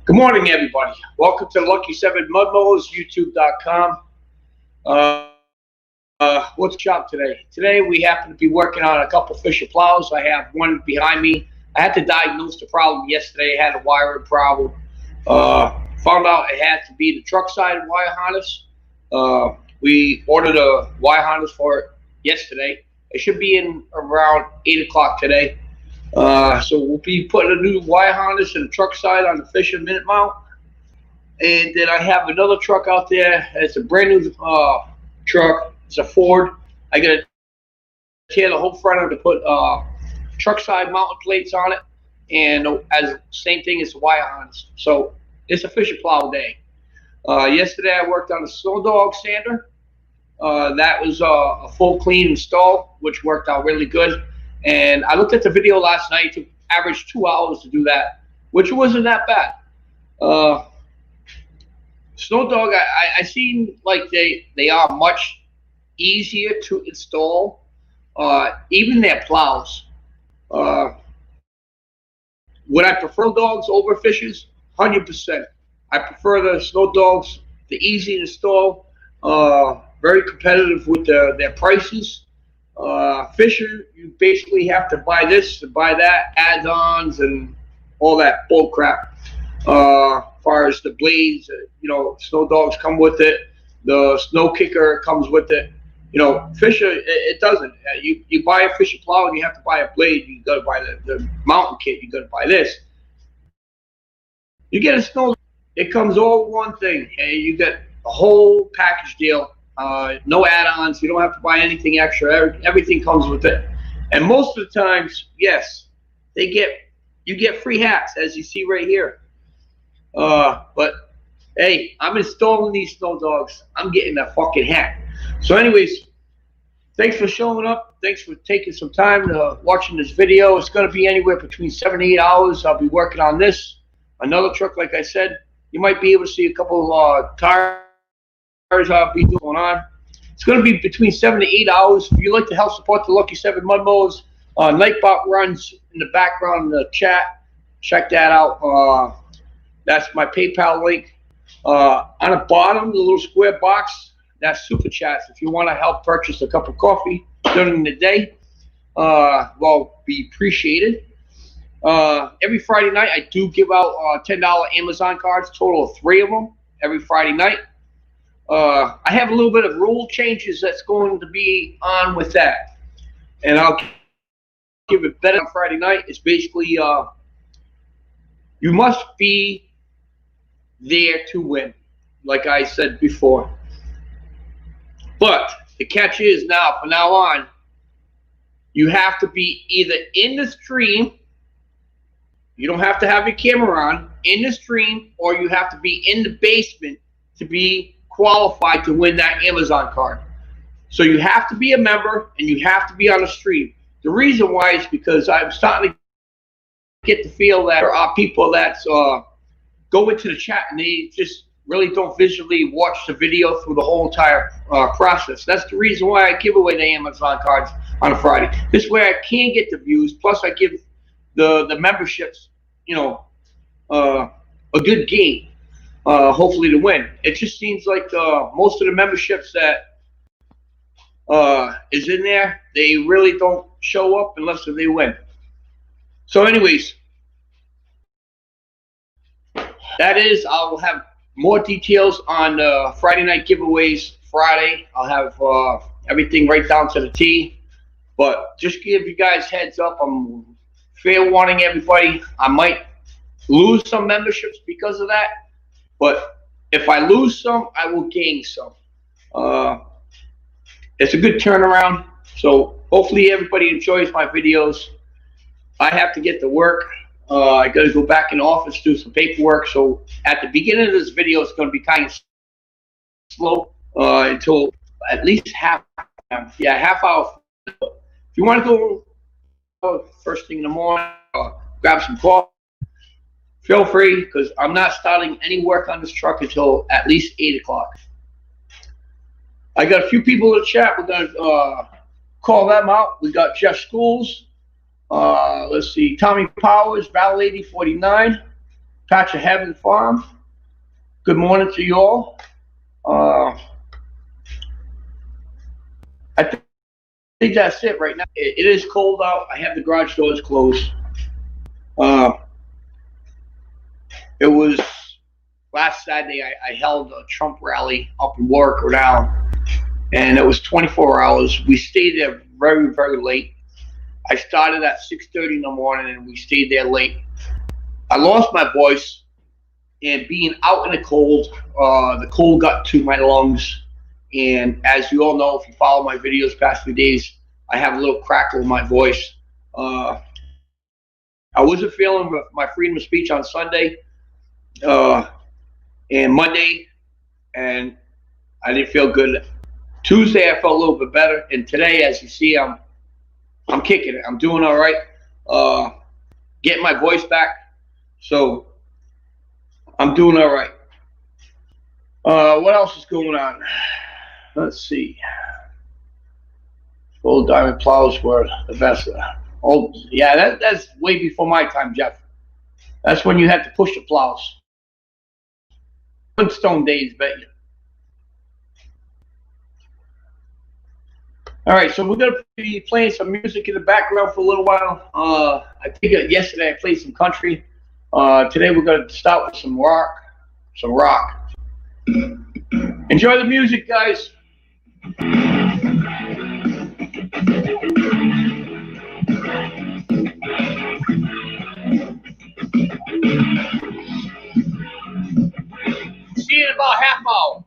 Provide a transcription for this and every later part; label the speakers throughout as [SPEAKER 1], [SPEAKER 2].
[SPEAKER 1] Good morning, everybody. Welcome to the Lucky 7 Mud Mowers, YouTube.com. What's shop today? Today we happen to be working on a couple Fisher plows. I have one behind me. I had to diagnose the problem yesterday. I had a wiring problem. Found out it had to be the truck side wire harness. We ordered a wire harness for it yesterday. It should be in around 8 o'clock today. So we'll be putting a new wire harness in the truck side on the Fisher minute mount. And then I have another truck out there. It's a brand new truck. It's a Ford. I got to tear the whole front of it to put truck side mounted plates on it. And as same thing as the wire harness. So it's a Fisher plow day. Yesterday I worked on a Snow Dog sander. That was a full clean install, which worked out really good. And I looked at the video last night. It took average 2 hours to do that, which wasn't that bad. Snow Dog, I seen like they are much easier to install. Even their plows. Would I prefer dogs over Fishers? 100%. I prefer the Snow Dogs, the easy to install, very competitive with their prices. Fisher, you basically have to buy this to buy that, add-ons and all that bull crap. As far as the blades, Snow Dogs come with it. The snow kicker comes with it. Fisher, it doesn't. You buy a Fisher plow and you have to buy a blade. You got to buy the mountain kit. You got to buy this. You get a Snow, it comes all one thing. And you get a whole package deal. No add-ons. You don't have to buy anything extra. Everything comes with it. And most of the times, yes, you get free hats, as you see right here. But hey, I'm installing these Snow Dogs. I'm getting that fucking hat. So anyways, thanks for showing up. Thanks for taking some time to watching this video. It's going to be anywhere between 7 to 8 hours. I'll be working on this. Another truck, like I said. You might be able to see a couple of tires I'll be going on. It's going to be between 7 to 8 hours. If you'd like to help support the Lucky 7 Mud Mowers, Nightbot runs in the background in the chat. Check that out. That's my PayPal link. On the bottom, the little square box, that's Super Chats. If you want to help purchase a cup of coffee during the day, well, be appreciated. Every Friday night, I do give out $10 Amazon cards, total of 3 of them every Friday night. I have a little bit of rule changes that's going to be on with that. And I'll give it better on Friday night. It's basically, you must be there to win, like I said before. But the catch is now, from now on, you have to be either in the stream. You don't have to have your camera on, in the stream, or you have to be in the basement to be qualified to win that Amazon card. So you have to be a member and you have to be on the stream. The reason why is because I'm starting to get the feel that there are people that go into the chat and they just really don't visually watch the video through the whole entire process. That's the reason why I give away the Amazon cards on a Friday. This way I can get the views, plus I give the memberships, a good game. Hopefully to win. It just seems like most of the memberships that is in there, they really don't show up unless they win. So anyways, that is, I'll have more details on Friday night giveaways Friday. I'll have everything right down to the T. But just give you guys heads up, I'm fair warning everybody, I might lose some memberships because of that. But if I lose some, I will gain some. It's a good turnaround. So hopefully everybody enjoys my videos. I have to get to work. I got to go back in the office, do some paperwork. So at the beginning of this video, it's going to be kind of slow until at least half hour. If you want to go first thing in the morning, grab some coffee, feel free, because I'm not starting any work on this truck until at least 8 o'clock. I got a few people in the chat. We're going to call them out. We got Jeff Schools. Let's see, Tommy Powers, Val Lady 49. Patch of Heaven Farm. Good morning to you all. I think that's it right now. It is cold out. I have the garage doors closed. Uh, it was last Saturday. I held a Trump rally up in Warwick, Rhode Island, and it was 24 hours. We stayed there very, very late. I started at 6:30 in the morning, and we stayed there late. I lost my voice, and being out in the cold got to my lungs. And as you all know, if you follow my videos past few days, I have a little crackle in my voice. I wasn't feeling my freedom of speech on Sunday and Monday, and I didn't feel good. Tuesday, I felt a little bit better, and today, as you see, I'm kicking it. I'm doing all right. Getting my voice back, so I'm doing all right. What else is going on? Let's see. Old diamond plows were the best. Oh, yeah, that's way before my time, Jeff. That's when you had to push the plows. Flintstone days, bet you. All right, so we're going to be playing some music in the background for a little while. I think yesterday I played some country. Today we're going to start with some rock. Enjoy the music, guys. See you in about half hour.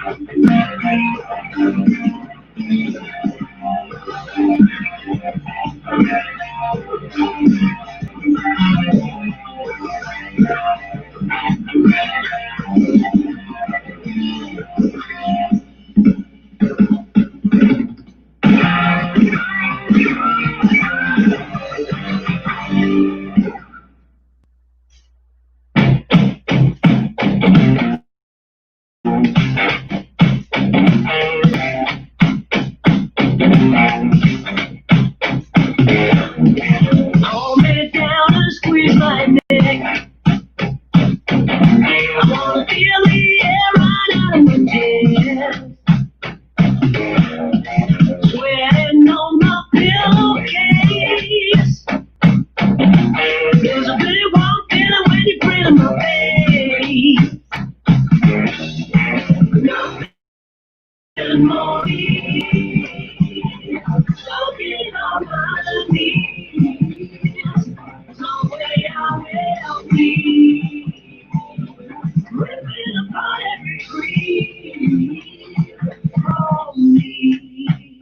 [SPEAKER 2] Hold me down and squeeze my neck. I wanna feel the air right out of my chest. Sweating on my pillowcase. There's a really warm feeling when you breathe in my face. Nothing more soaking on my knees. No way I will be ripping apart every crease from me.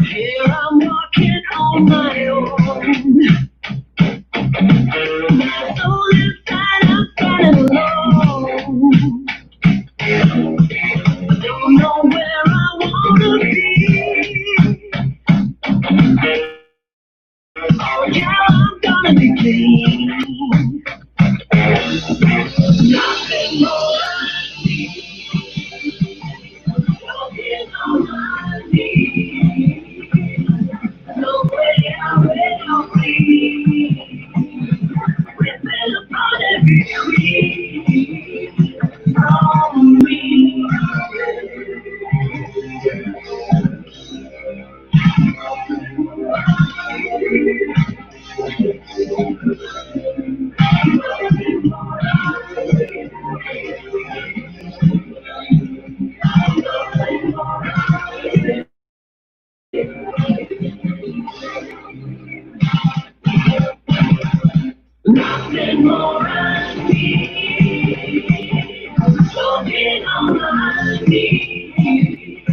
[SPEAKER 2] Here I'm walking on my own. My soul inside, I'm standing alone. I don't know where I wanna be. Oh yeah, I'm gonna be clean. Nothing more I need. Walking on my knees. No way I will be. Ripping apart every crease from me. Nothing more I need. Walking on my knees.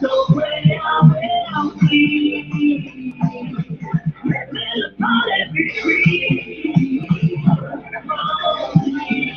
[SPEAKER 2] No way I will be. Ripping apart every crease from me.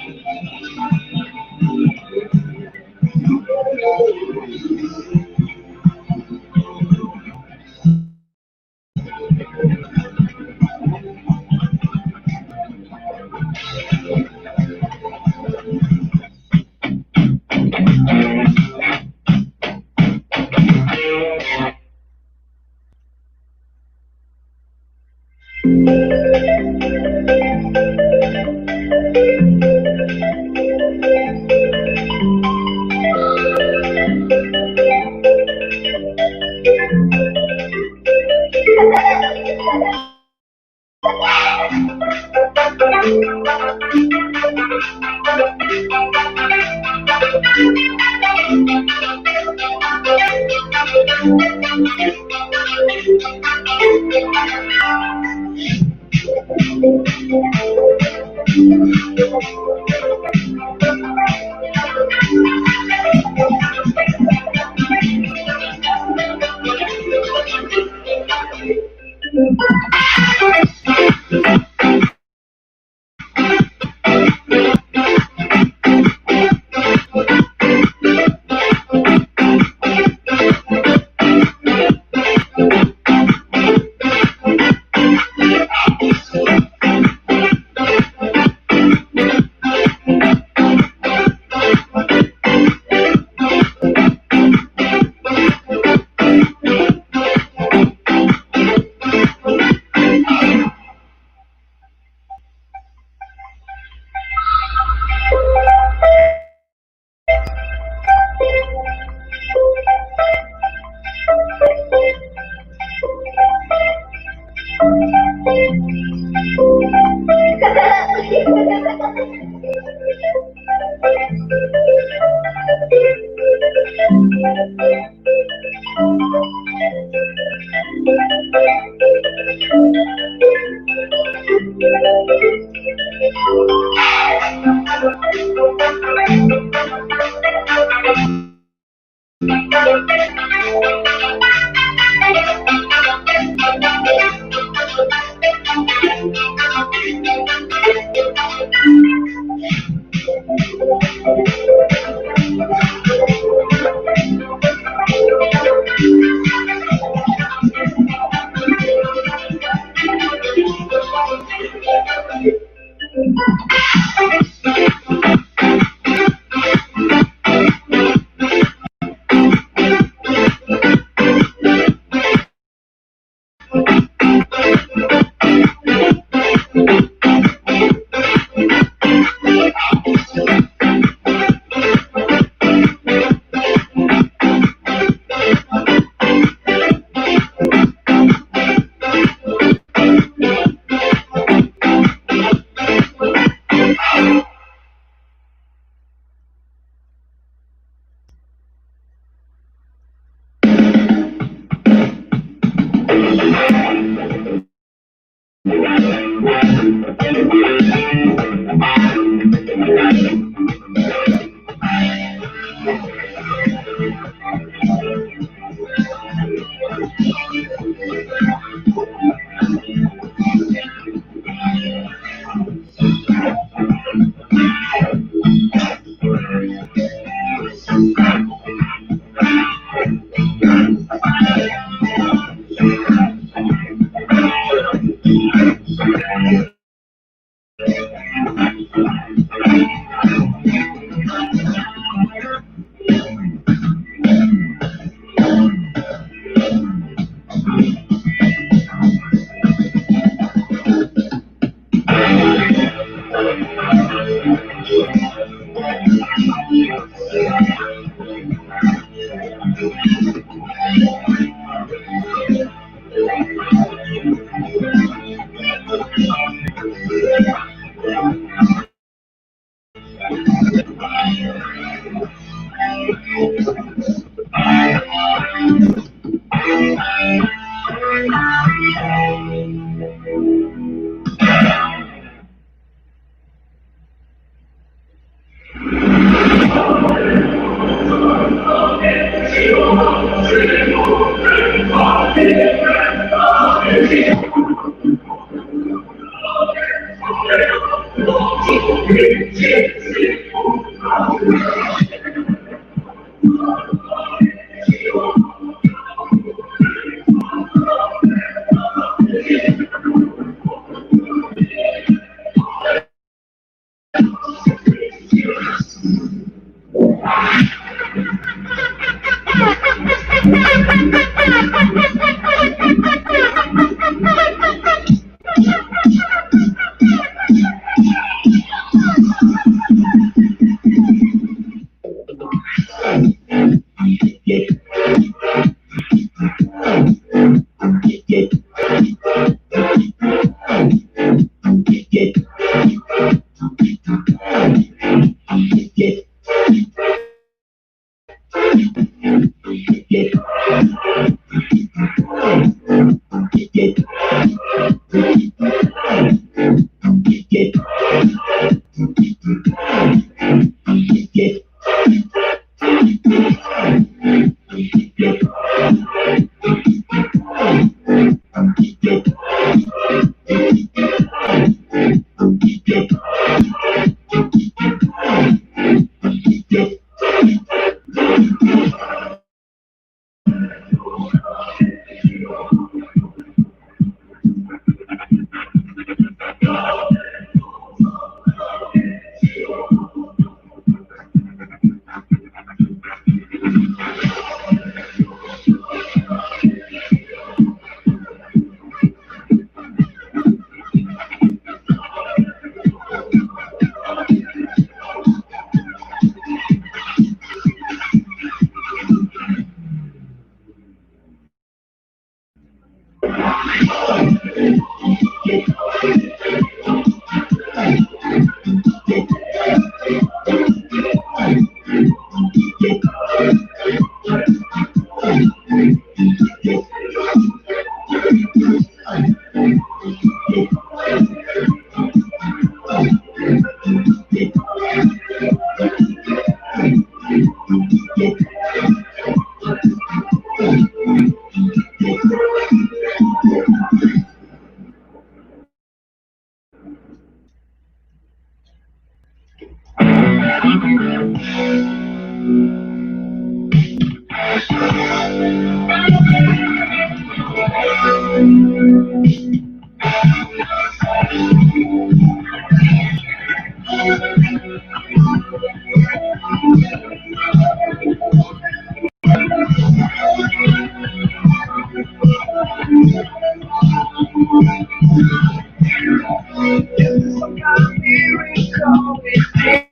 [SPEAKER 2] It's some kind of miracle. It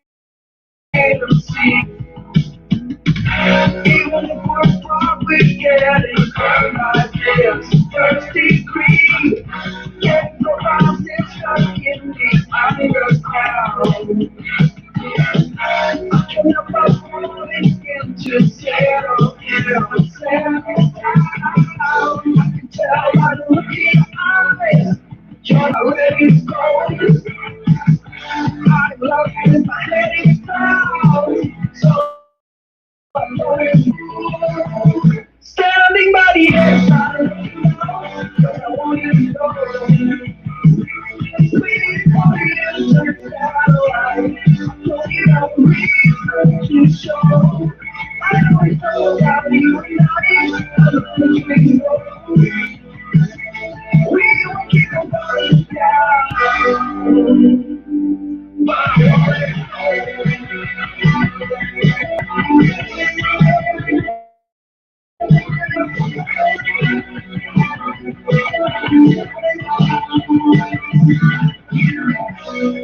[SPEAKER 2] didn't see. Even if we're probably getting hurt like this first degree, getting around this stuck in the underground. I can never falling into settle in, settle down. I can tell by the look in your eyes, you're not ready to go. I'm lost in my head is down, so I'm going standing by the edge, trying to let you know, 'cause I want you to know. Please, for you, turn satellite. Don't you have a reason to show? I know it's all about you and I, other countries know. We will keep on going down.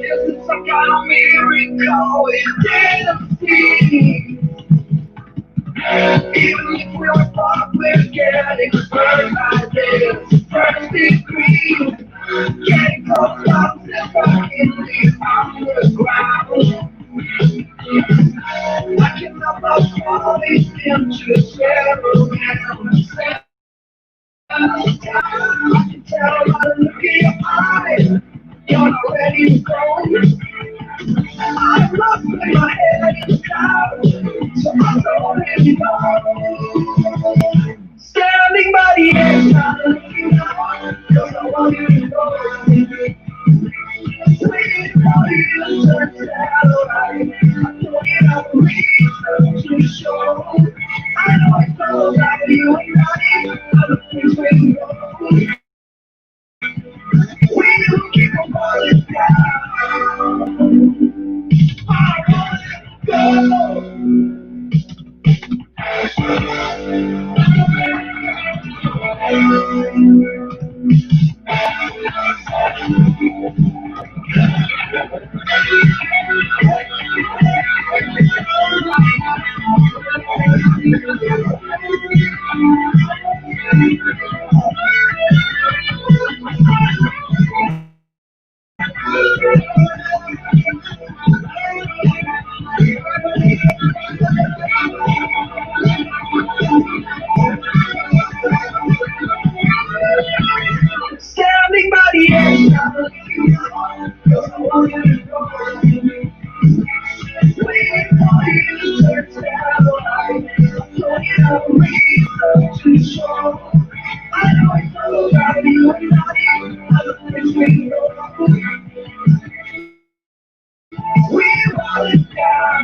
[SPEAKER 2] It's some kind of miracle, it didn't see. Even if we're far, we're getting burned by this first degree. Getting close up to back in the underground. I can almost fall into settle down, settle down. I can tell by the look in your eyes, you're not ready to go. I'm lost in my head in the clouds, so I don't really know. Standing by the edge, trying to let you know, 'cause I want you to know. Waiting for you to turn satellite. I don't have a reason to show. I know it's all about you and I, other things we know. We will keep on falling down. Standing by the edge, trying to let you know, 'cause I want you to know. Waiting for you to turn satellite. I don't have a reason to show. I know it's all about you and I, other things we know. We want it down.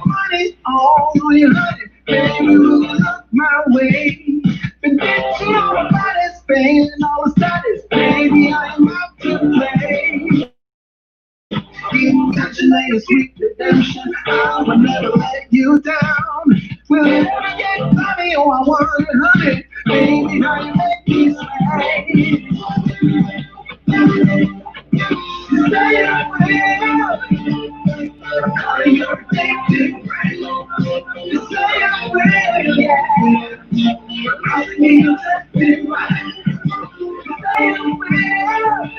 [SPEAKER 2] Money on your honey, baby, look my way. Been getting nobody's paying all the studies, baby, I'm out to play. Keep touching ain't a sweet redemption, I will never let you down. Will you ever get money? Oh, I want it, honey, baby, how you make me sway. Stay away. Calling your addicted friend. You say I will, yeah. Calling me your addicted friend. You say I will.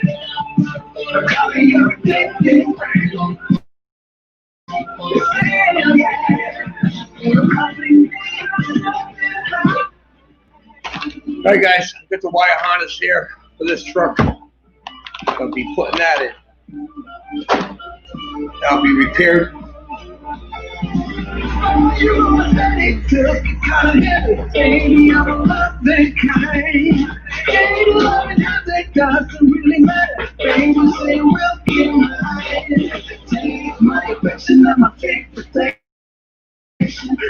[SPEAKER 2] Calling your addicted friend. You say I will, yeah. Calling me your addicted friend.
[SPEAKER 1] All right, guys, I've got the wire harness here for this truck. I'll be putting that in. That'll be repaired.
[SPEAKER 2] You say took kind of heavy, baby, I'm a loving kind. Baby, loving how that doesn't really matter. Baby, say we'll get mine. Take my affection and my favorite protection.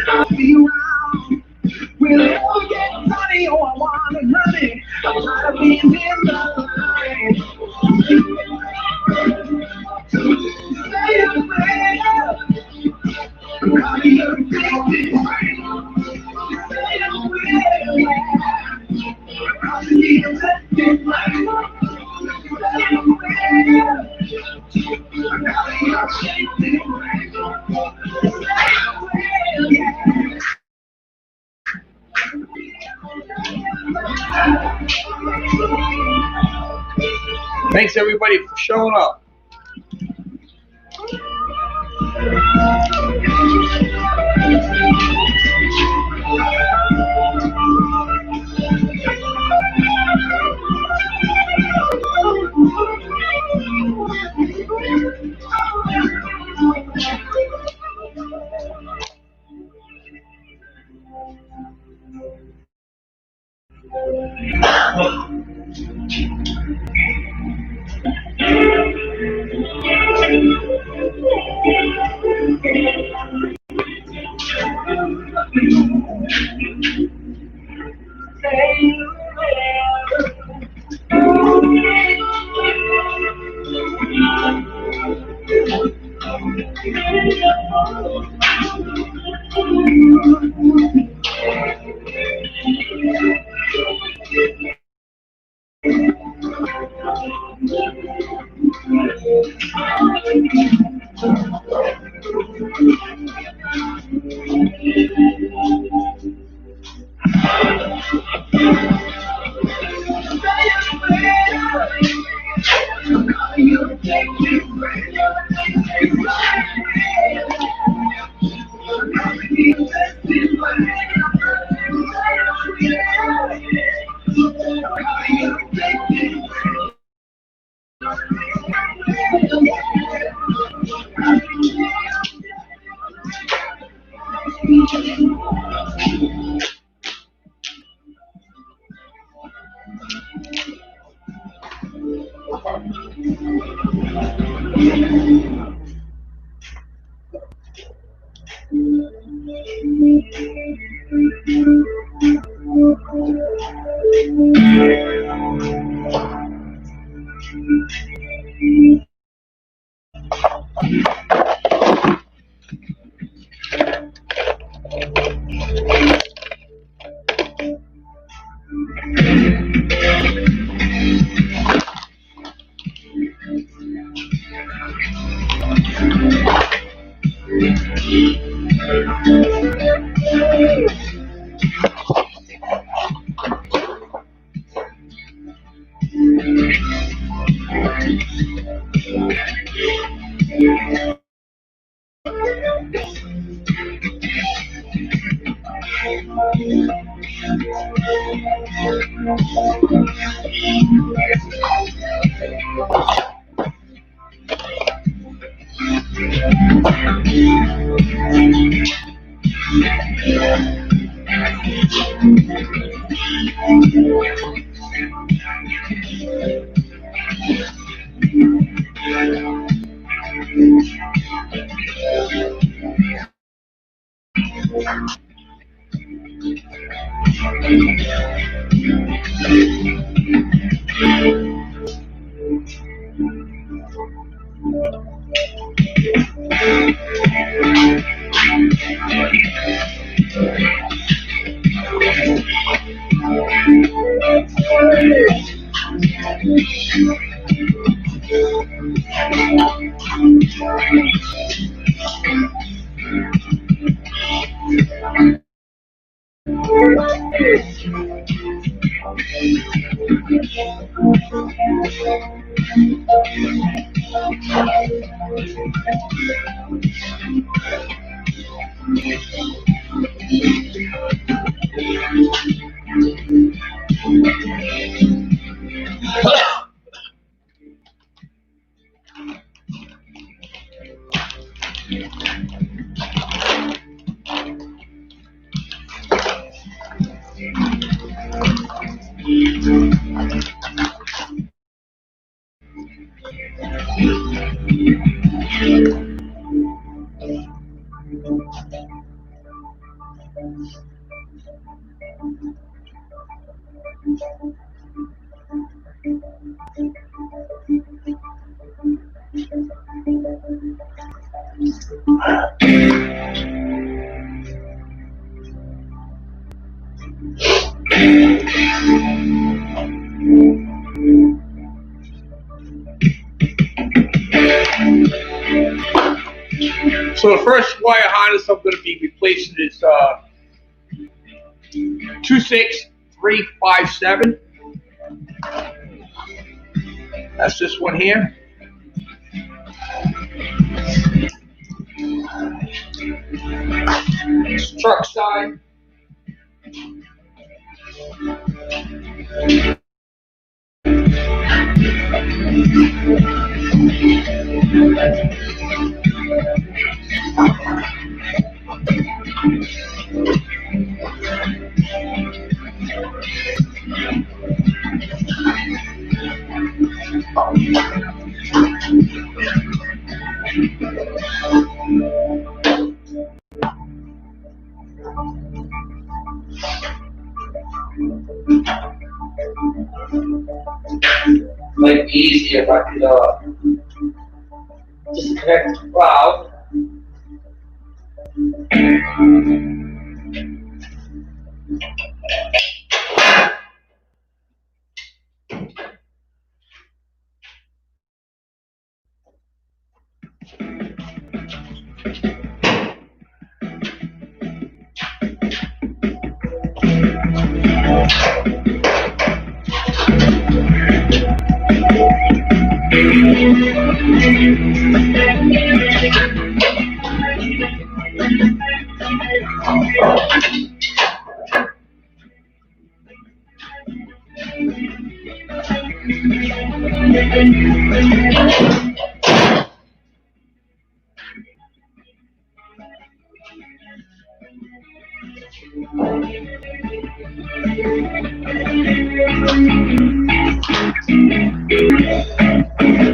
[SPEAKER 2] I'll be around. We'll never get money, oh, I want it, honey. I'm tired of being in the line. Stay away. Calling your addicted friend. Stay away. Calling me addicted friend. Stay away. Calling your addicted friend. Stay away.
[SPEAKER 1] Thanks, everybody, for showing up. So the first wire harness I'm going to be replacing is 26357. That's this one here. It's truck side. Might be easier if I could just connect the valve.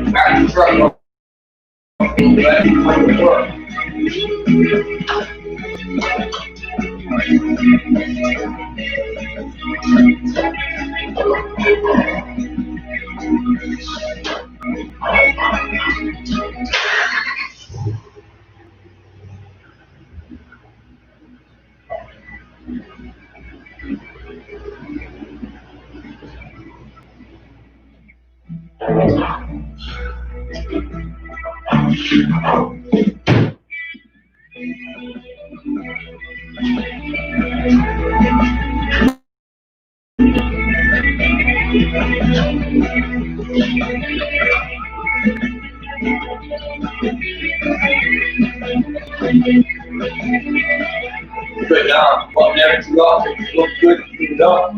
[SPEAKER 1] Back to the truck.
[SPEAKER 2] Good now. Well, never too long. Look good. Clean it up.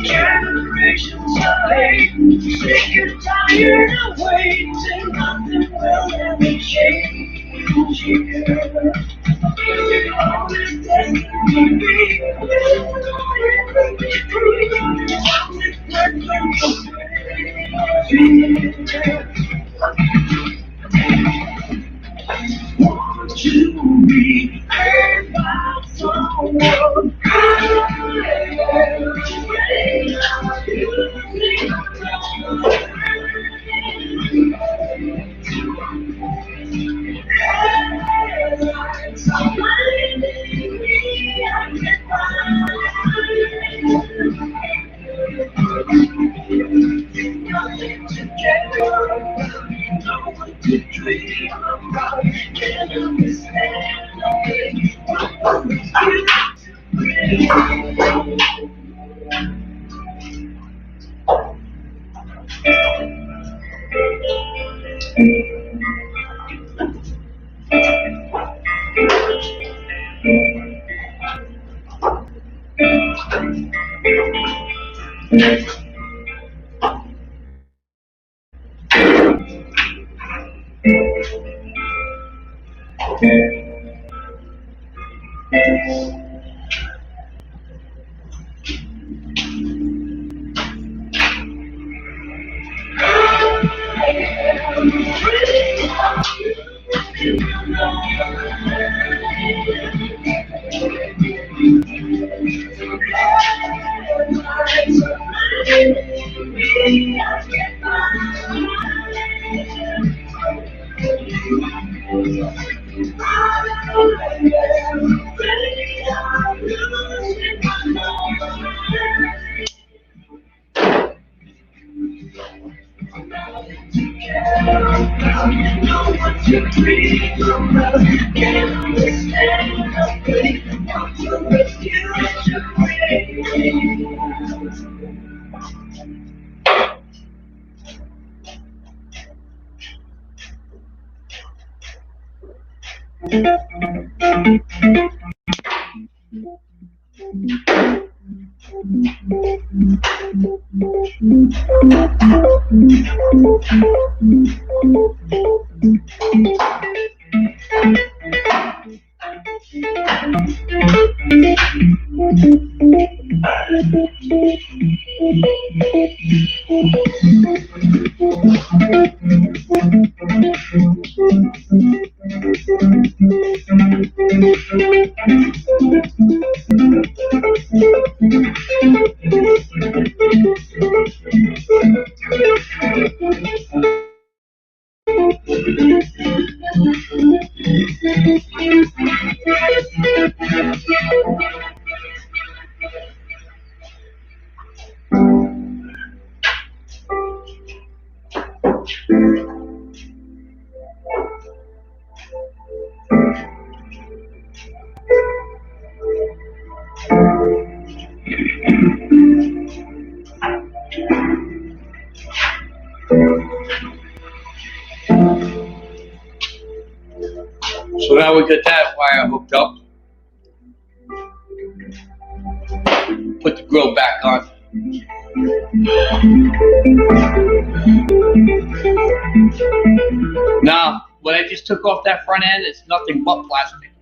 [SPEAKER 2] Generations of hate, sick and tired of waiting, nothing will ever change here. All this destiny be want to be heard by someone.
[SPEAKER 1] So now we got that wire hooked up. Put the grill back on. Now, what I just took off that front end is nothing but plastic.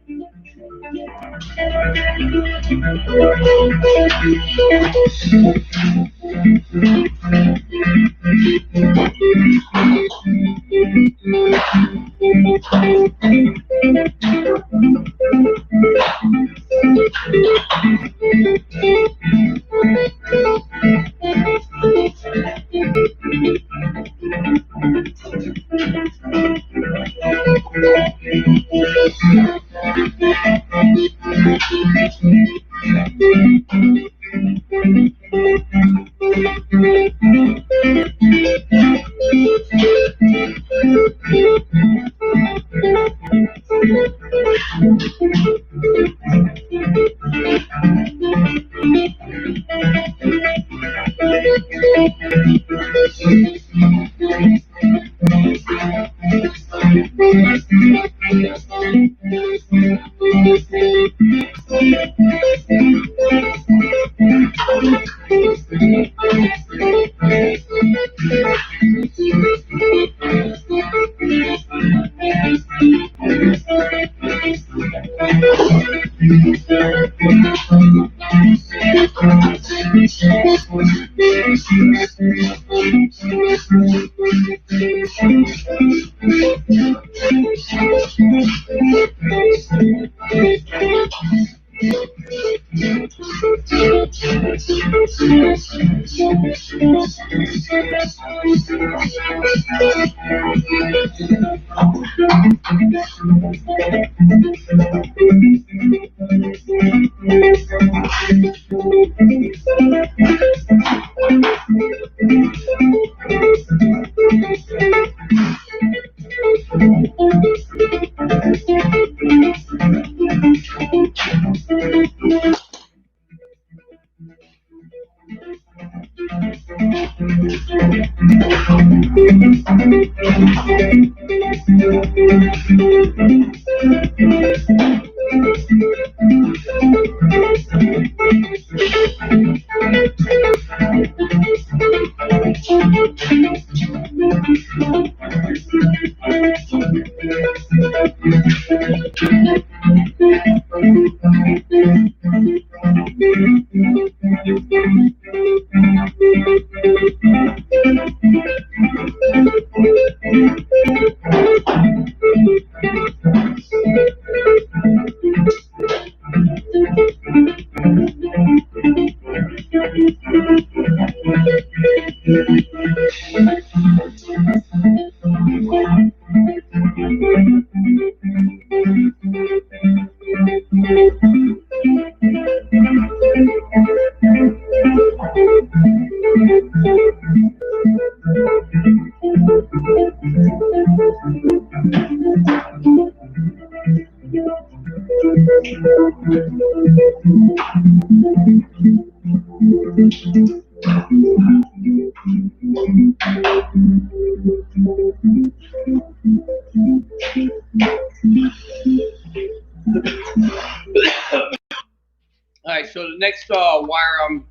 [SPEAKER 1] All right, so the next wire I'm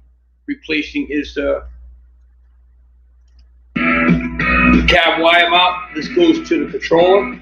[SPEAKER 1] replacing is cab wire mount. This goes to the controller.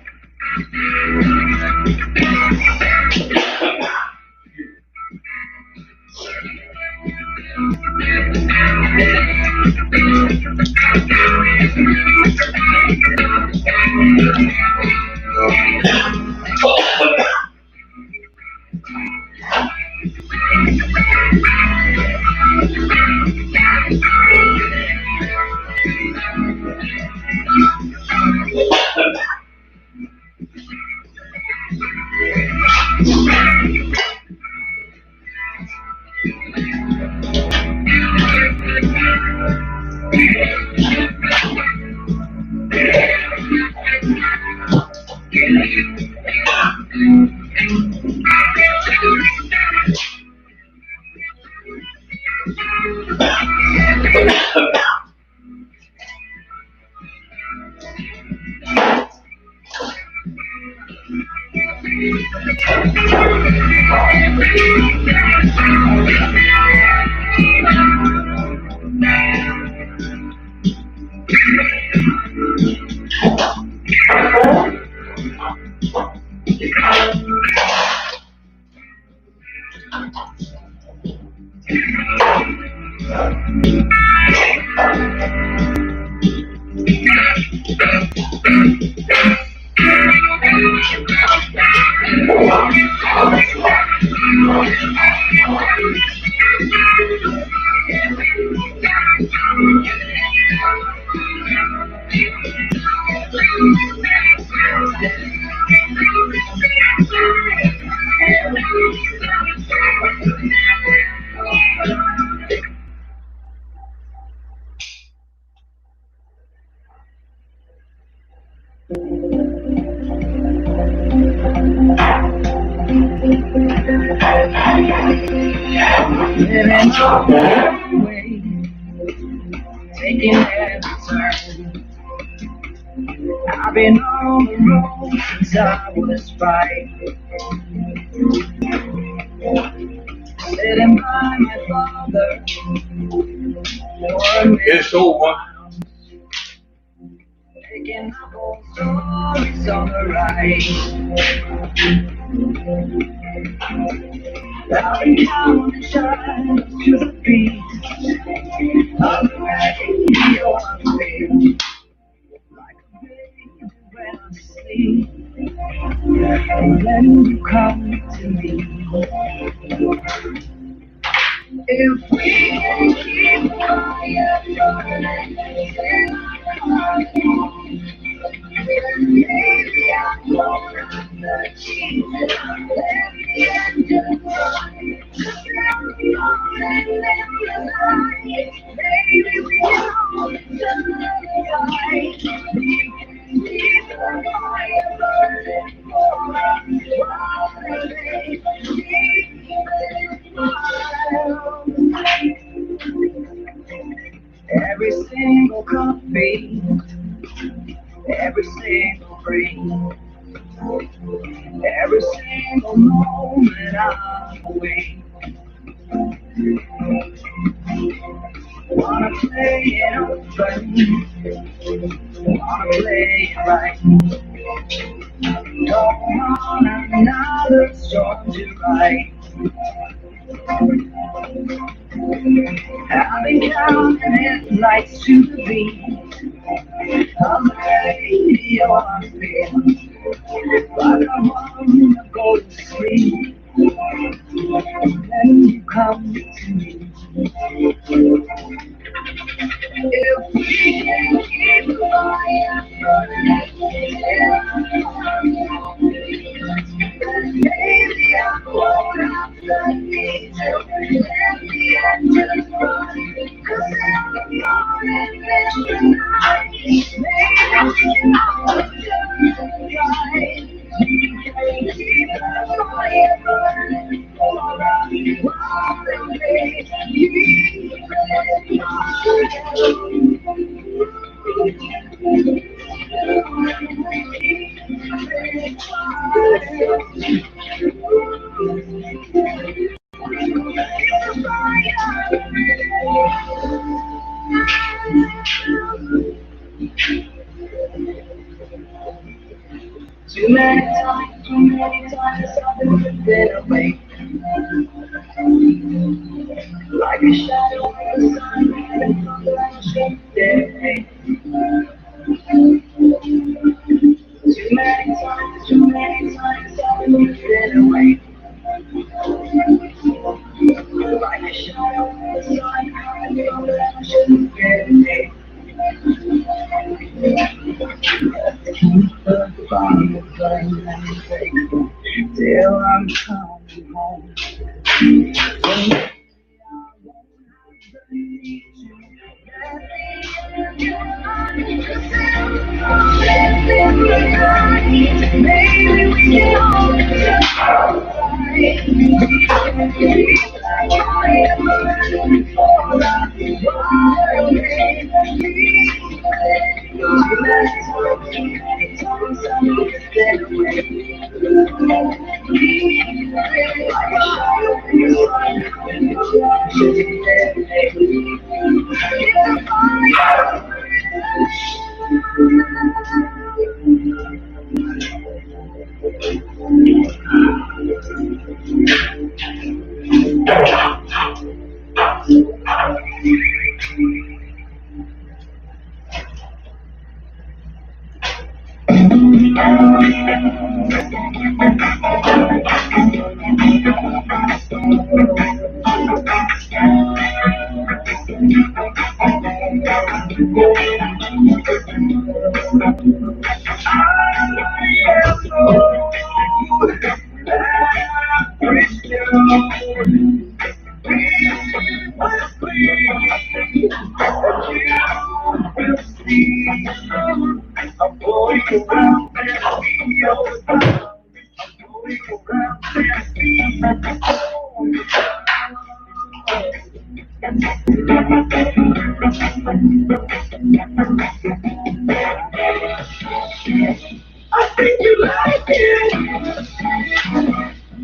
[SPEAKER 2] Taking every turn. I've been on the road since I was 5. Sitting by my father, It's over. Making up old stories on the right. Bowing down and shine to the beat of the radio wheel. Like a baby when I sleep, and then you come to me. If we can keep fire burning, maybe I'm gonna the cheese and let the engine run. Maybe we all survive. Keep the fire burning for us while they keep every single coffee, every single ring, every single moment I'm away. Wanna play it open, wanna play it right. Don't want another storm to ride. I've been counting headlights to the beat of the radio I feel, but I wanna go to sleep, and then you come to me. If we can keep the fire burning, maybe I won't have to need to let the engine run. 'Cause in the morning, in the night, maybe we can all just drive. We can keep the fire burning for us while they keep it too many times I've been drifting away. Like a shadow in the sun, and from the light shifted. Too many times I've been drifting away. Like a shadow in the sun, and from the light shifted. Keep the fire burning till I'm coming home. Maybe we can all I think you like it.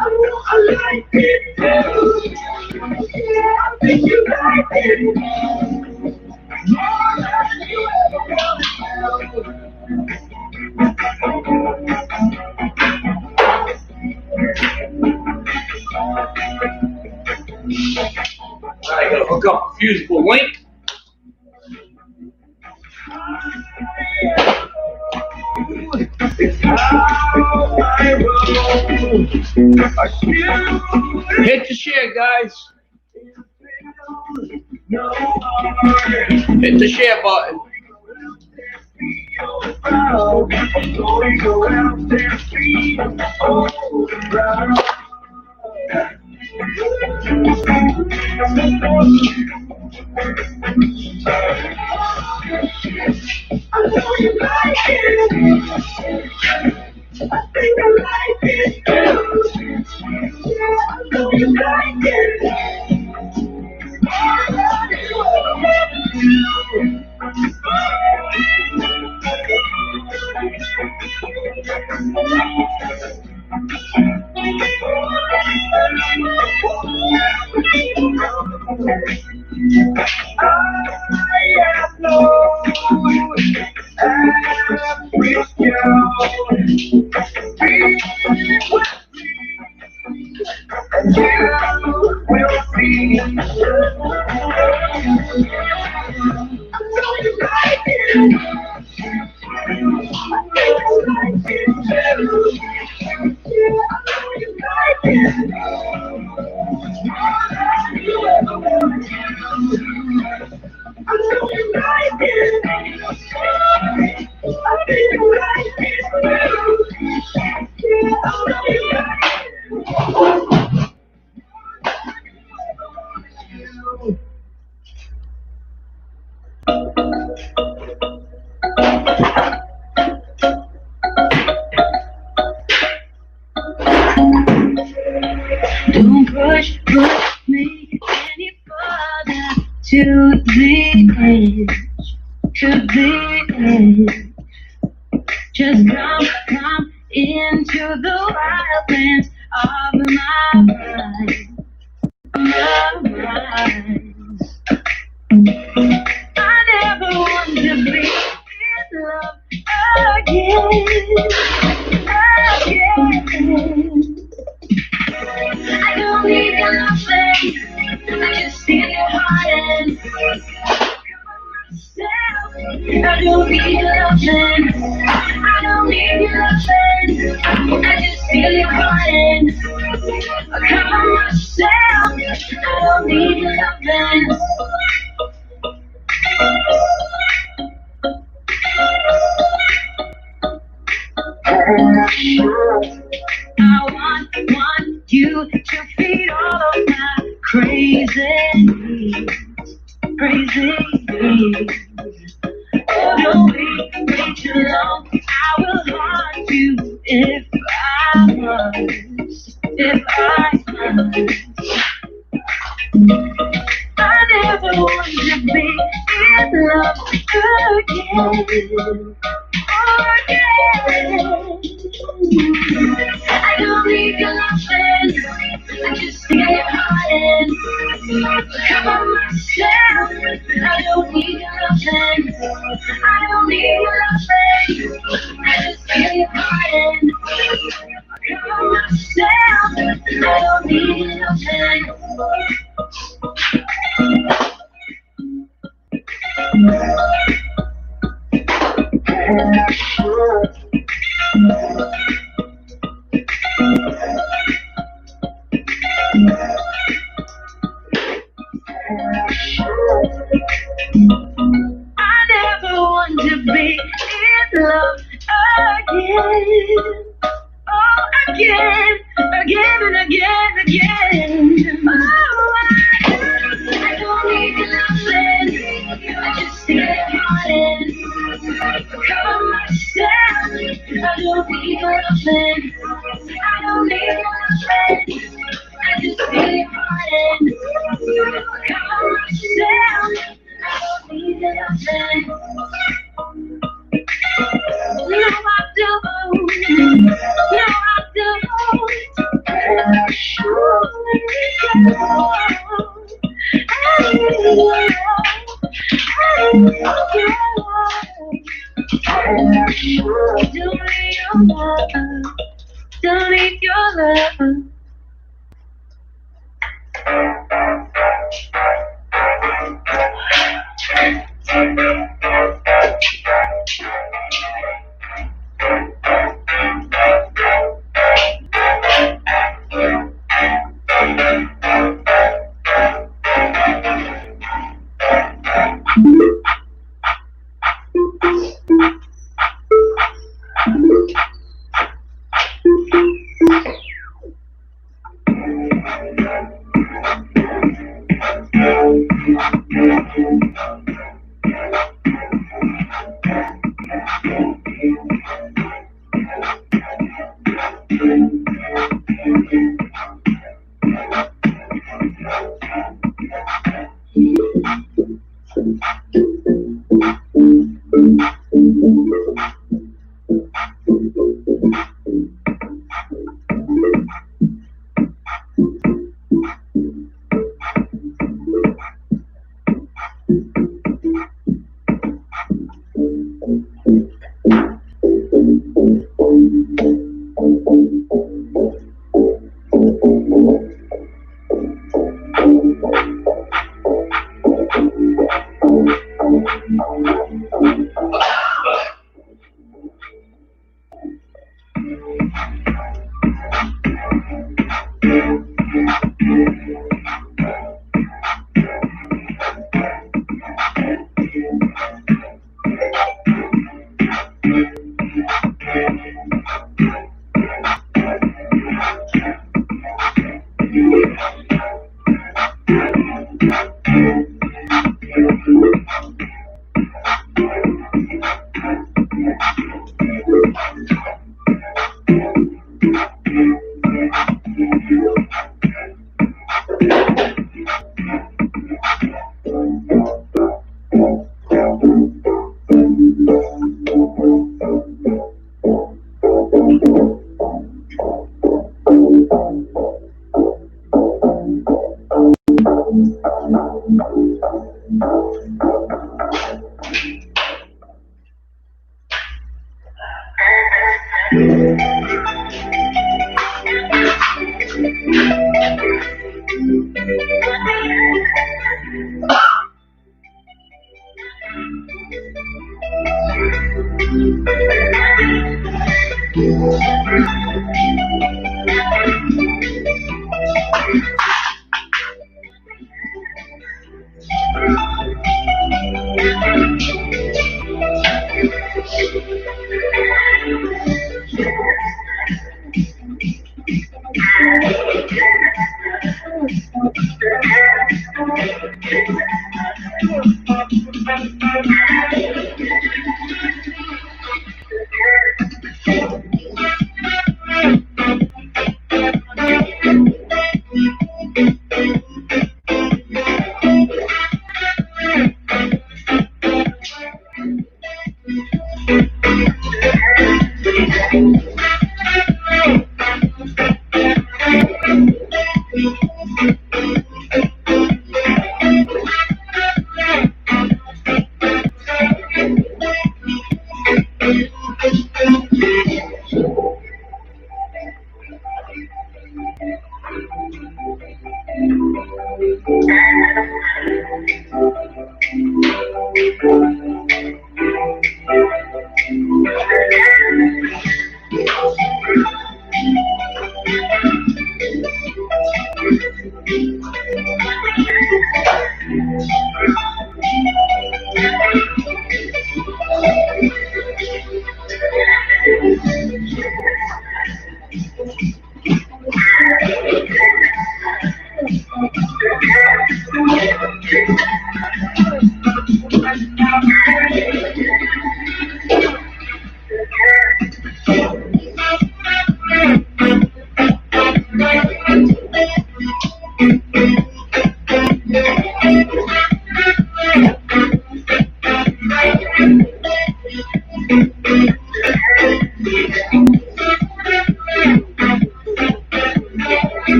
[SPEAKER 2] I know I like it too. Yeah, I think you like it.
[SPEAKER 1] usable link. Hit the share, guys. Hit the share button.
[SPEAKER 2] Don't push me any further to the edge. Just come into the wildlands of my mind. I never want to be in love again. I don't need nothing. I just feel your heart and I don't need nothing. I don't need nothing. I just feel your heart and I cover myself. I don't need nothing. I want you to feed all of my crazy needs. Oh, don't wait too long. I will haunt you if I must. I never want to be in love again. I don't need nothing. I just feel your heart and cover myself. I don't need nothing. I don't need nothing. I just feel your heart and cover myself. I don't need nothing. I never want to be in love again. Oh, again and again. Oh, I don't need nothing. I just feel it hurting. Cover myself. I don't need nothing. I don't need nothing. I just feel it hurting. Cover myself. I don't need nothing. No, I don't. No, I don't need your love.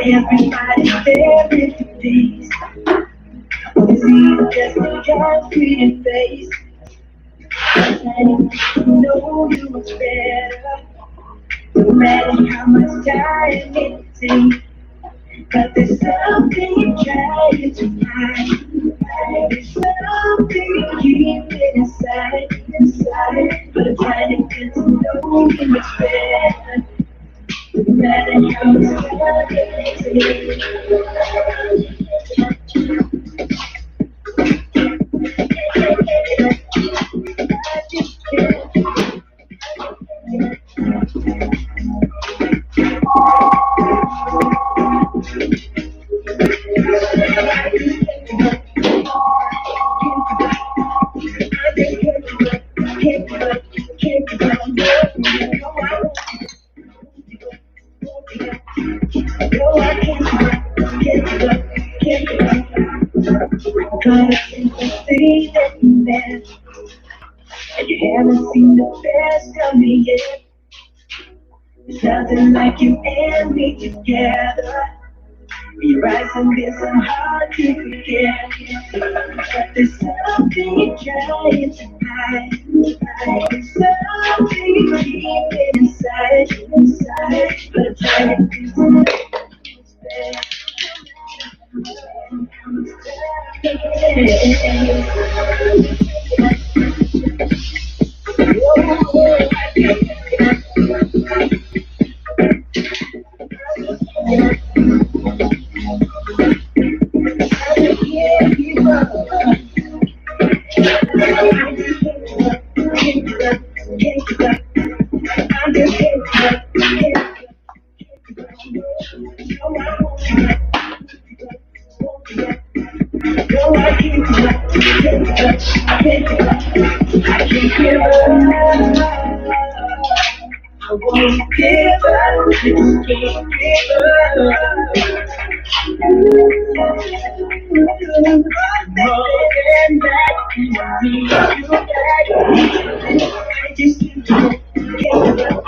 [SPEAKER 2] Everybody's there in the days. See just your pretty face. Letting you know you much better. No matter how much time it takes. But there's something you're trying to hide. There's something you keep it inside. But I'm trying to get to know you much better. No matter how much time it trying to see that you met, and you haven't seen the best of me yet. It's nothing like you and me together. Your eyes have been so hard to forget, but there's something you're trying to hide. There's something you keep it inside, but I'm trying to do I won't give up, just can't give up. More than that, I need you back. I just can't give up.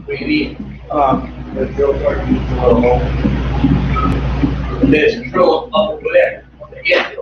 [SPEAKER 1] Maybe, the drill part needs a little more. There's a drill up over there. Yeah.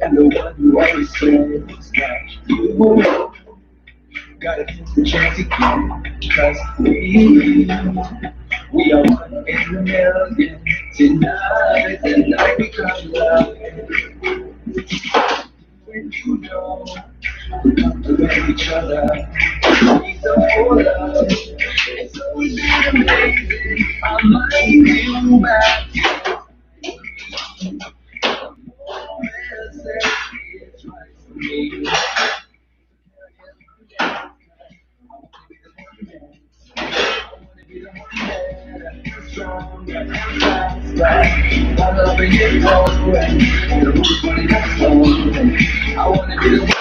[SPEAKER 2] And the one who always says that you gotta take the chance again. Cause we are one in a million. Tonight, the night becomes love. When you know we come to love each other, we don't love. It's always been amazing. I might feel back. It's right for me. Stronger and faster. I'm loving it more and the rules running out slow. I wanna be the one.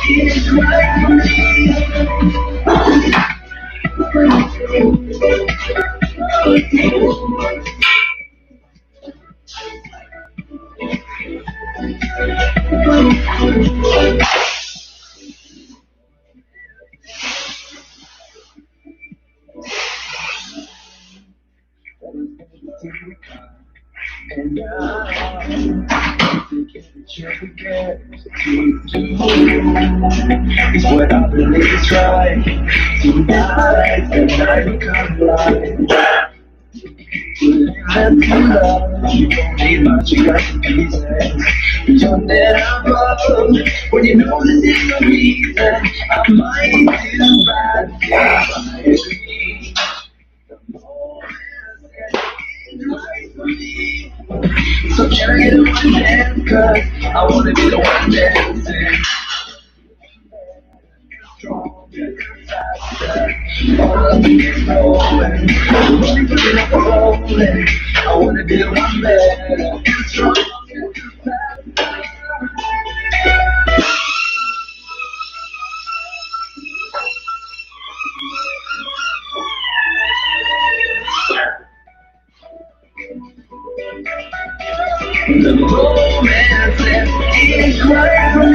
[SPEAKER 2] It's right for and now, taking the chance we get to do is what I believe is right. Tonight, the night becomes light. To live and to love, you don't need much, you got some pieces. You're there above, when you know this is the reason I might do bad things. I agree. The moment is right for me. So can I get one dance? Cause I wanna be the one dancing. Stronger. I wanna be the one better. The romance is right for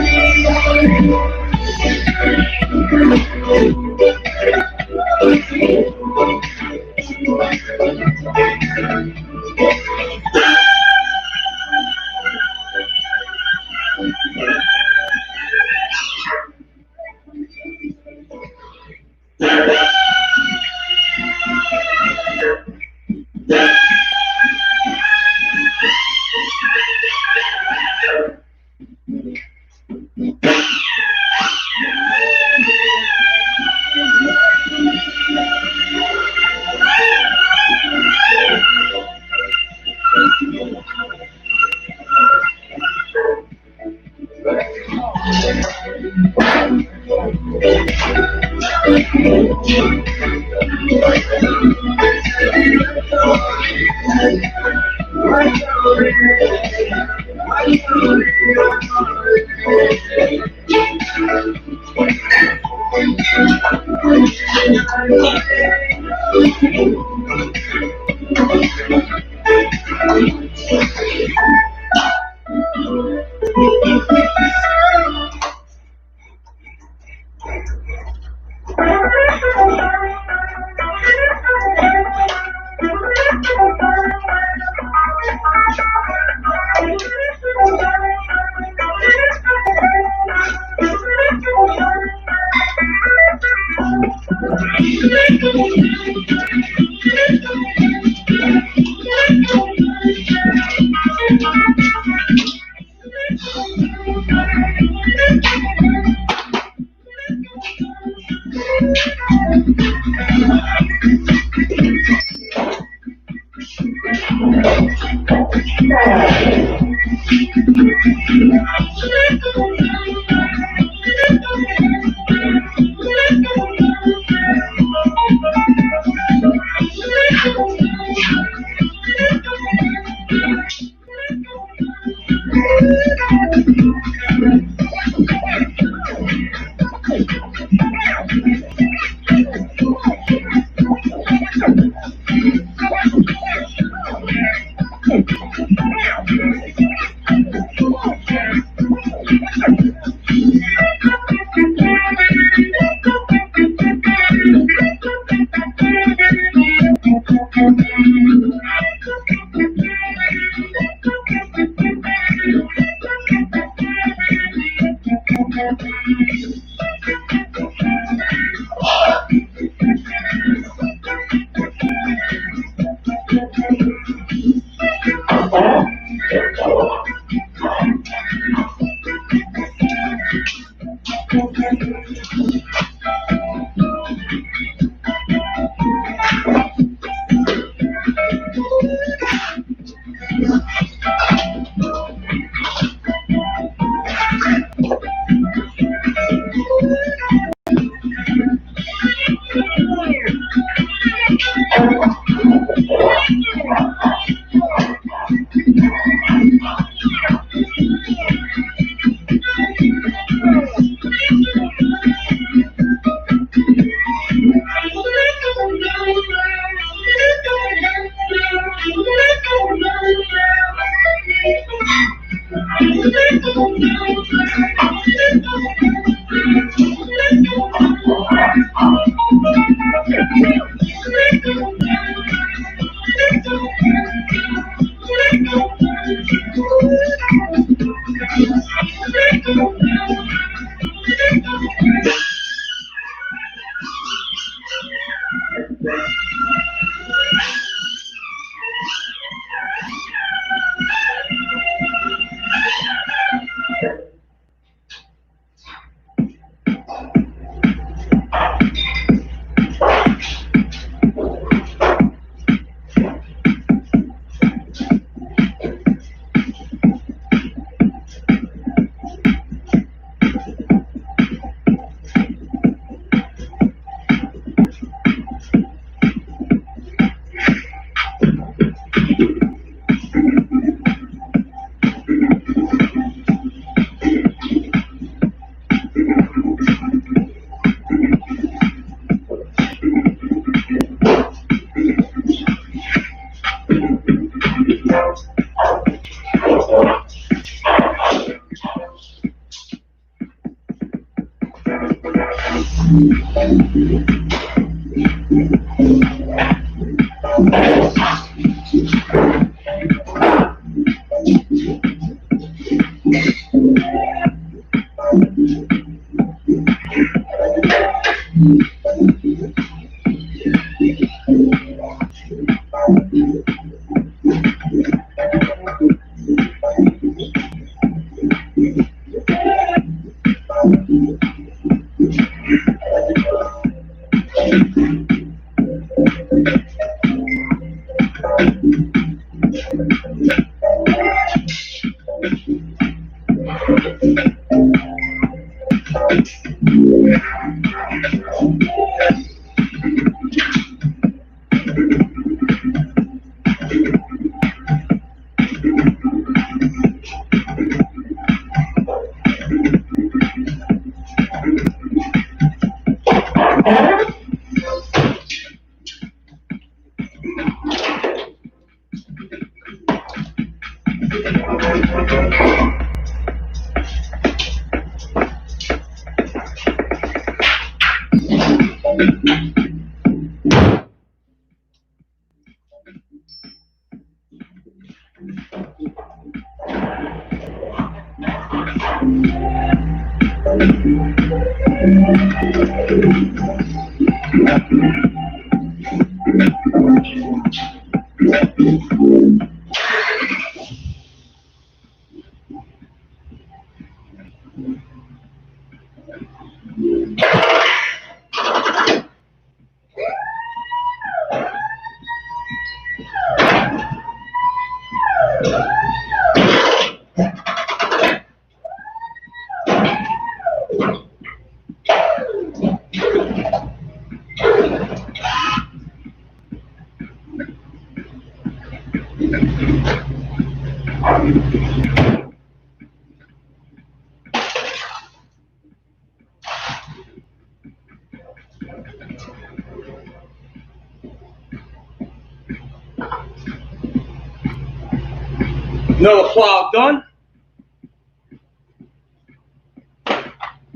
[SPEAKER 1] Another plow done.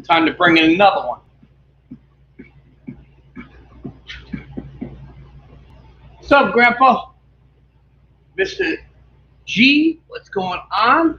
[SPEAKER 1] Time to bring in another one. What's up, Grandpa? Mr. G, what's going on?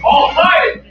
[SPEAKER 3] All right.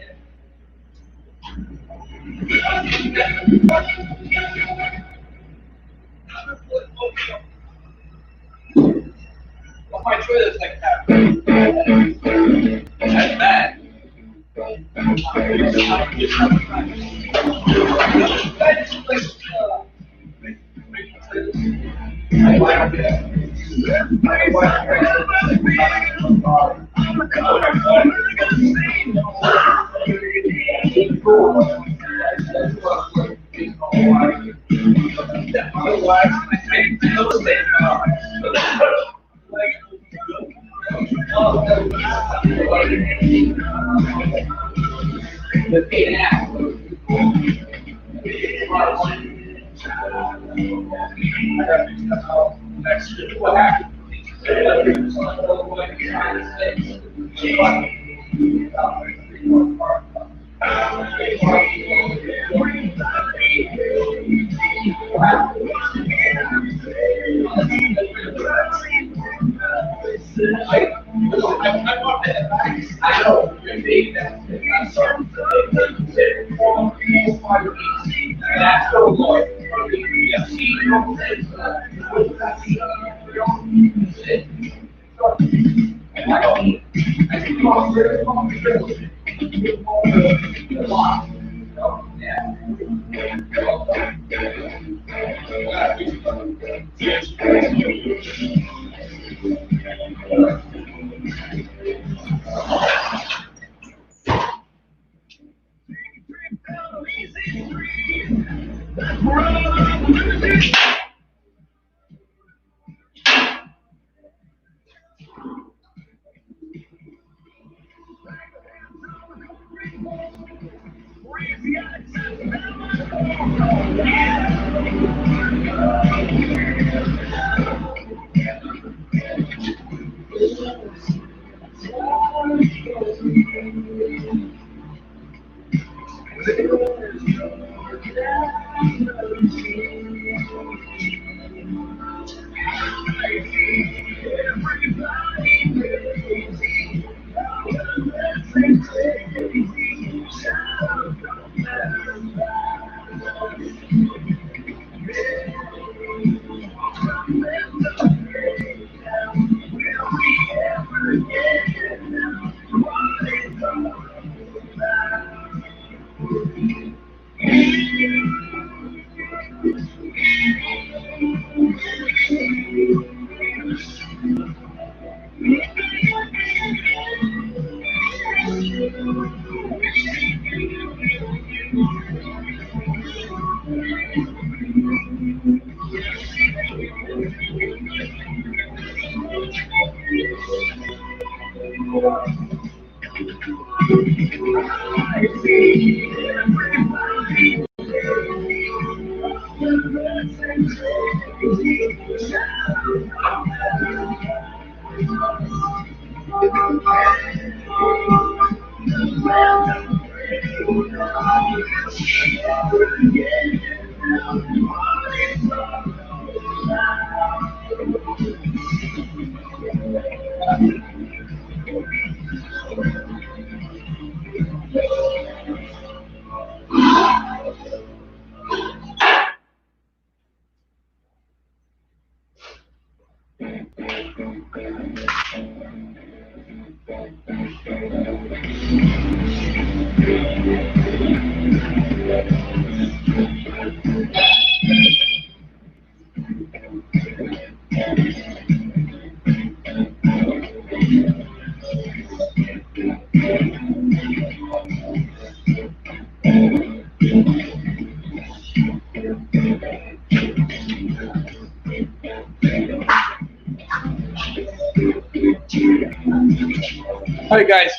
[SPEAKER 1] All right, guys,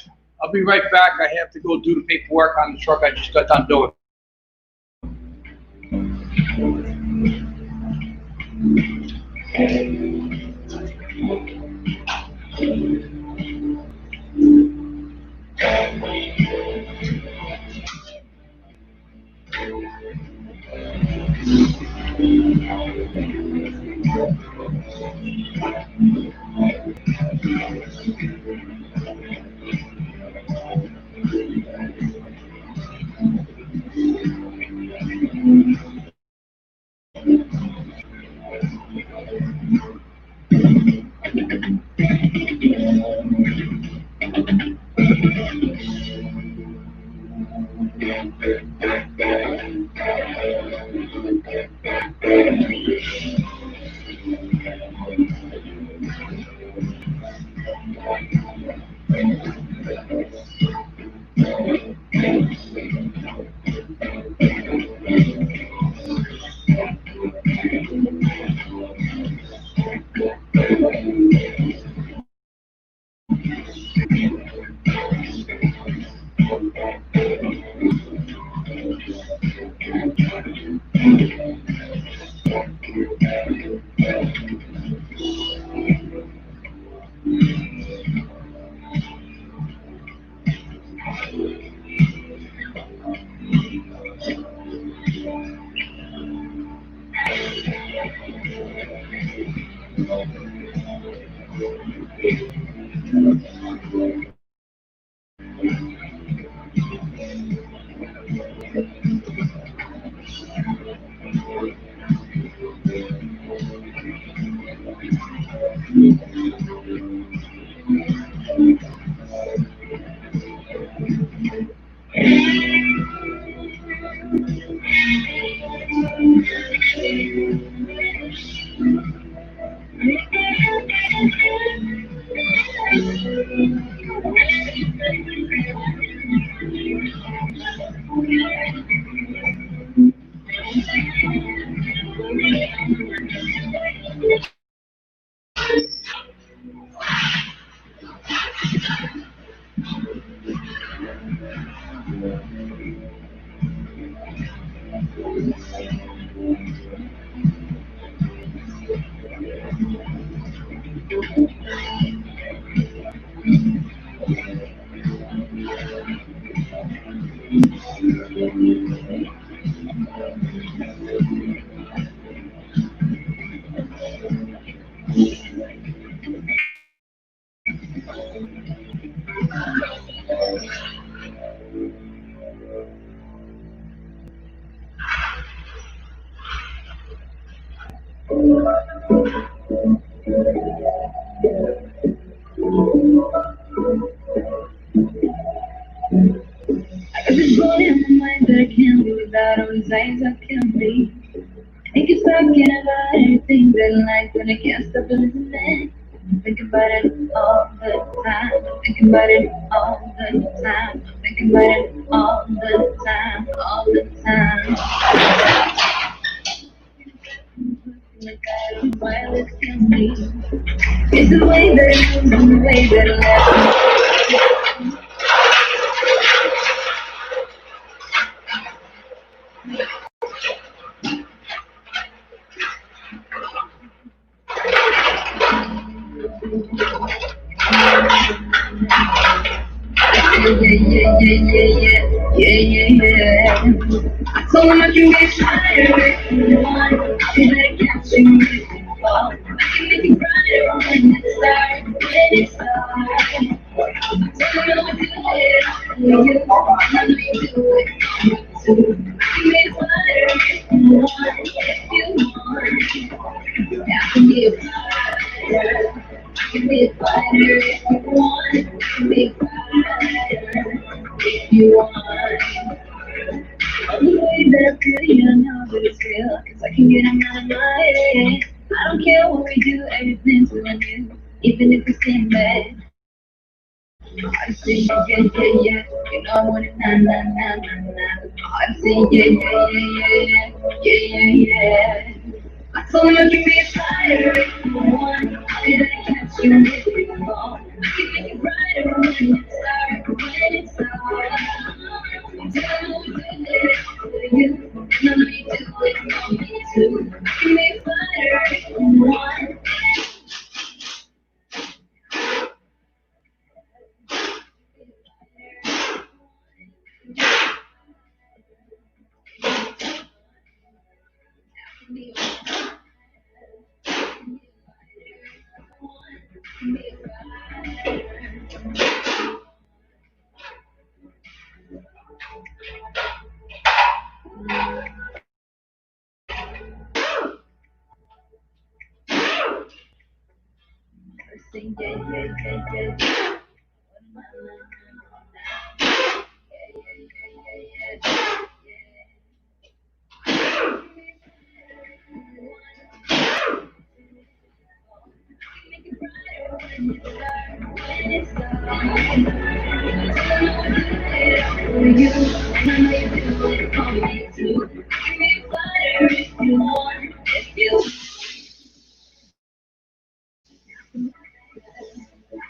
[SPEAKER 1] I'll be right back. I have to go do the paperwork on the truck I just got done doing.
[SPEAKER 2] There's boy in my mind that I can't live without all these things I can't be. I keep talking about everything that I like, but I can't stop listening. Think about it all the time. Think about it all the time. Think about it all the time. All the time. Like I don't my lips can be. It's the way that it moves and the way that it laughs. Yeah. I told him I can get tired if you want. He's like catching me if you fall. I can make it brighter when it starts. When it starts. I told him I would do it for you. I know you do it for me too. I can make it brighter if you want. If you want. I can be a fighter. I can be a fighter if you want. I can be a fighter if you want. All the way that I feel, you know that it's real. Cause I can get them out of my head. I don't care what we do, everything's what I do. Even if it's in bed. I say yeah. You know I want it, nah. I say yeah. I told him I can be a fighter if you want. Did I catch you if you fall? I can make it brighter when it starts. When it starts. Tell me what I did for you. And I know you do it for me too. I can be a fighter if you want. Say yeah. When it starts. For you, and I know you do it for me too. You can be a fighter if you want. If you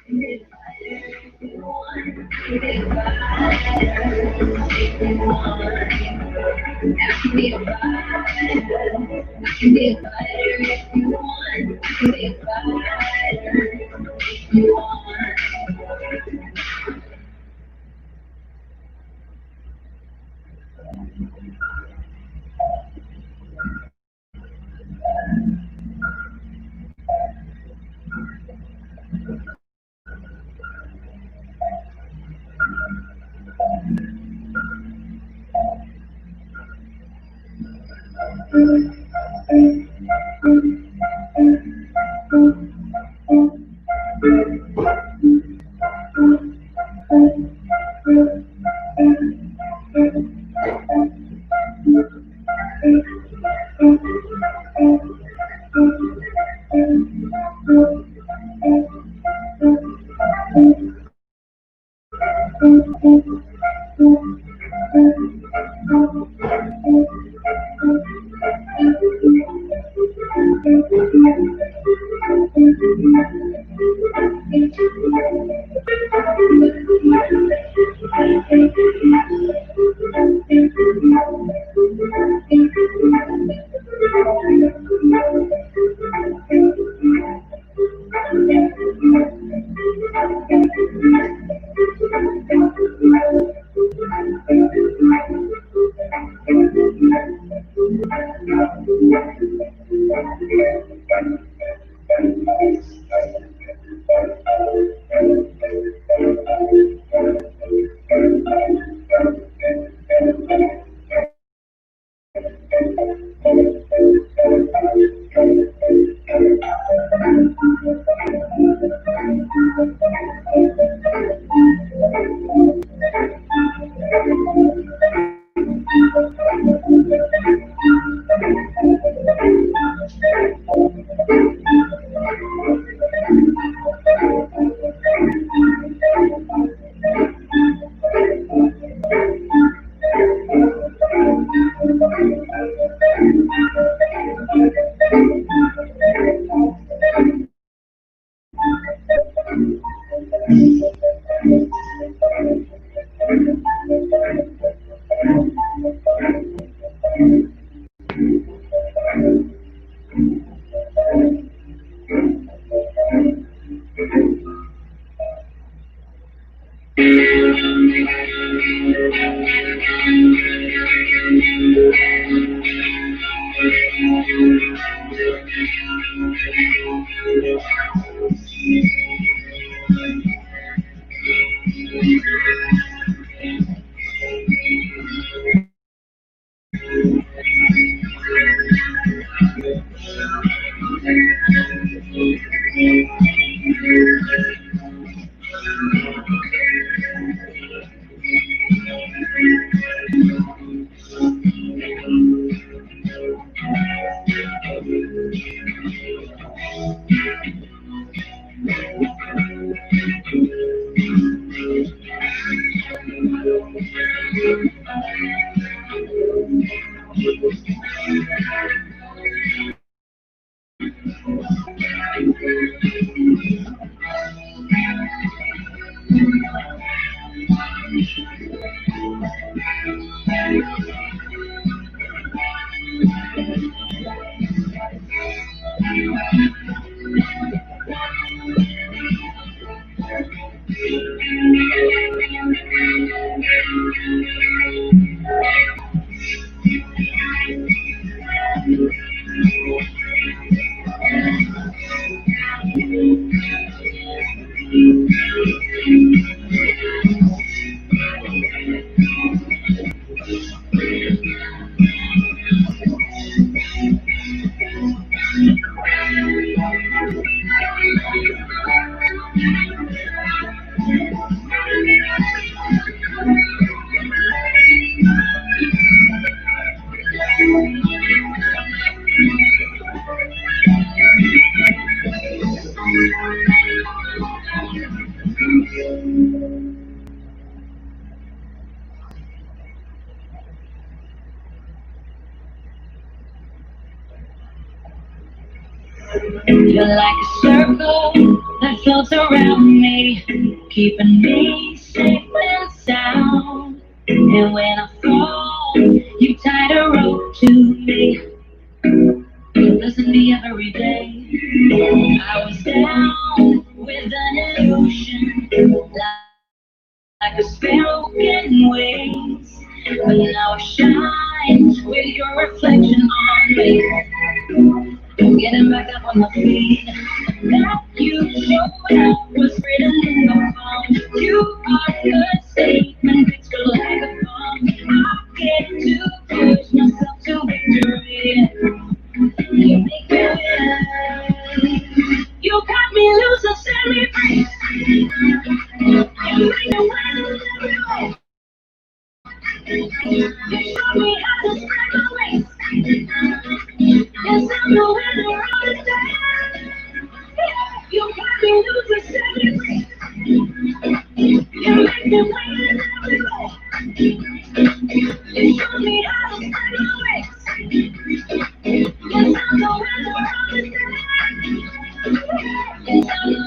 [SPEAKER 2] can be a fighter if you want. You can be a fighter if you want. I can be a fighter. can be a fighter if you want. I can be a fighter if you want. You're like a circle that floats around me, keeping me safe and sound. And when I fall, you tied a rope to me. listen to me every day. I was down with an illusion, like a sparrow getting waves. But now I shine with your reflection on me. Getting back up on my feet. That you showed up was written in the palm. You are a statement fixed like a bomb. I get to push myself to victory. You make me win. You got me loose and set me free. You make me win every way. You show me how to spread my wings. Yes, I'm the winner of the day. You got me loose and set me free. You make me win every way. You show me how to spread my wings. Yes, I'm the winner of the day. Yes, I'm the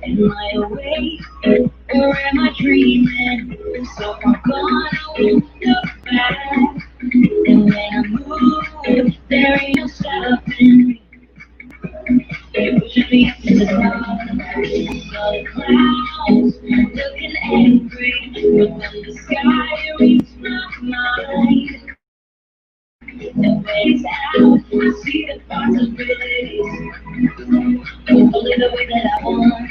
[SPEAKER 2] Am I awake or am I dreaming? So I'm gonna look back. And when I move, there ain't no stopping me. You're pushing me up to the top. The clouds looking angry, but when the sky reaches my mind, and when it's out, I see the possibilities. Only the way that I want.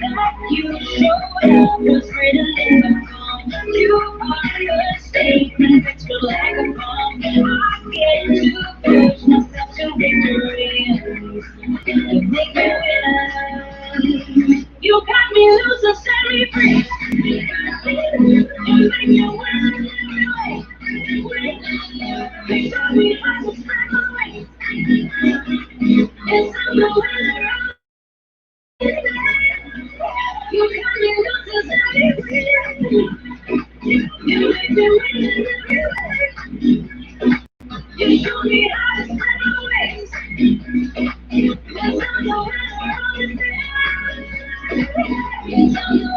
[SPEAKER 2] That you showed up was written in the palm. You are a statement fixed like a bomb. I get to push myself to victory. You make me win. You got me loose and set me free. You make me win every way. You show me how to spread my wings. Yes, I'm the winner. You got me loose and set me free. You make me win every way. You show me how to spread my wings. Yes, I'm the winner of the day. Yes, I'm the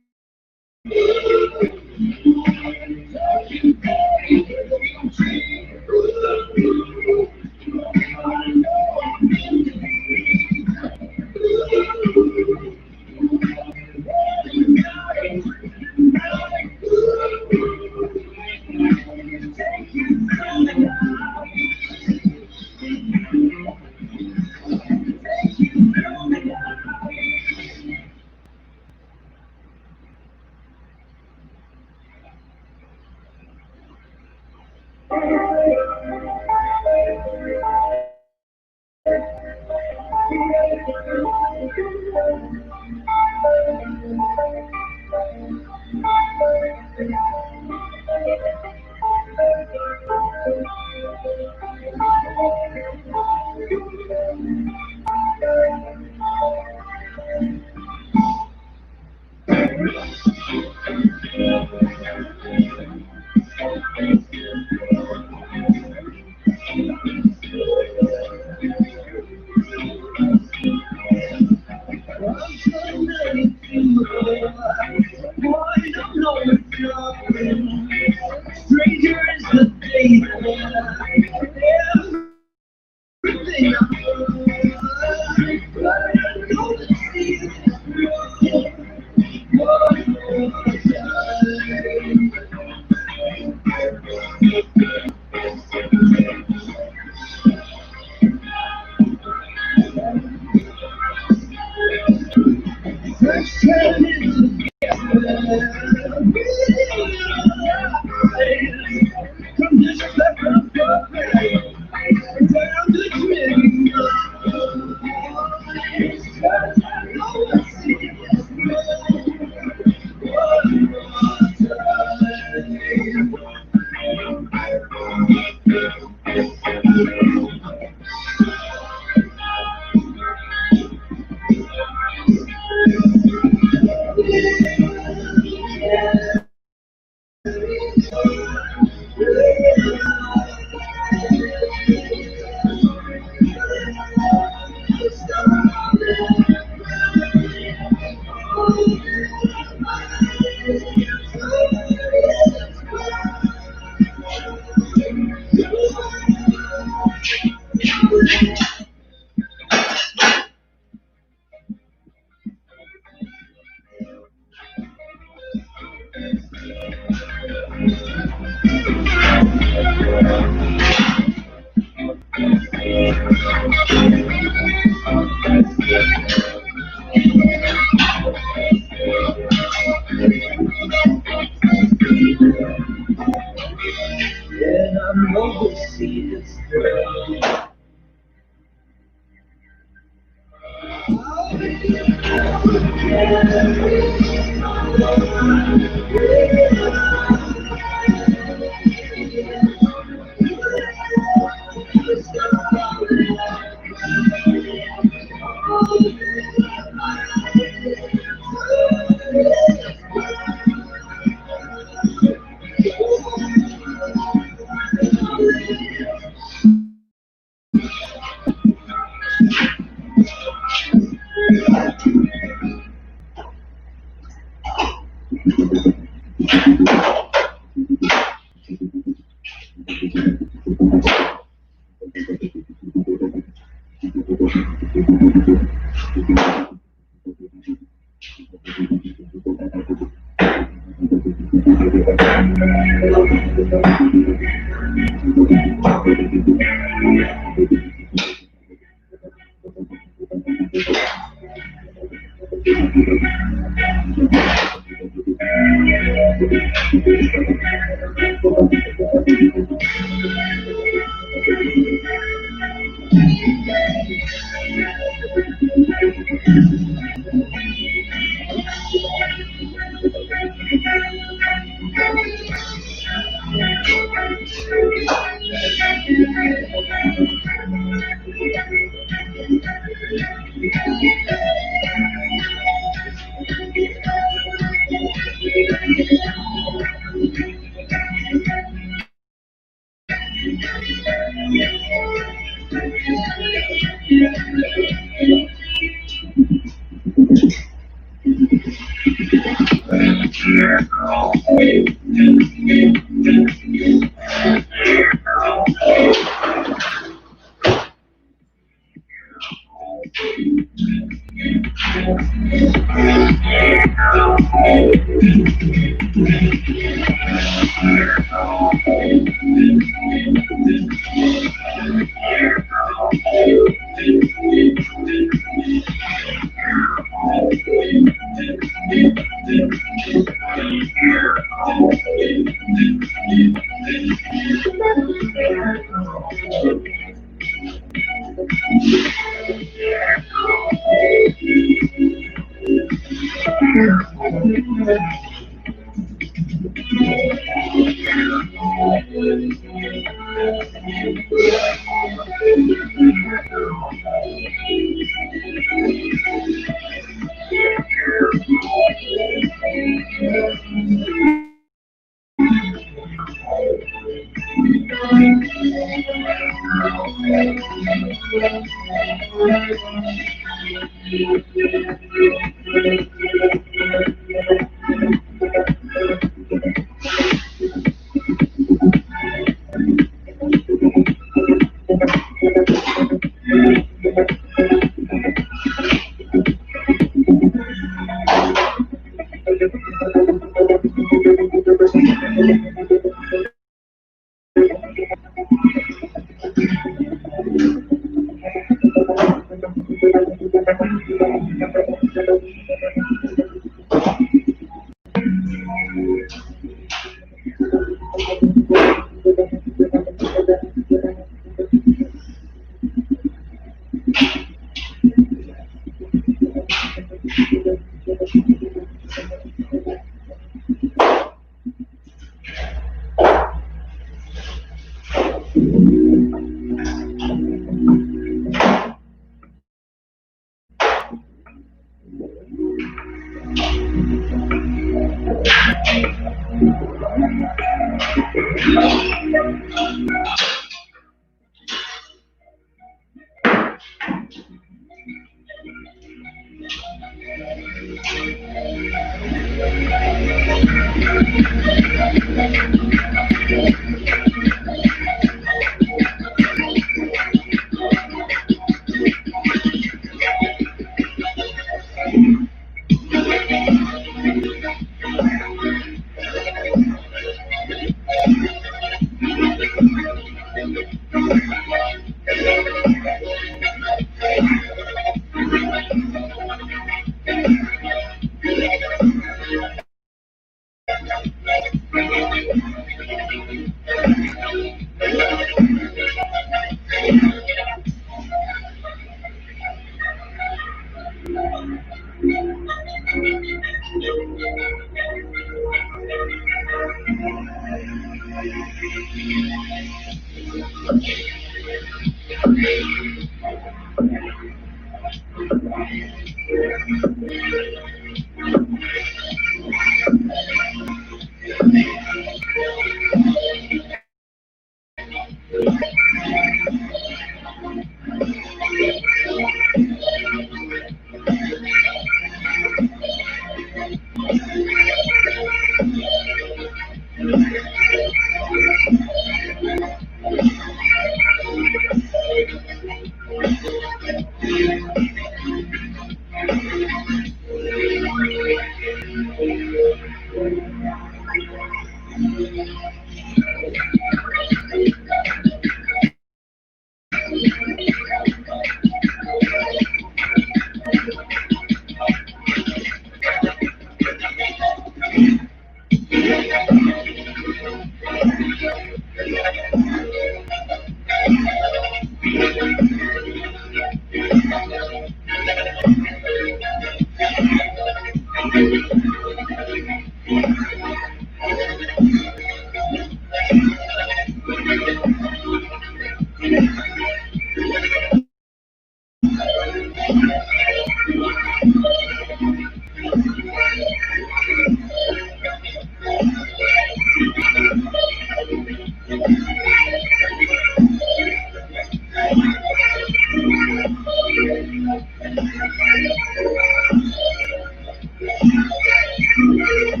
[SPEAKER 2] I'm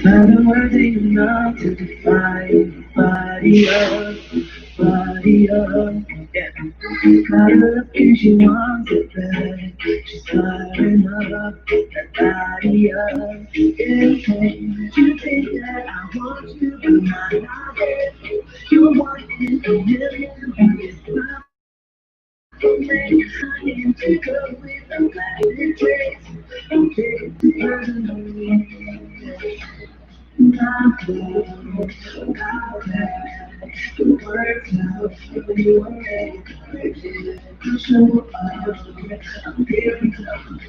[SPEAKER 2] not worthy enough to define body up, yeah. Gotta look and she wants it back. She's firing up that body up, yeah. You think that I want you, but not it. You want it a million, and it's not for me. I am to go with the glad it takes. I'm getting too personal. Not good, not bad. The words out when you are ready. To show up, I'm feeling tough.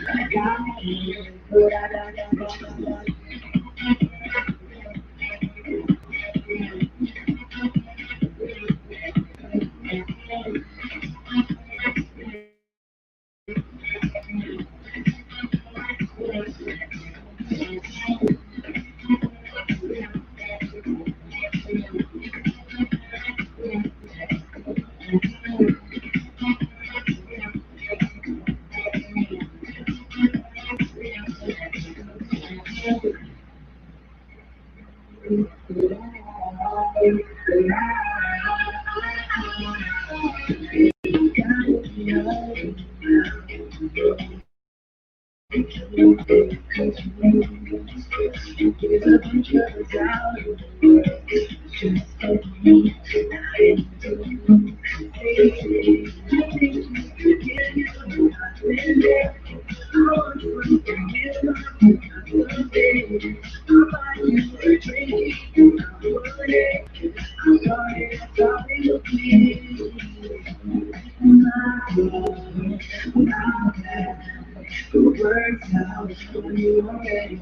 [SPEAKER 2] I got you, but I got the words out when you are ready.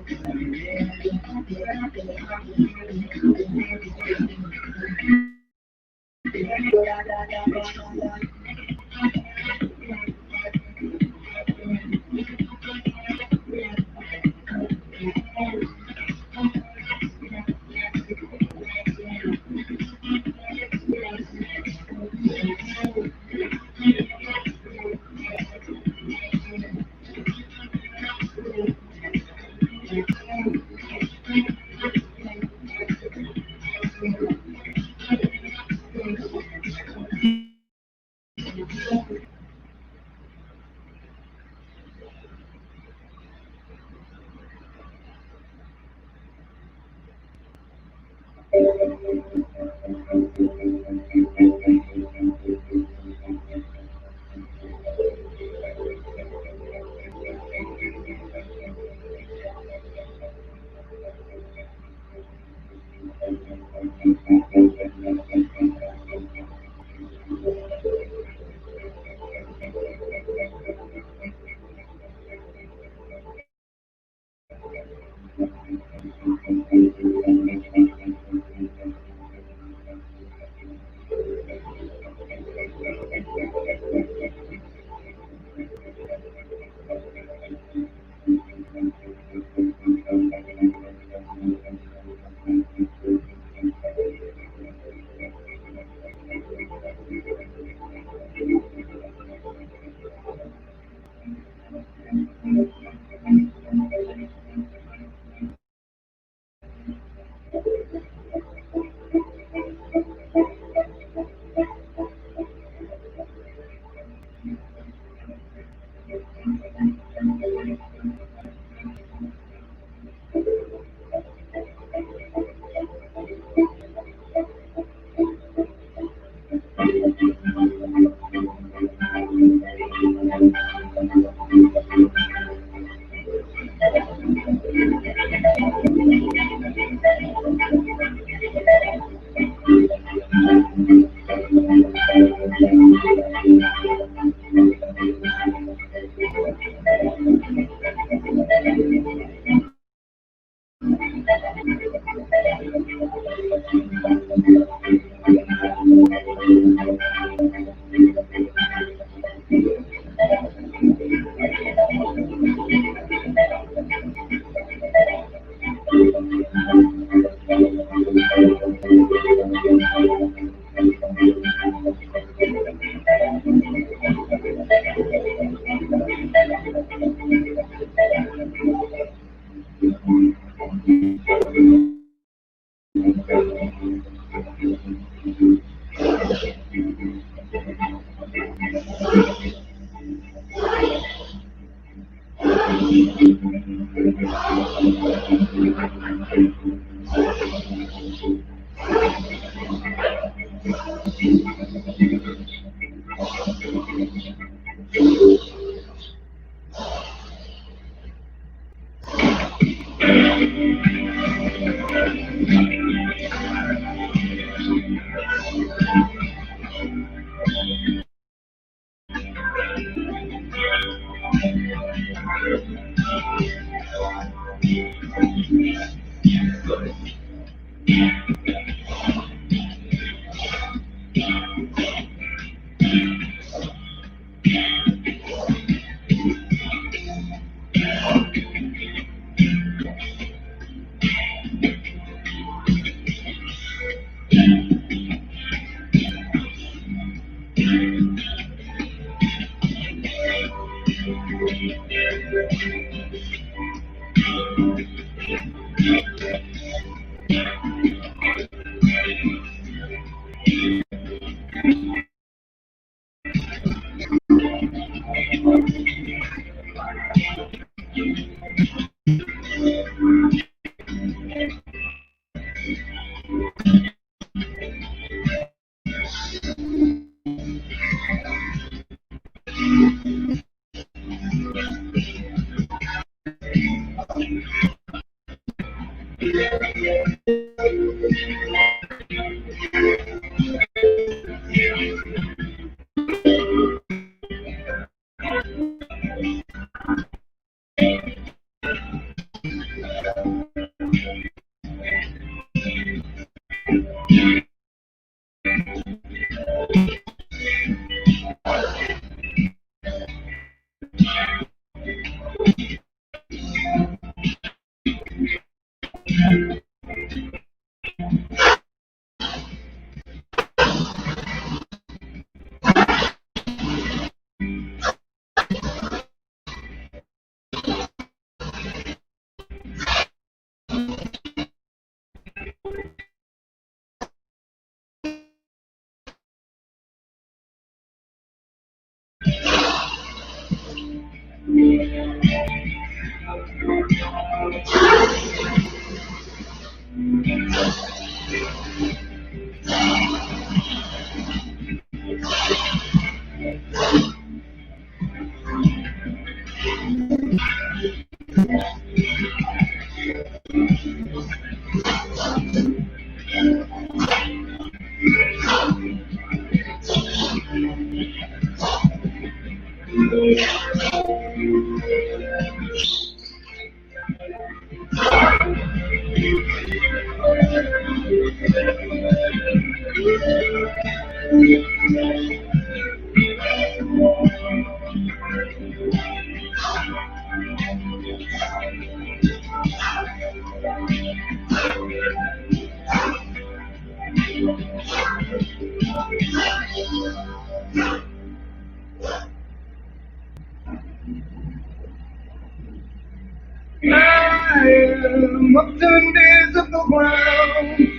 [SPEAKER 2] I am up to invisible ground.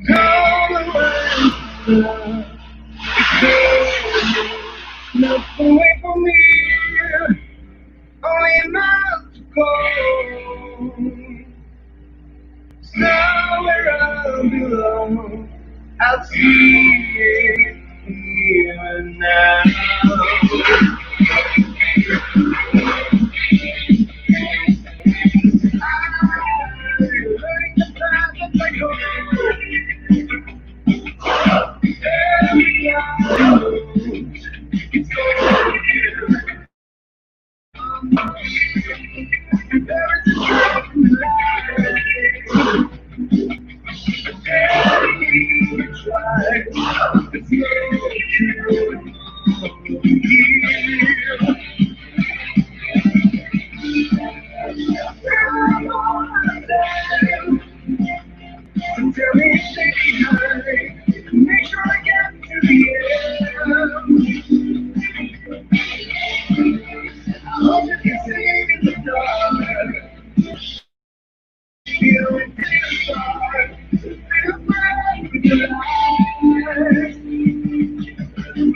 [SPEAKER 2] Call away. Look away from me. Only not to go. Somewhere I belong. I'll see it here and now. Make sure I get to the end. I hope you can see in the dark. Feel it in the dark. Feel bright with your eyes.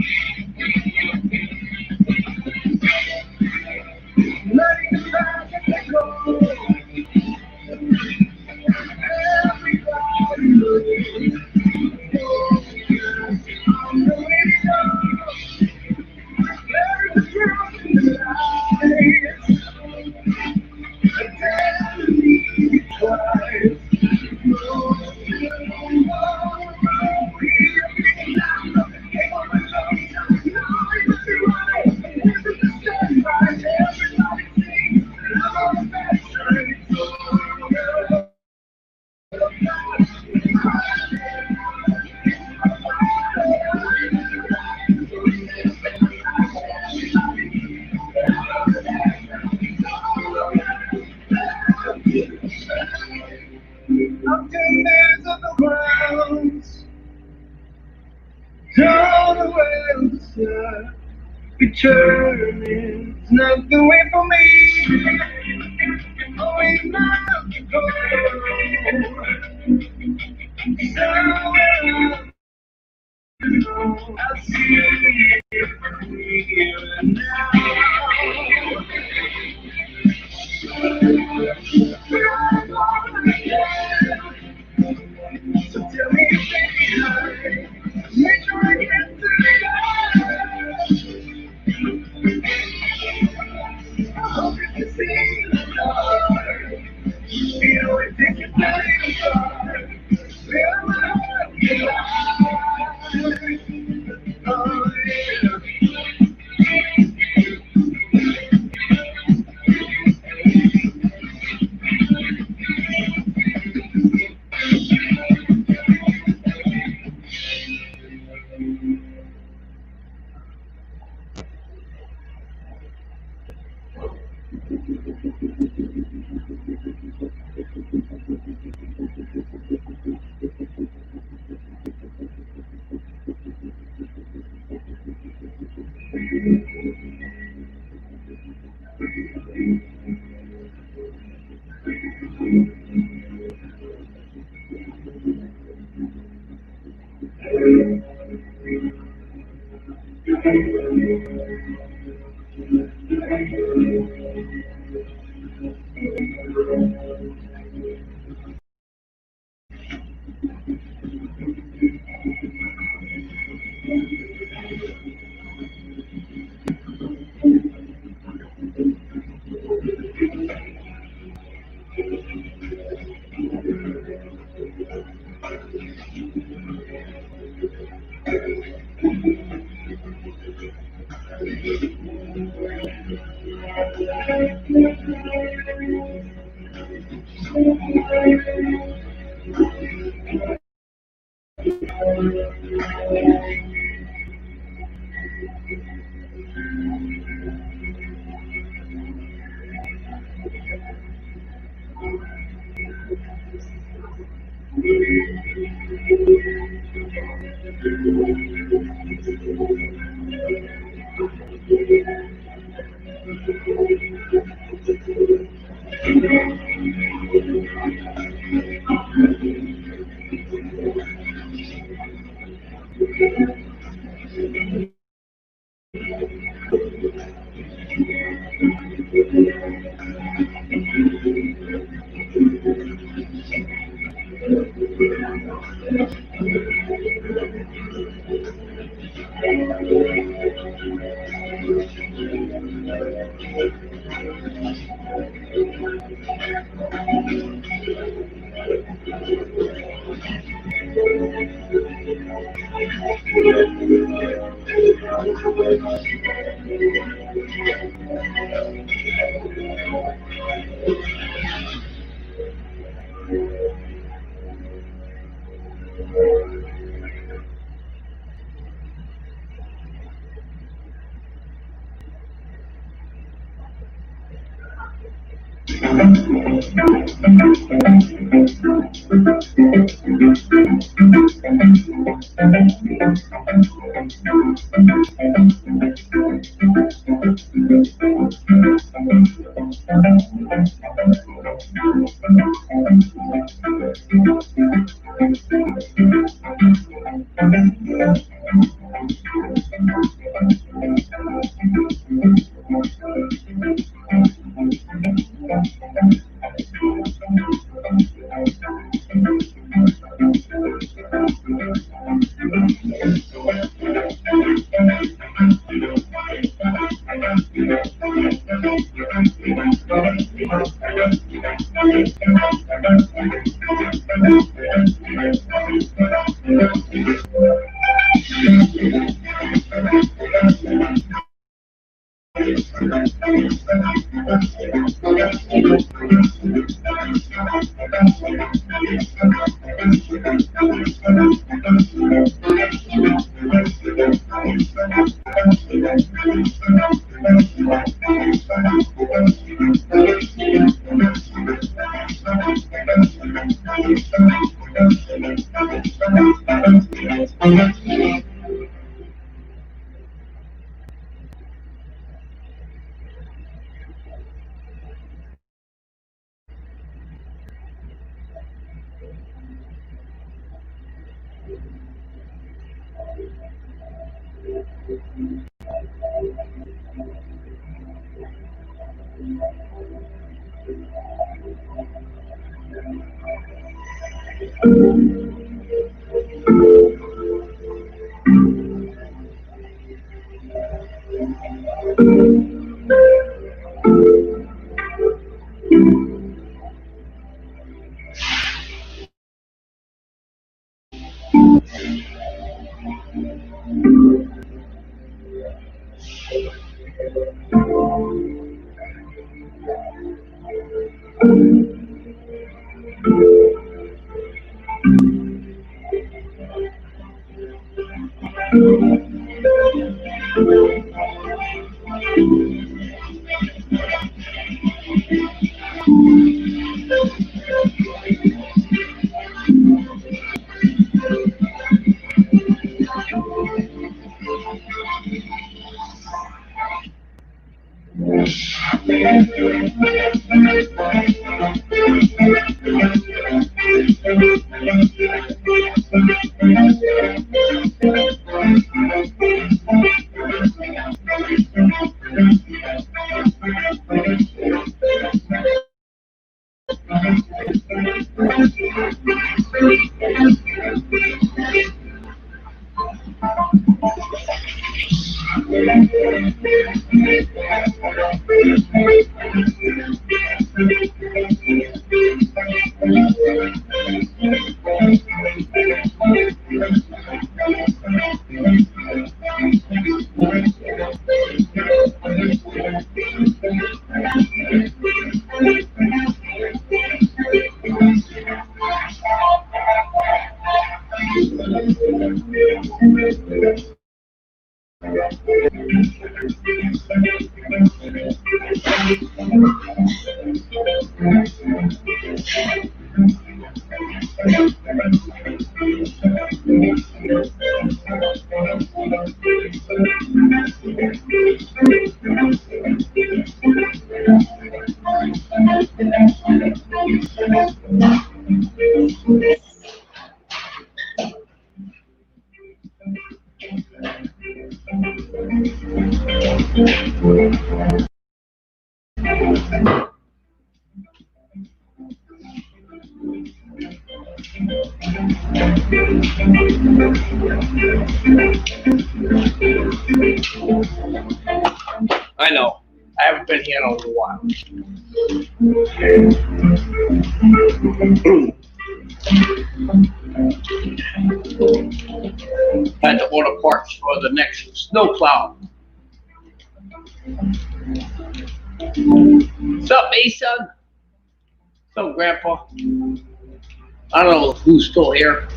[SPEAKER 2] Returning is not the way for me. Always not to go. Somewhere I see you here and now. So tell me, baby, make sure I get to you. I hope you can see the dark. You know it takes your time. Feel my heart get light. Oh, yeah.
[SPEAKER 1] I know. I haven't been here in a little while. I had to order parts for the next snow plow. What's up, son? What's up, Grandpa? I don't know who's still here.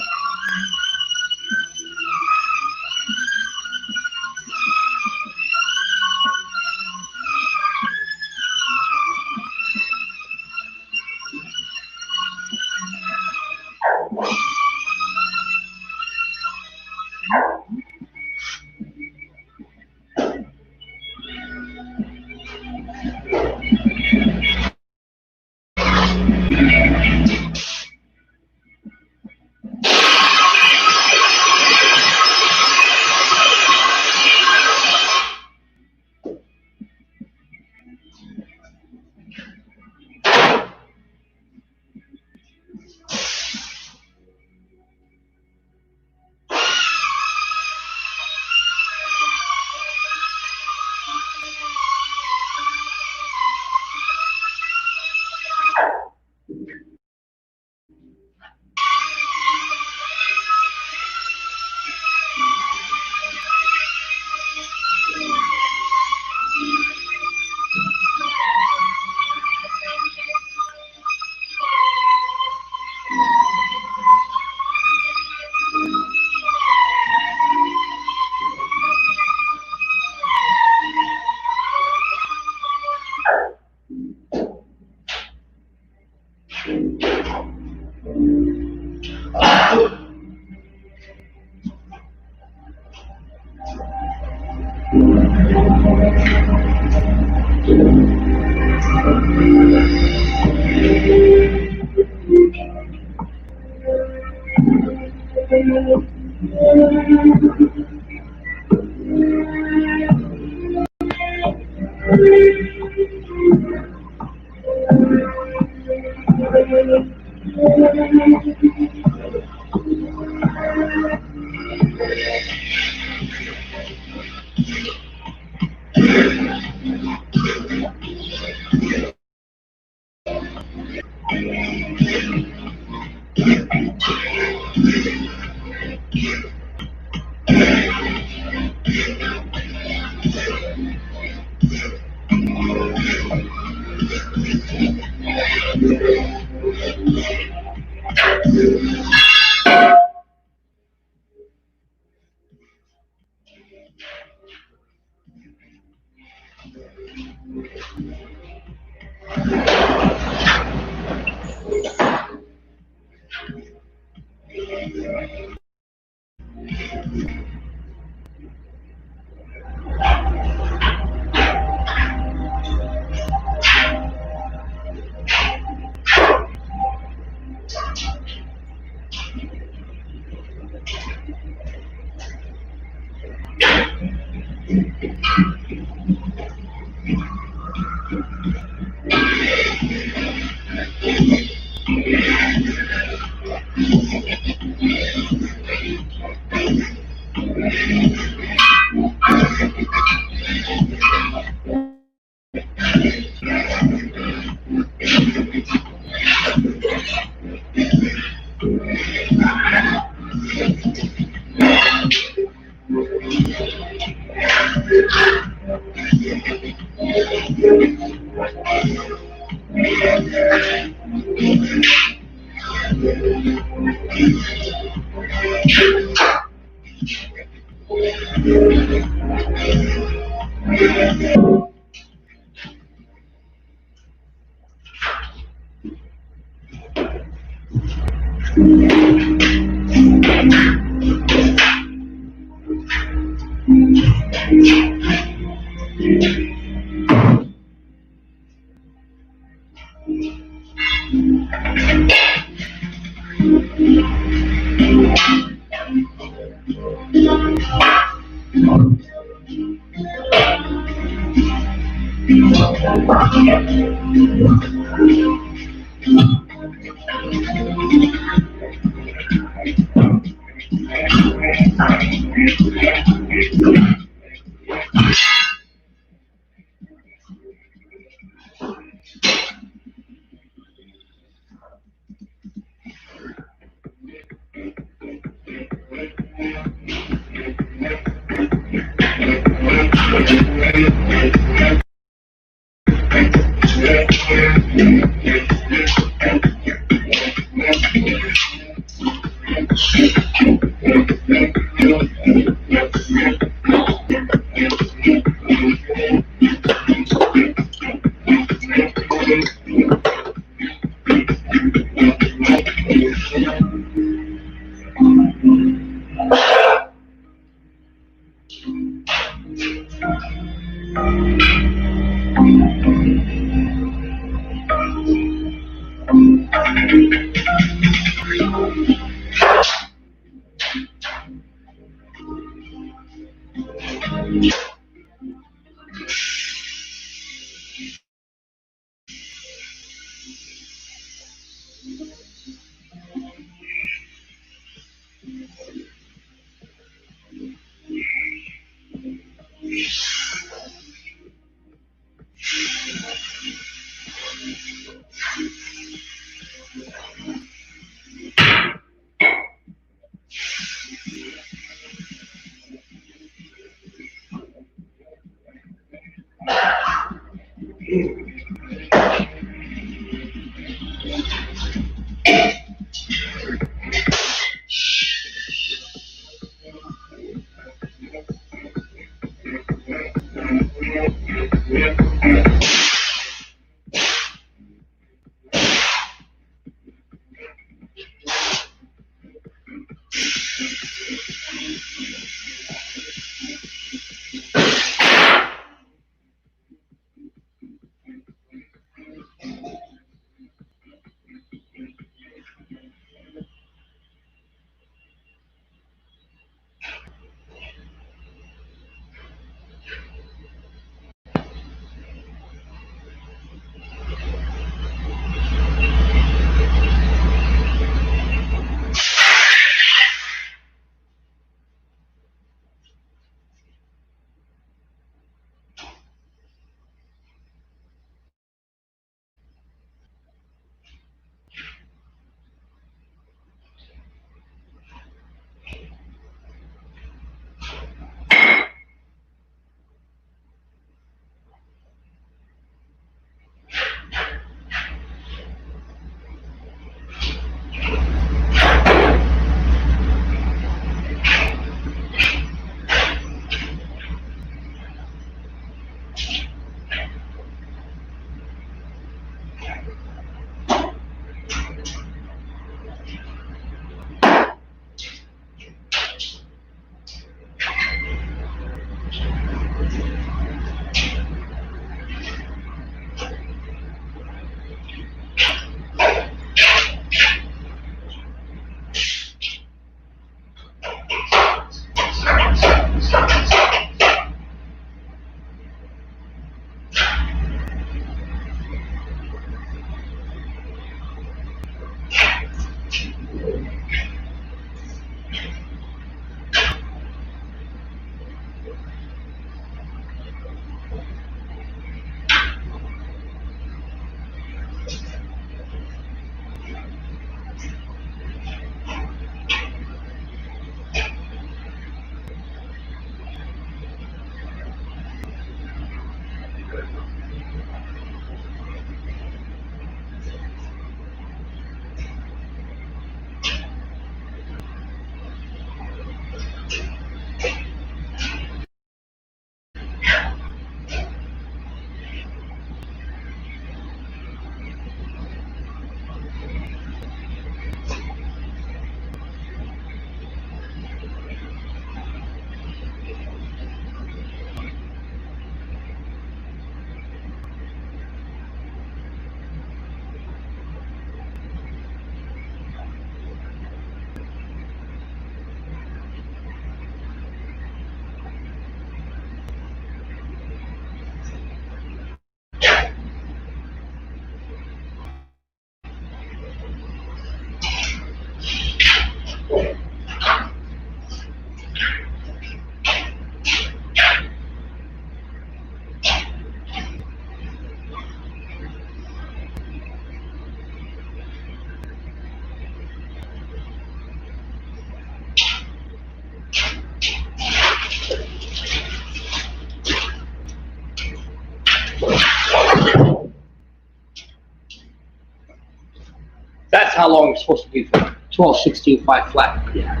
[SPEAKER 1] That's how long it's supposed to be for. 12, 16, 5 flat. Yeah.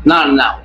[SPEAKER 1] Not an hour.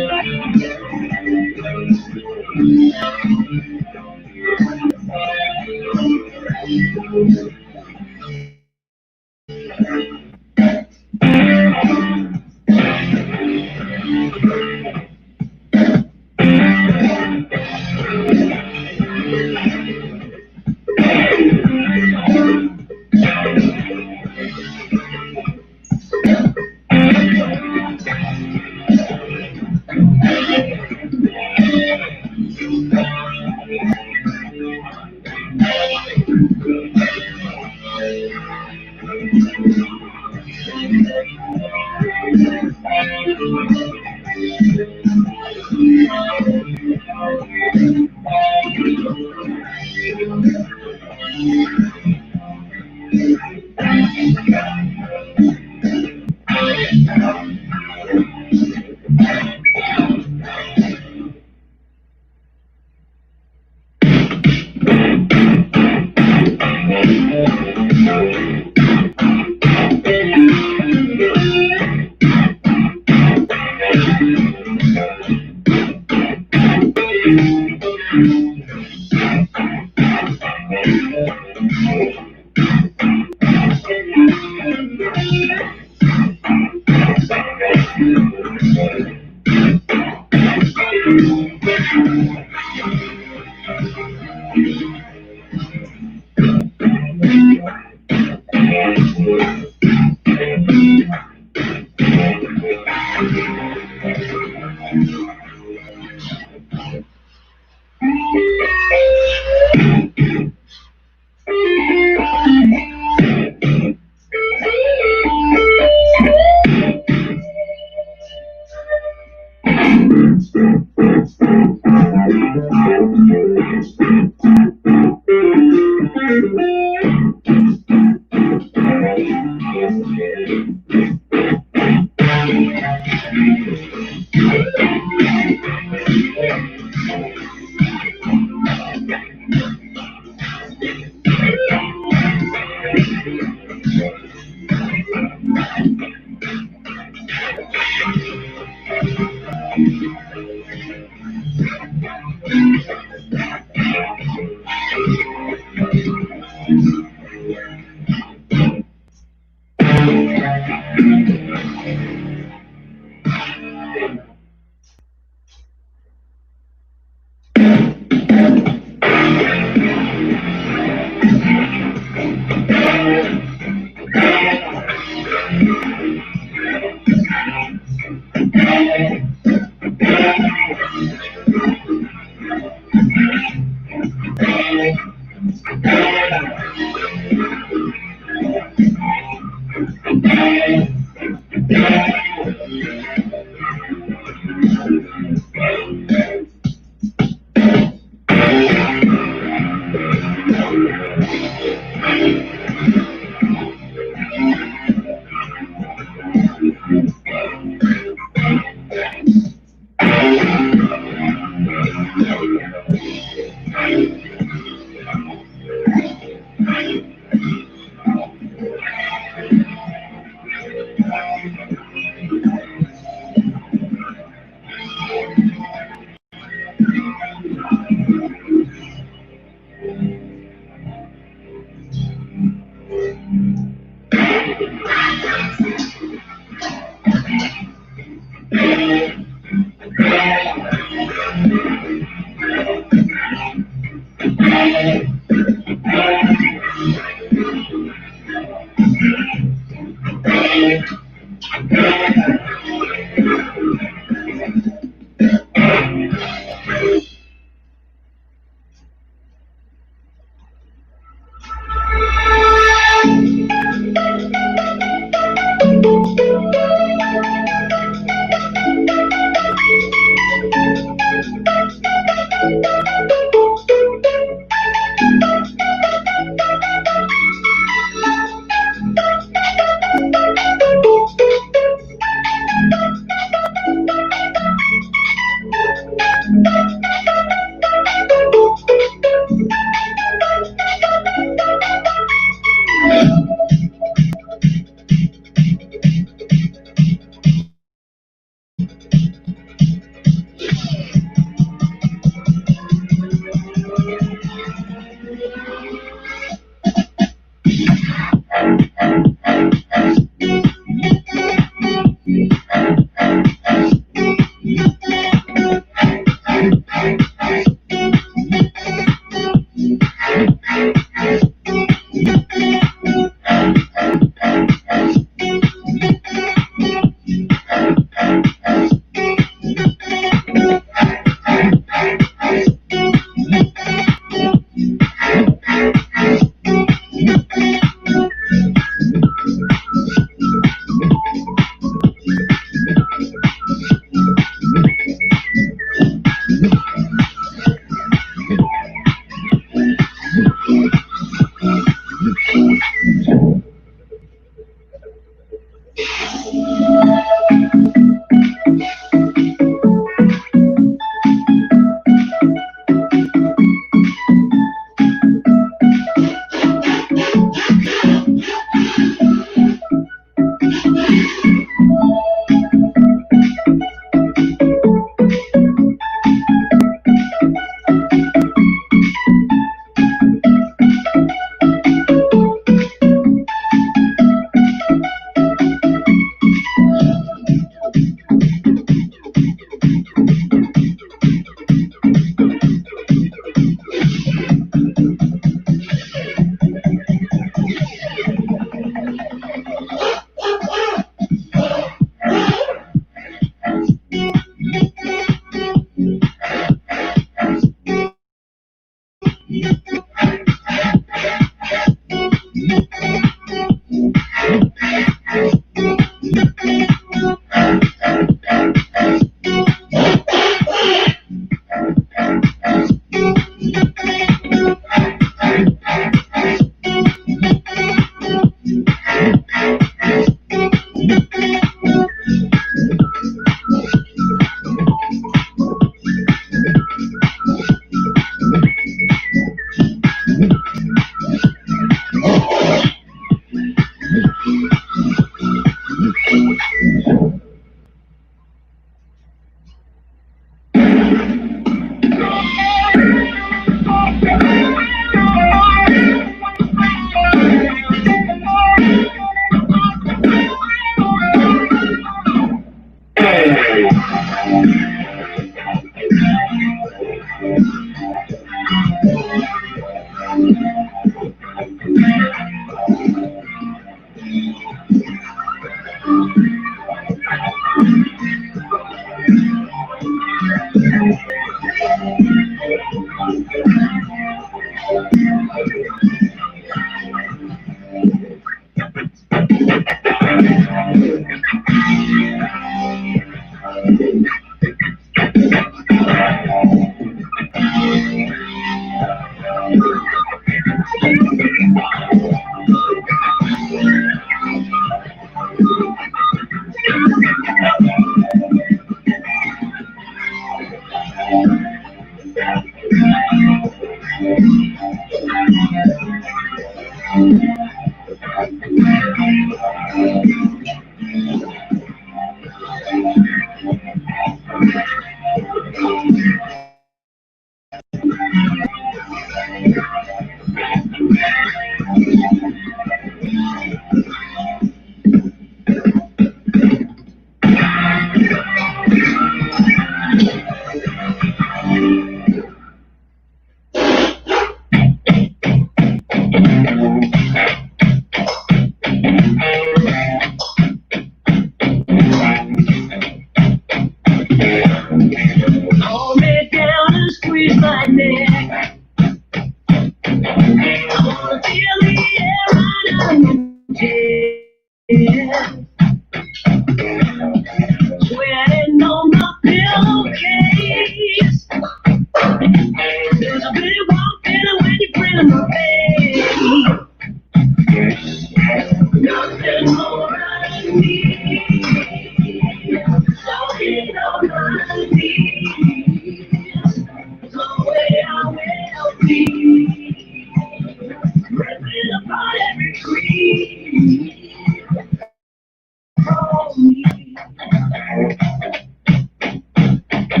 [SPEAKER 2] Here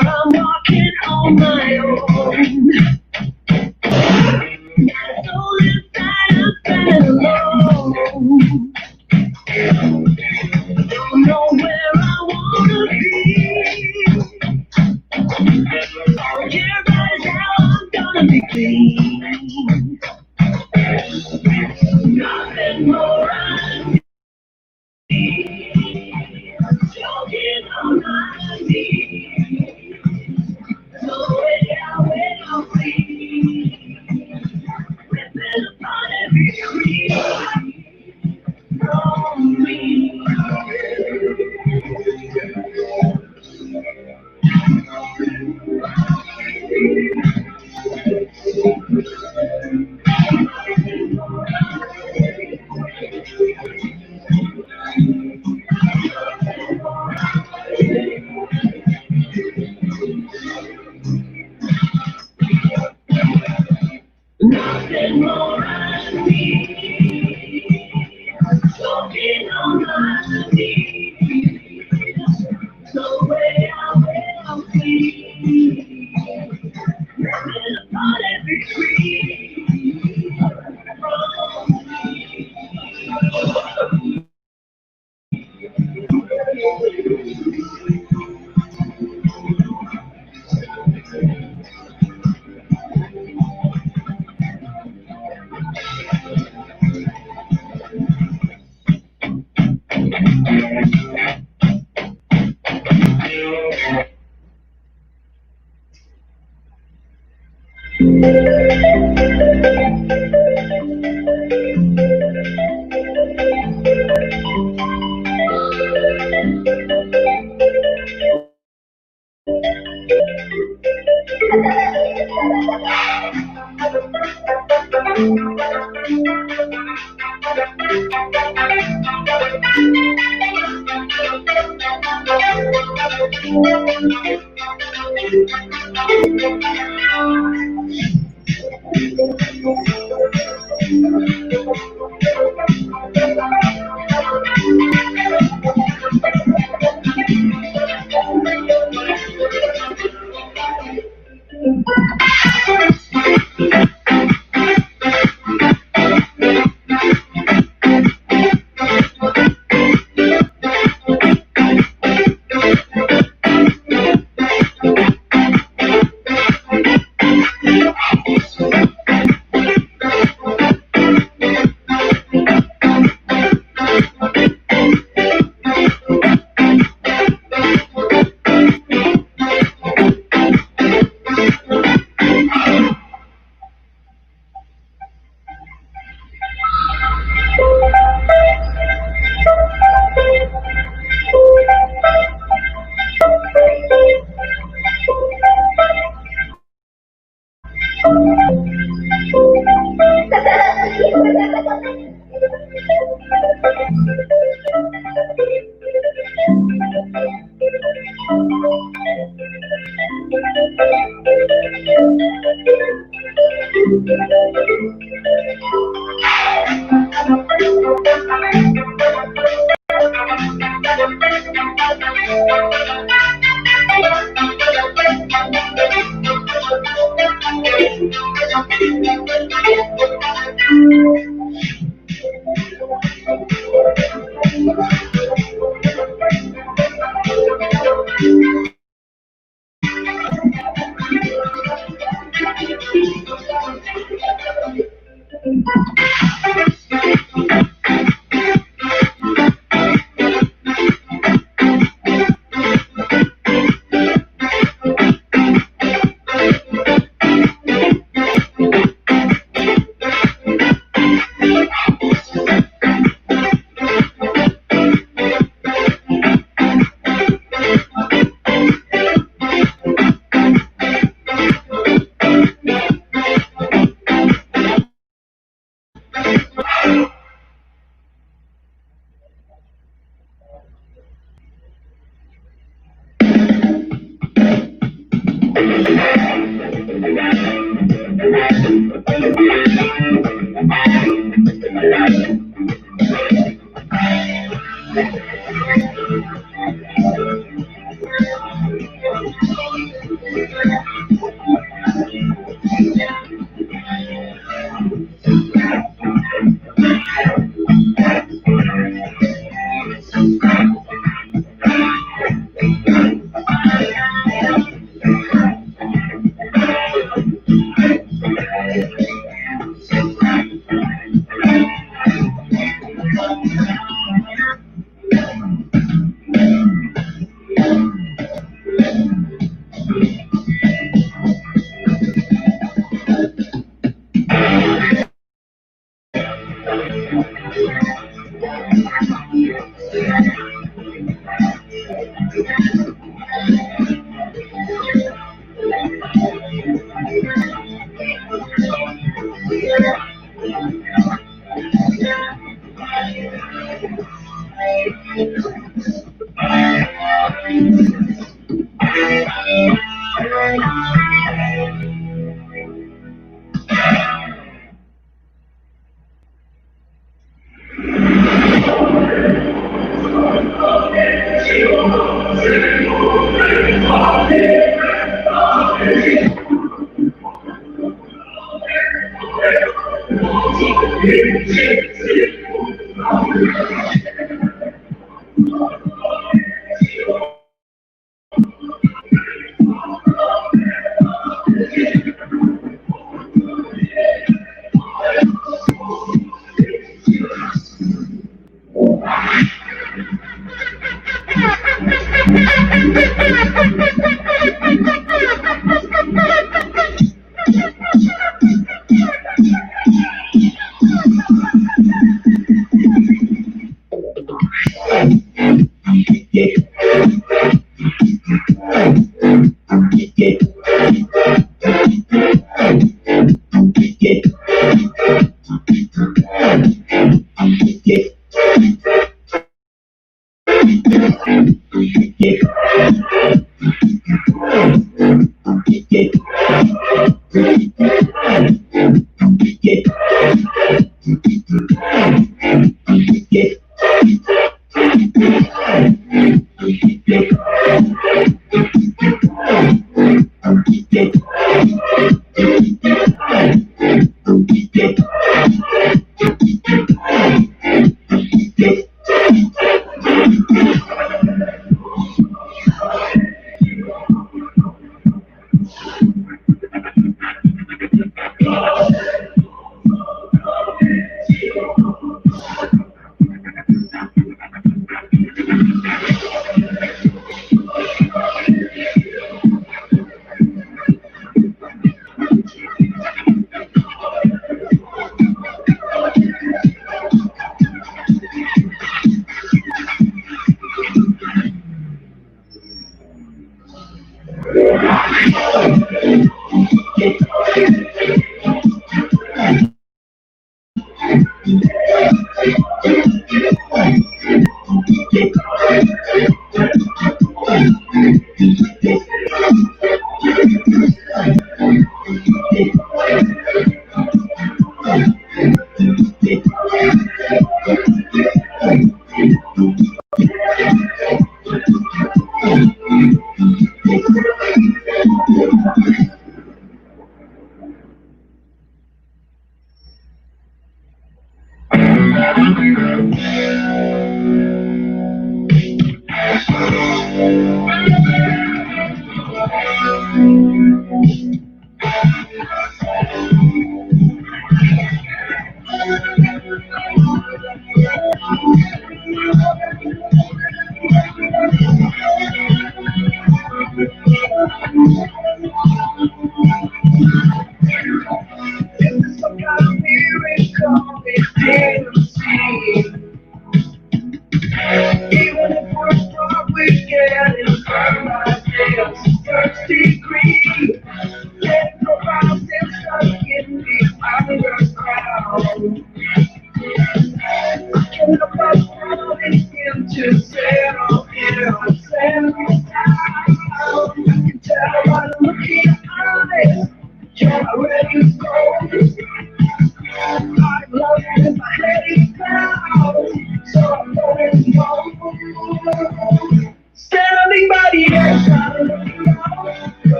[SPEAKER 2] I'm walking on my own. My soul inside, I'm standing alone. Don't know where I wanna be. Don't care about how I'm gonna be clean. Nothing more I need. Choking on my knees. No way out when I'm free. Ripping apart every creed from me. Nothing more I need. Choking on my knees. No way out when I'm free. Ripping apart every creed from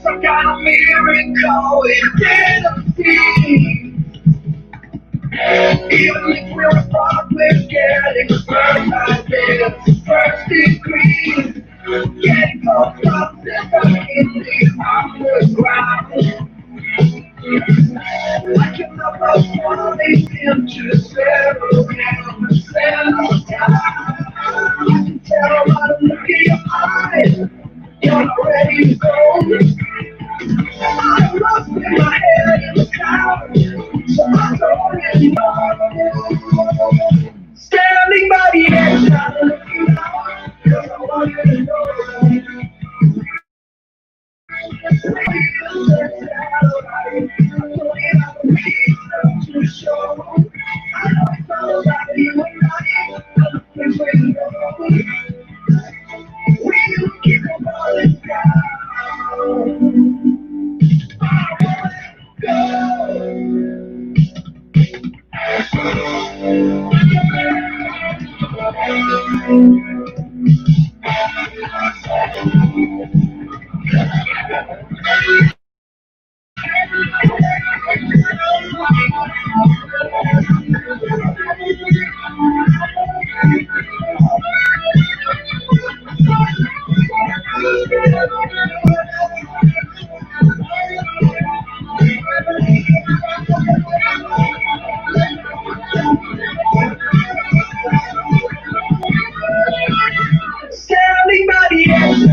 [SPEAKER 2] Some kind of miracle, it didn't feel First degree, get caught up in the underground. I can never find him to settle down, settle down. I can tell by the look in your eyes, you're not ready to go. I'm lost in my head in the clouds, so I don't really know. Standing by the edge, trying to looking out, 'cause I want you to know. Standing by the edge,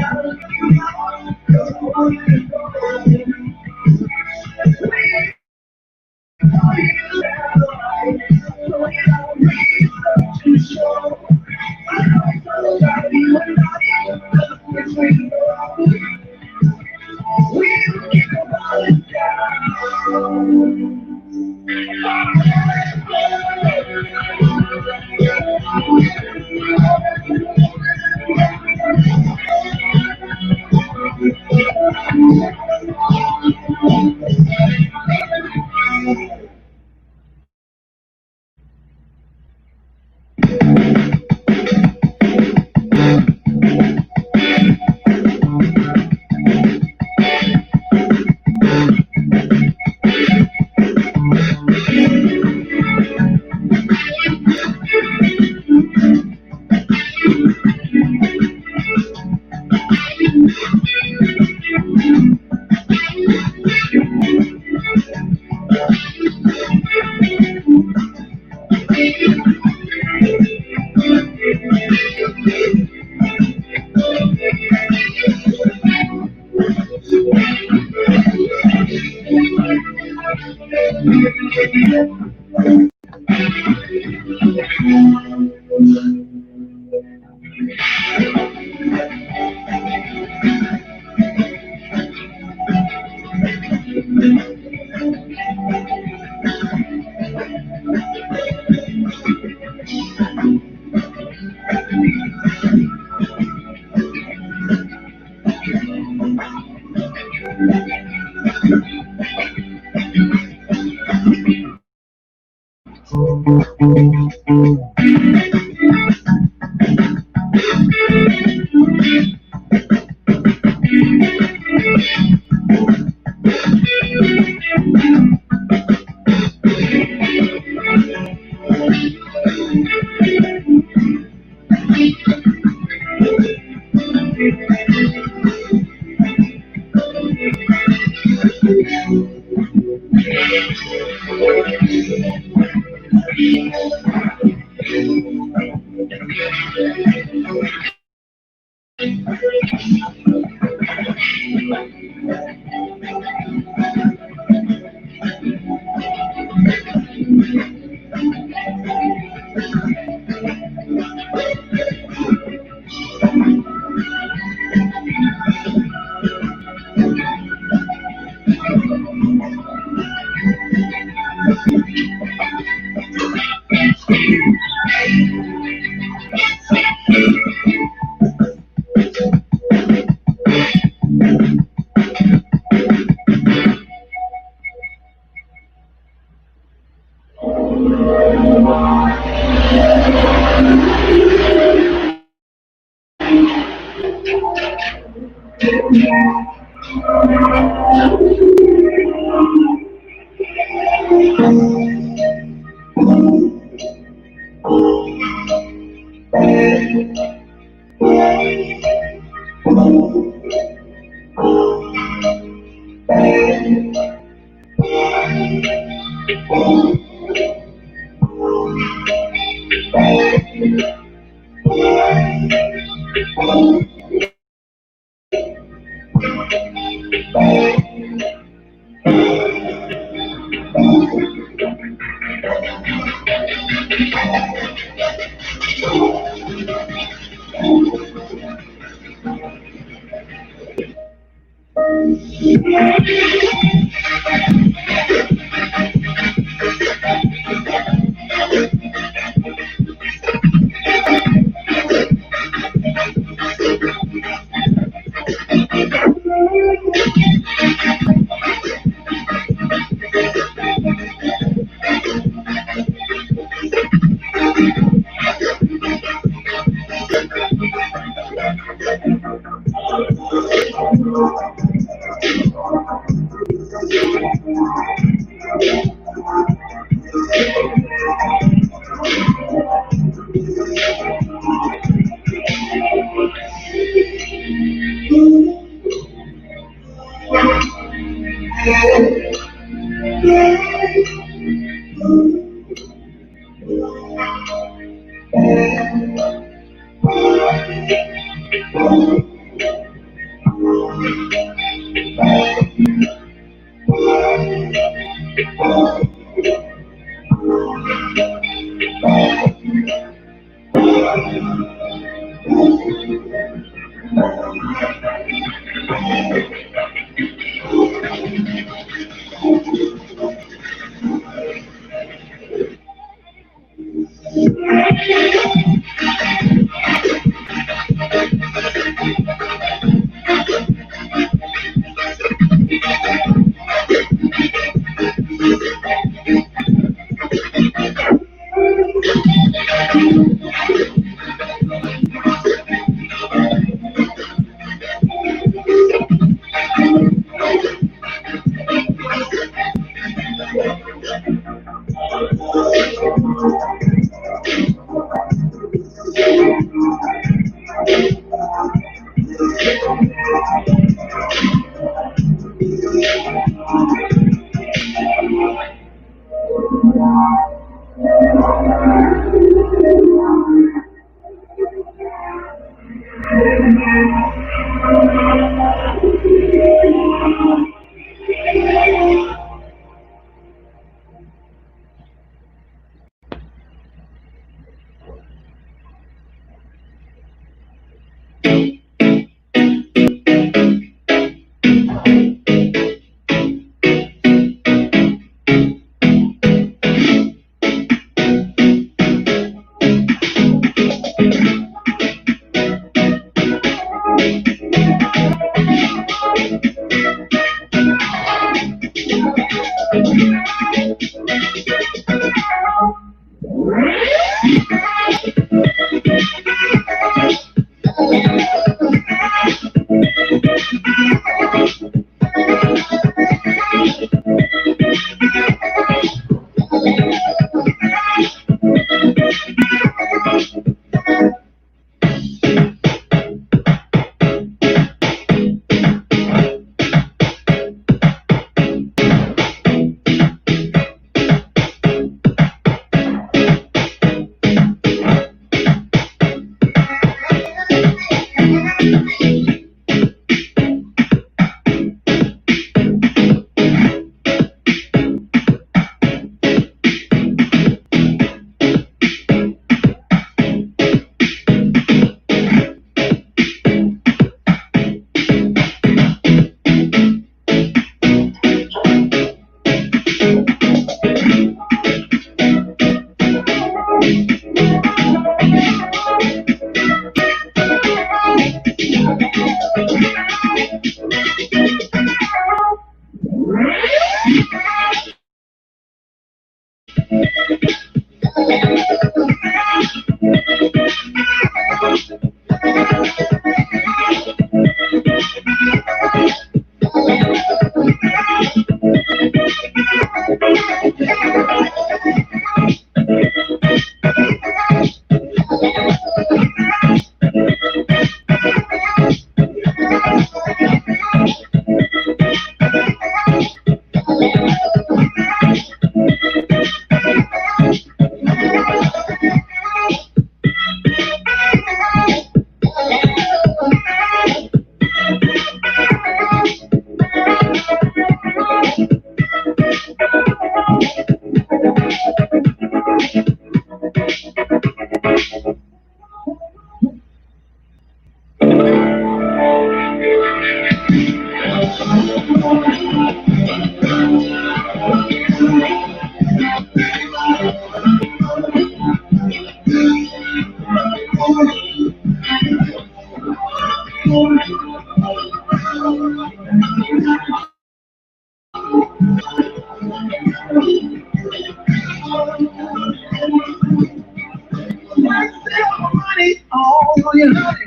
[SPEAKER 2] Money on your honey,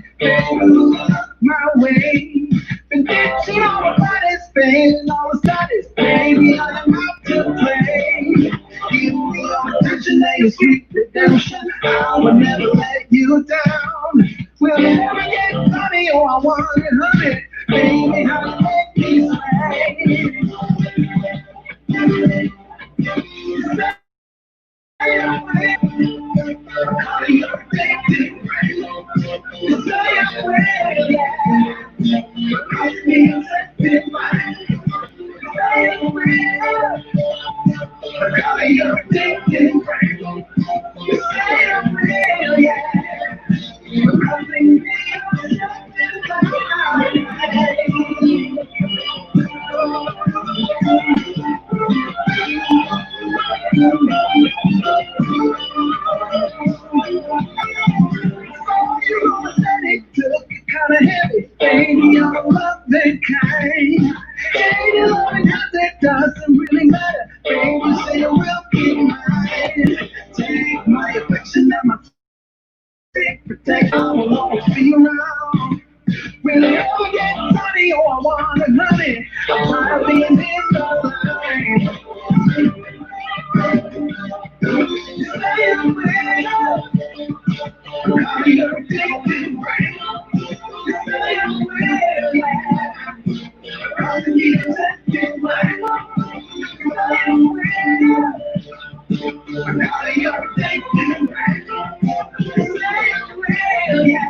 [SPEAKER 2] my way. Been dancing all the bodies, spending all the studies, baby, I am out to play. Give me your attention and your sweet redemption. I will never let you down. We'll never get money, oh, I want it, honey. Baby, how to make me sway. Kinda heavy, baby, I'm a loving kind. Baby, loving how that doesn't really matter. Baby, say you will be mine. Take my affection and my take protection. I will always be around. Will you ever get money? Oh, I want it, honey. I'm tired of being in the line. You say I'm real. I'm addicted, right? You say I'm real, yeah. I'm addicted, right? You say I'm real. I'm addicted, right? You say I'm real, yeah.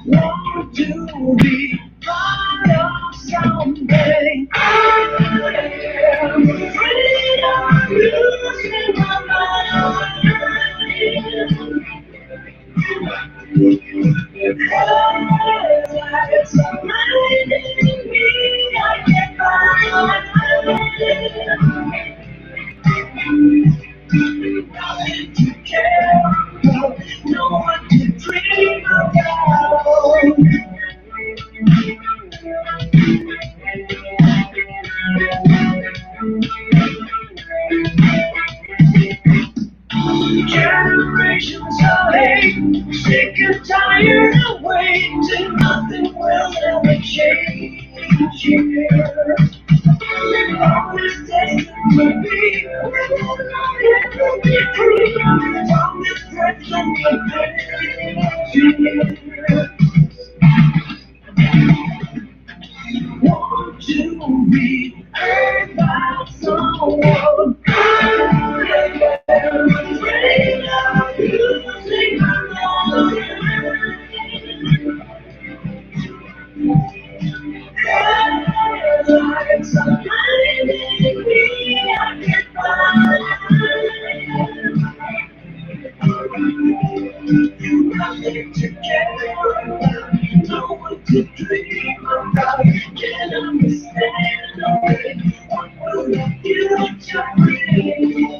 [SPEAKER 2] Want to be part of something. to dream about, can't understand already. What will the future bring?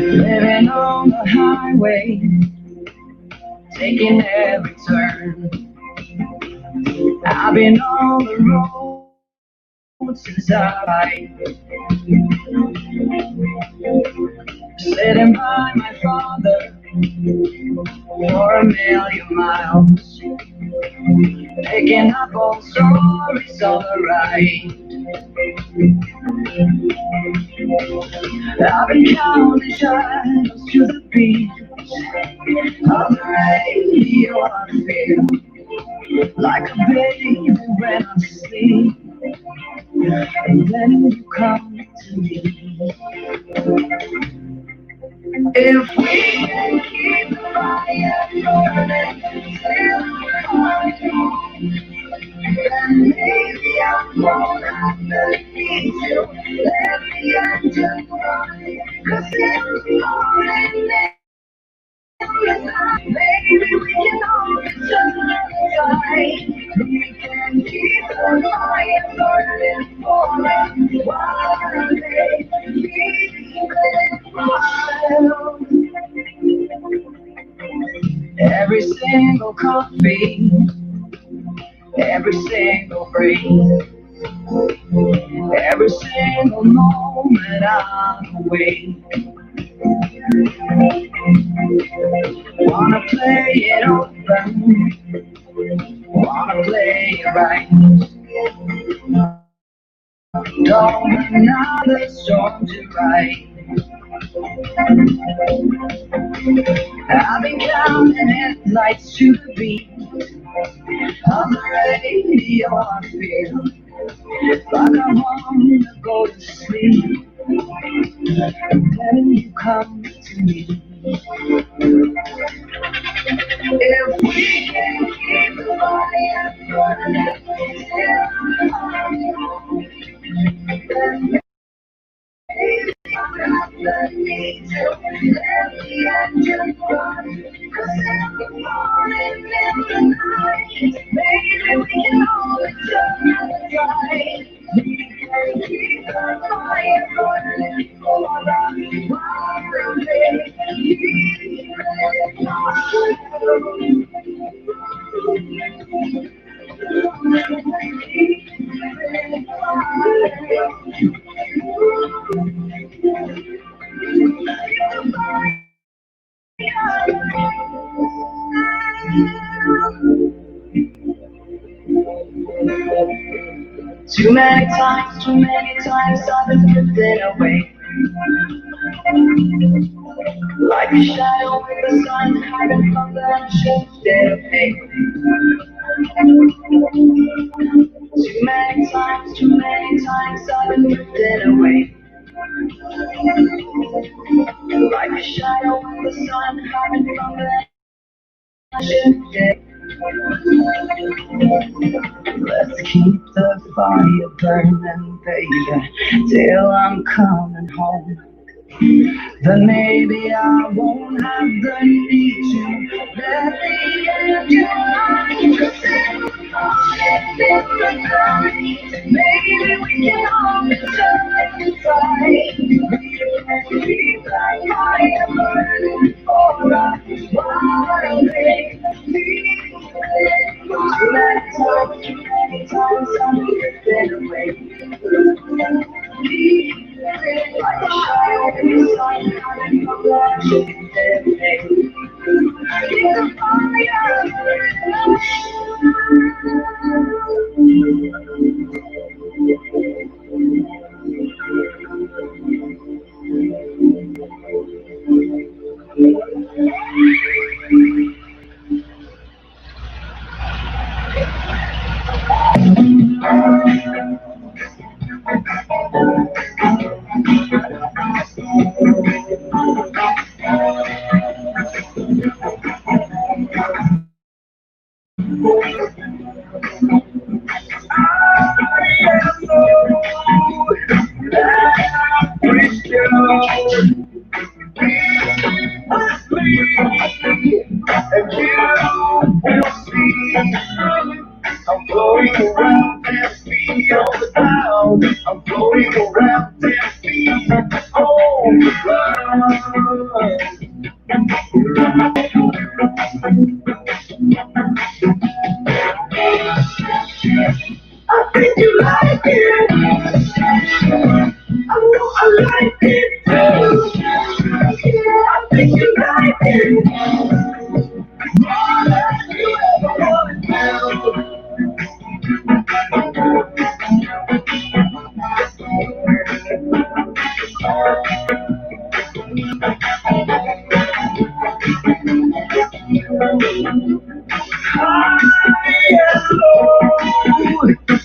[SPEAKER 2] Living on the highway, taking every turn. I've been on the road since I sitting by my father for a million miles, picking up old stories on the ride. I've been counting shadows to the beat of the radio on the field, like a baby when I sleep, and then you come to me. If we can keep the fire burning till we're home, then maybe I won't have to need to let the engine run. 'Cause in the morning, maybe we can always turn aside. We can keep the single breath, every single moment I'm awake. Wanna play it open, wanna play it right. Don't have another song to write. I've been counting headlights to the beat of the radio. I feel like I wanna go to sleep, then you come to me. If we can keep the fire burning till I need to let the engine run. 'Cause in the morning, in the night, maybe we can hold each other tight. We can keep the fire burning for us. While they keep too many times I've been drifting away, like a shadow in the sun, hiding from the shifted of day. Too many times I've been drifting away, like a shadow in the sun, hiding from the shifted. Let's keep the fire burning, baby, till I'm coming home. Then maybe I won't have the need to let the engine run. 'Cause in the morning, in the night, maybe we can all be just right. We can keep the fire burning for us while they leave. Too many times I'm drifting away. Like a shadow in the sun, hiding from the shifted day. Keep the fire I'm floating around 10 feet on the ground. I'm floating around 10 feet on the ground. I think you like it. I know I like it too. I think you like it more than you ever wanted to.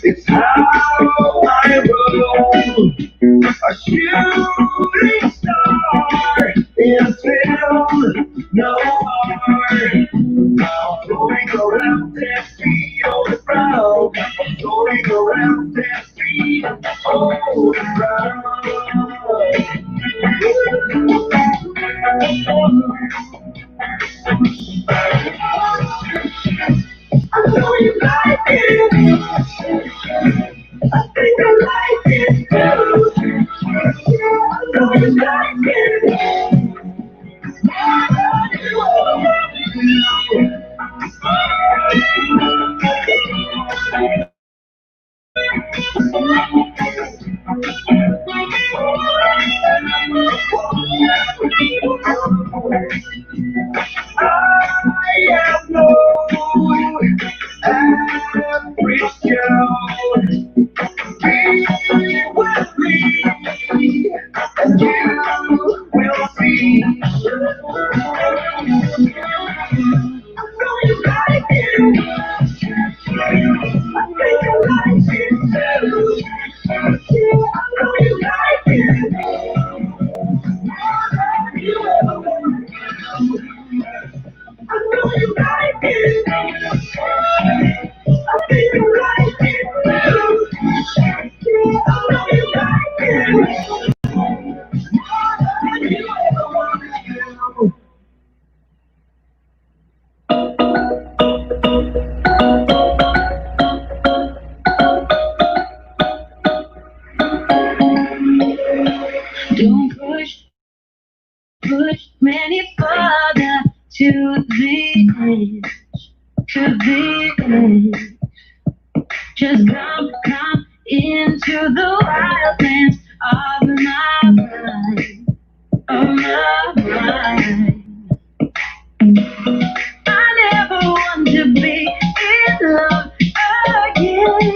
[SPEAKER 2] It's how I roll, a shooting star in film, no more. I'm floating around 10 feet on the ground. I'm floating around 10 feet on the ground. I know you like it. I think I like it too. I know you like it. I know you like it. have no ambition. Be with me, and you will see. I know you like it. I think you like it too. I know you like it more than you ever want. I know you like it. I think you like it too. I know you like it more than you ever want. Don't push me any further to the end, to the end. Just come into the wildlands of my mind, of my mind. I never want to be in love again,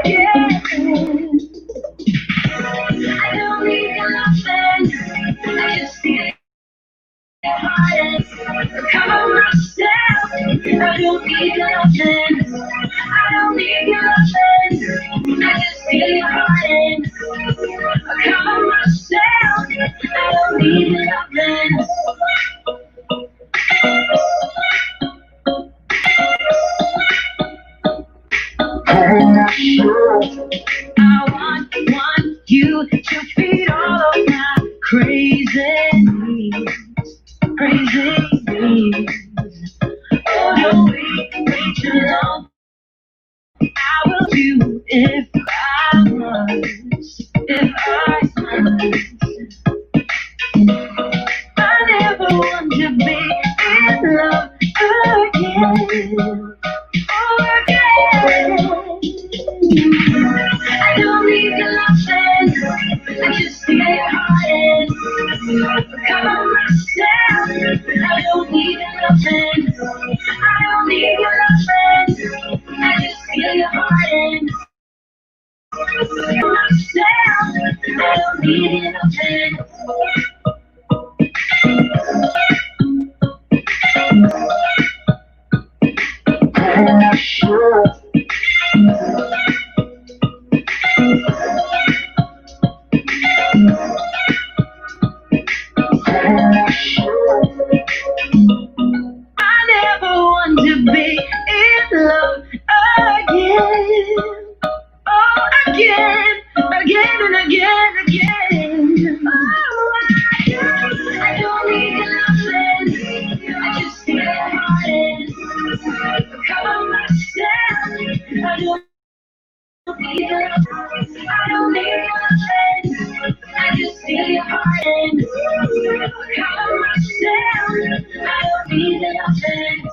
[SPEAKER 2] again. I don't need nothing, I just need heart. Cover myself, I don't need nothing, I don't need nothing, I just need your heart. Cover myself, I don't need nothing. I want you to feed all of my crazy needs, crazy needs. Oh, don't wait too long. I will do if I must, if I must. I never want to be in love again. I don't need nothing, I just need your heart. Cover myself, I don't need nothing, I don't need nothing, I just need your heart. Cover myself, I don't need nothing. I never want to be in love again. Oh, again, again and again, again. Oh, I don't need nothing. I just need a heart. Cover myself. I don't need nothing. I don't need nothing. I just need a heart. Cover myself. I don't need nothing.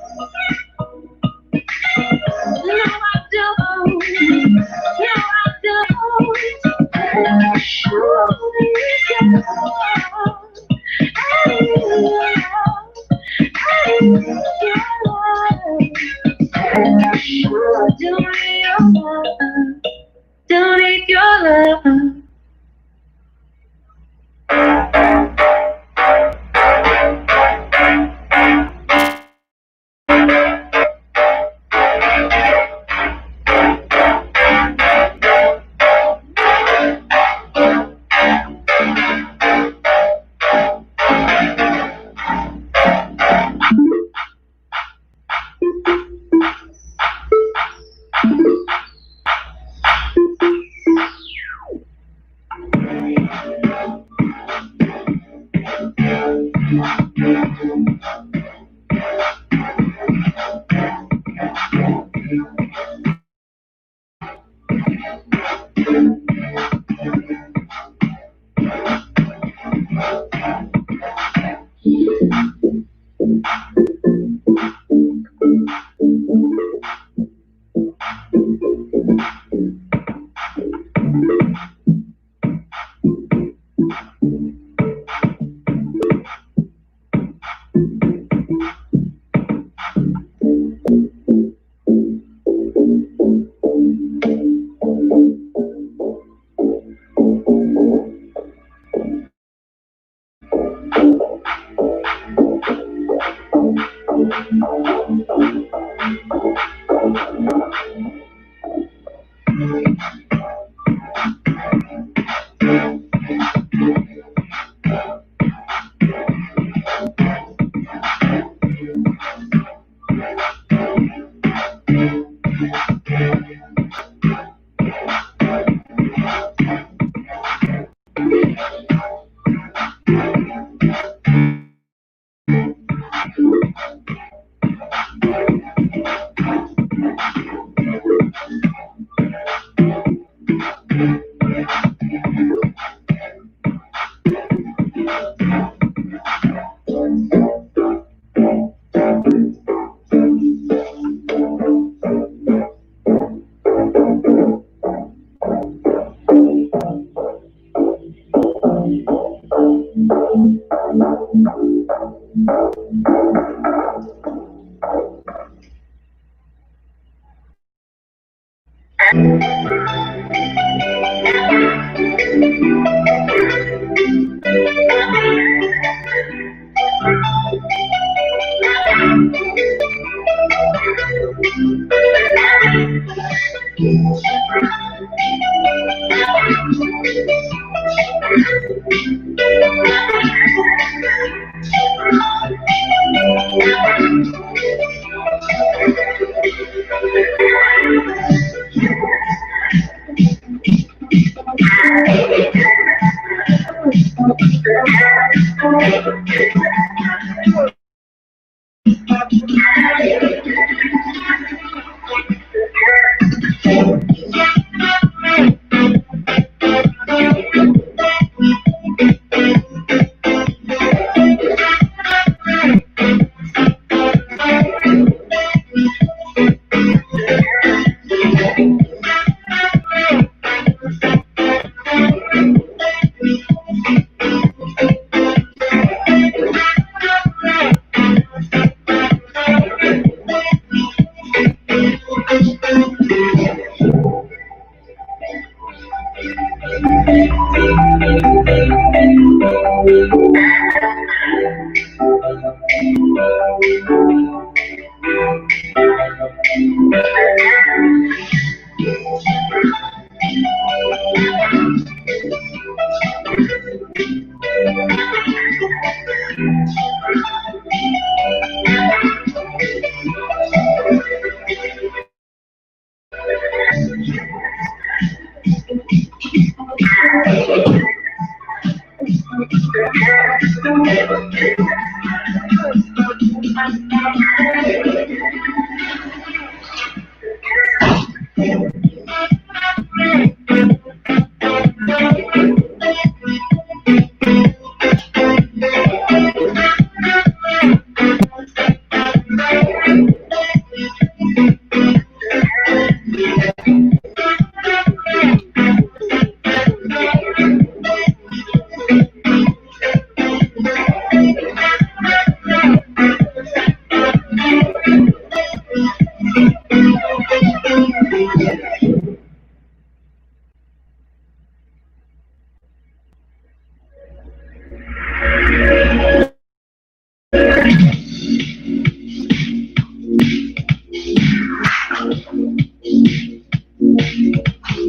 [SPEAKER 2] No, I don't. No, I don't. I surely don't. I don't need your love. Don't need your love.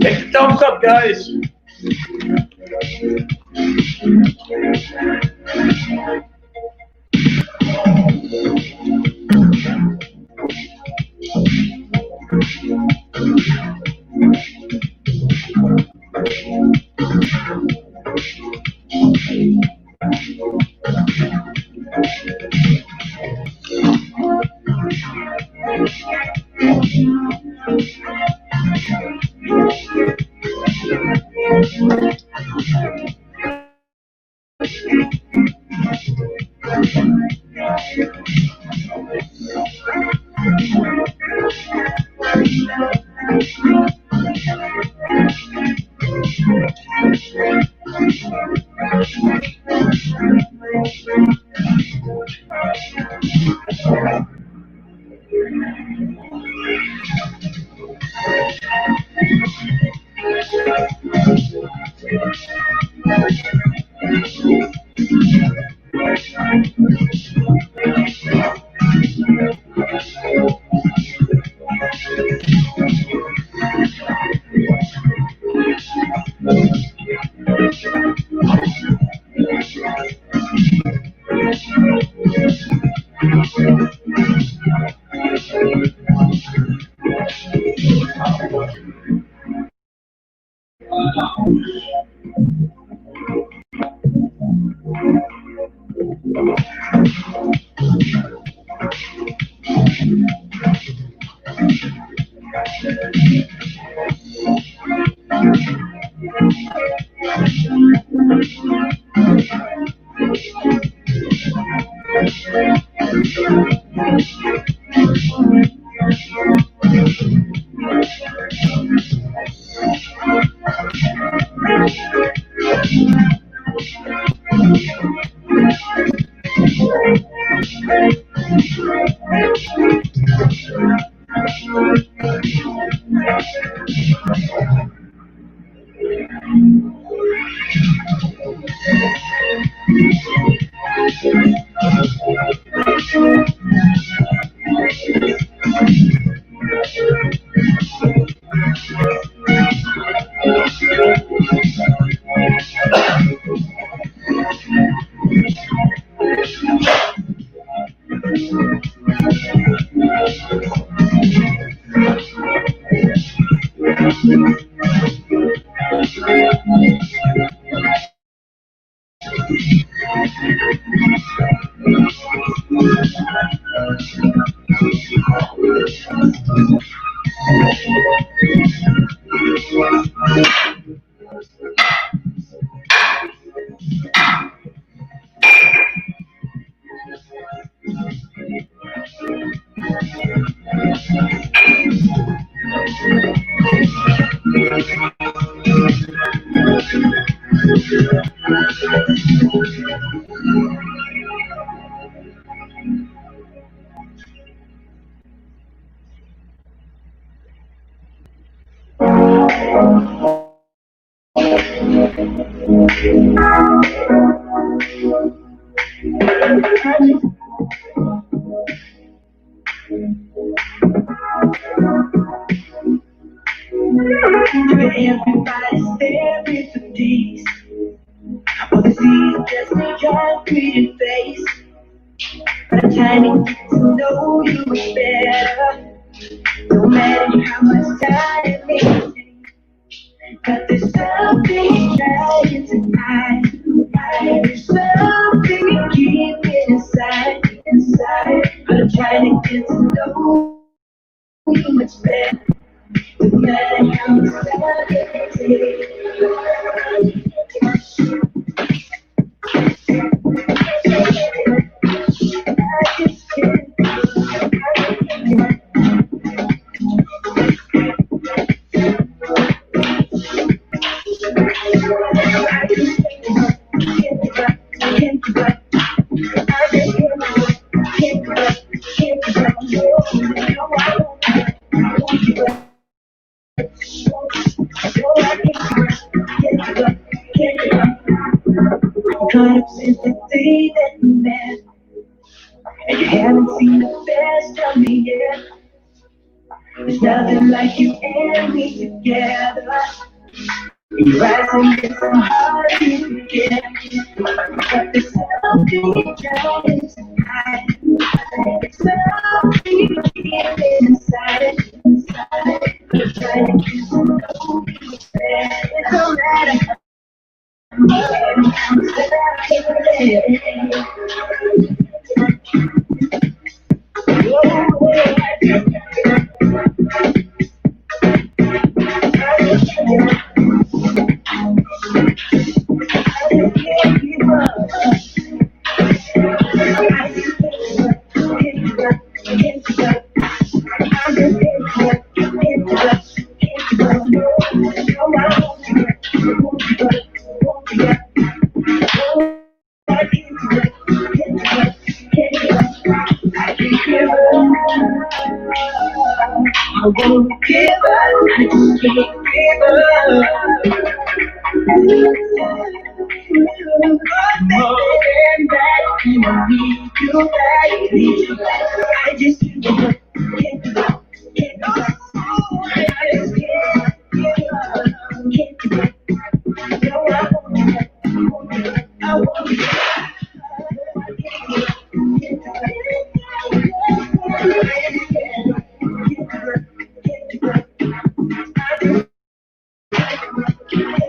[SPEAKER 1] Hit the thumbs up, guys.
[SPEAKER 2] Everybody's staring for days. All they see is just your pretty face. But I'm trying to get to know you much better. No matter how much time it may take. But there's something trying to hide. There's something you keep inside. But I'm trying to get to know you much better. No matter how much time it takes. Caught up since the day that we met, and you haven't seen the best of me yet. There's nothing like you and me together. Your eyes and lips are hard to forget, but there's something trying to hide. There's something you keep inside. I'm trying to get to know you better. No matter how I won't give up, I just can't give up. More than that, I need you back, need you back. I just can't give up, can't give up, can't give up. I just can't give up, can't give up. No, I won't give up, I won't give up. Yeah.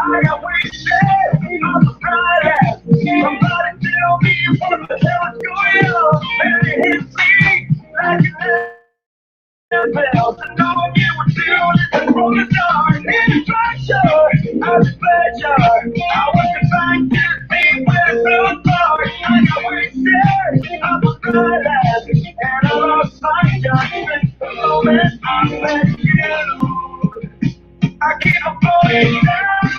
[SPEAKER 2] I got wasted on the Friday. Somebody tell me what the hell is going on. And it hits me like an bell. To know you were still from the dark. In distraction, I was pleasure. I was trying to see where it so far. I got wasted on the Friday. And I lost my judgment the moment I met you. I keep on falling down.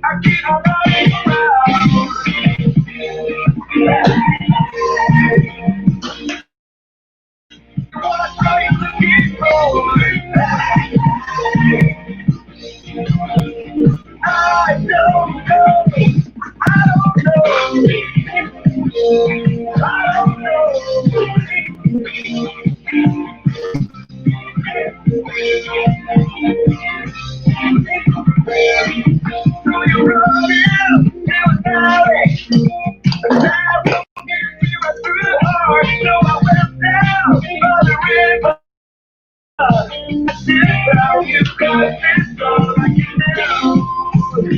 [SPEAKER 2] I keep on running around. What are you looking for? I don't know. I don't know. I don't know. So you run in, it was nice. And now you were through hard. So I went down by the river. I said, well, you got this all I can do.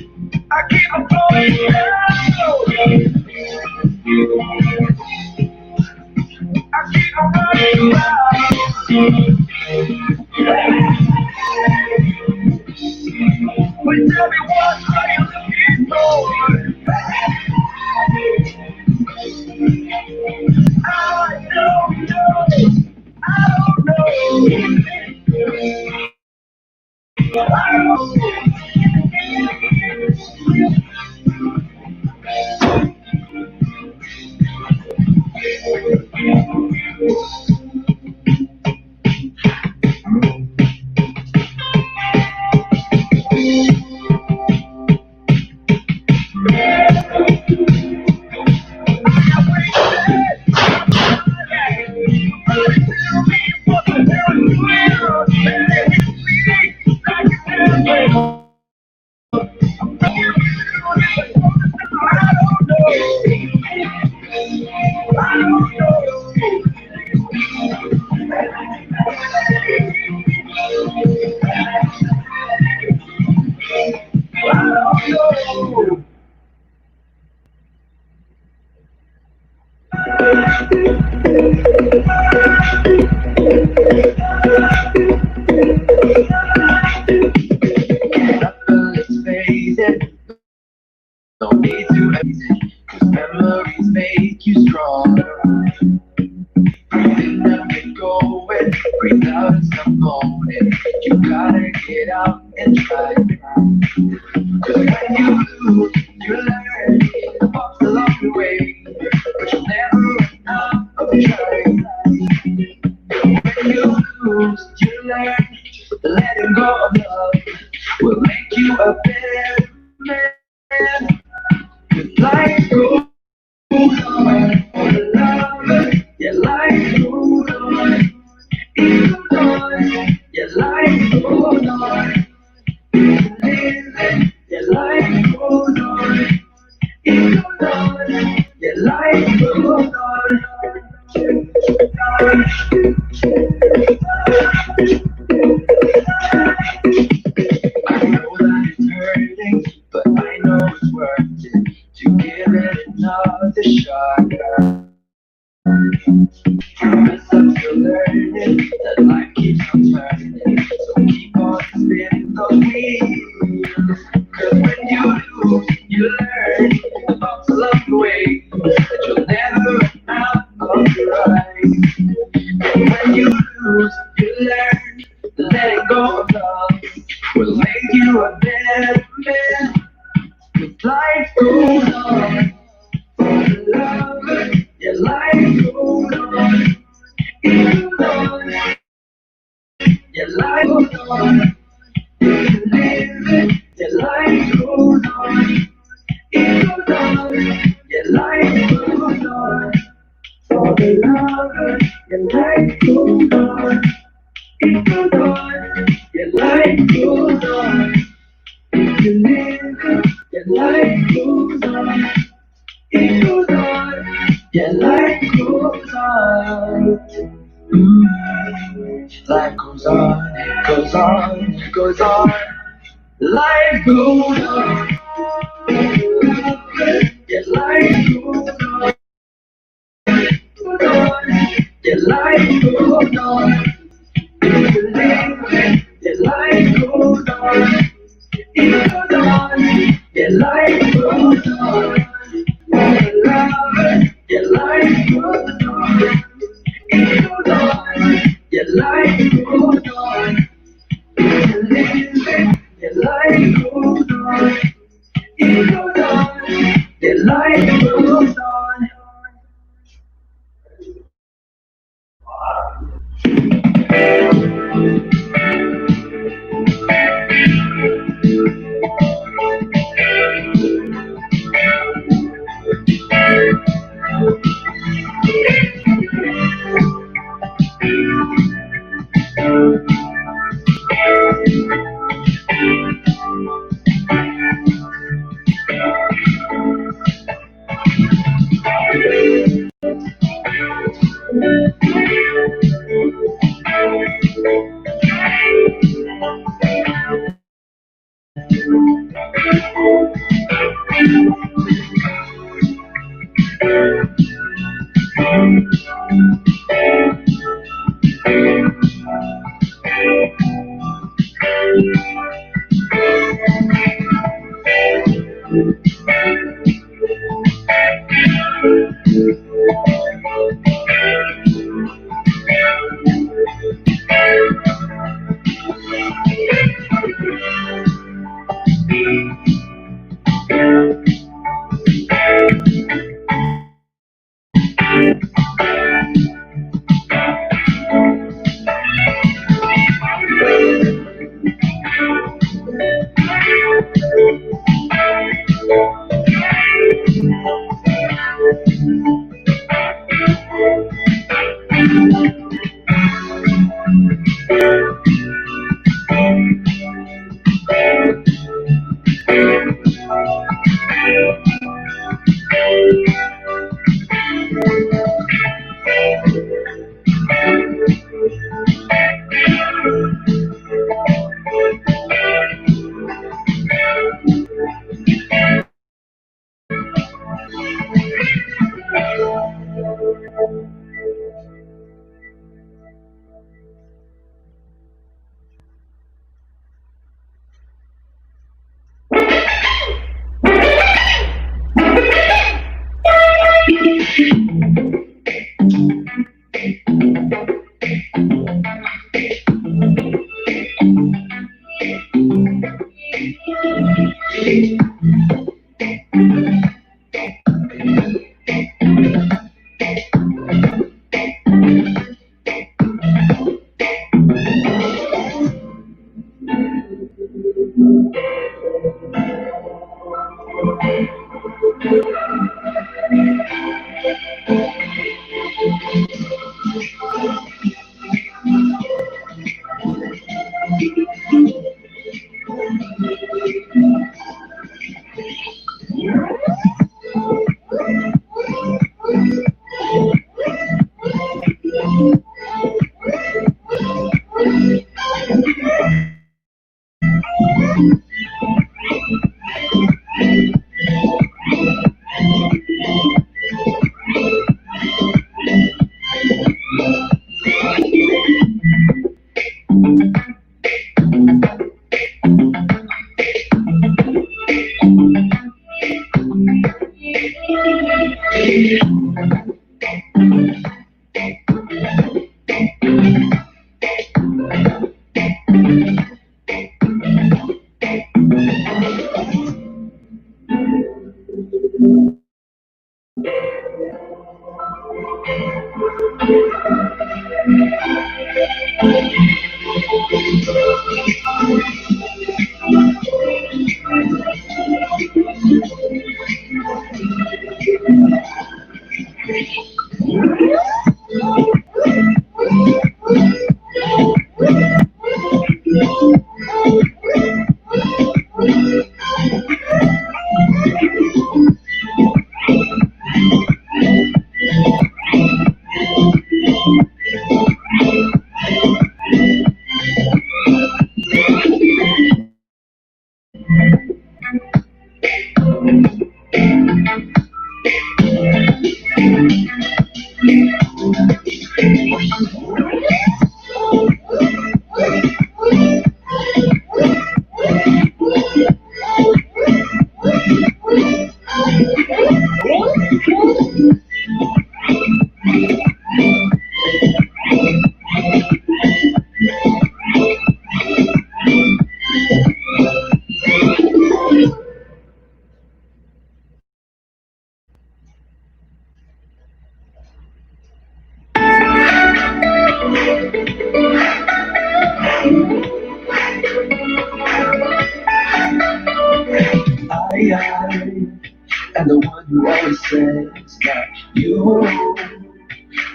[SPEAKER 2] And the one who always says that you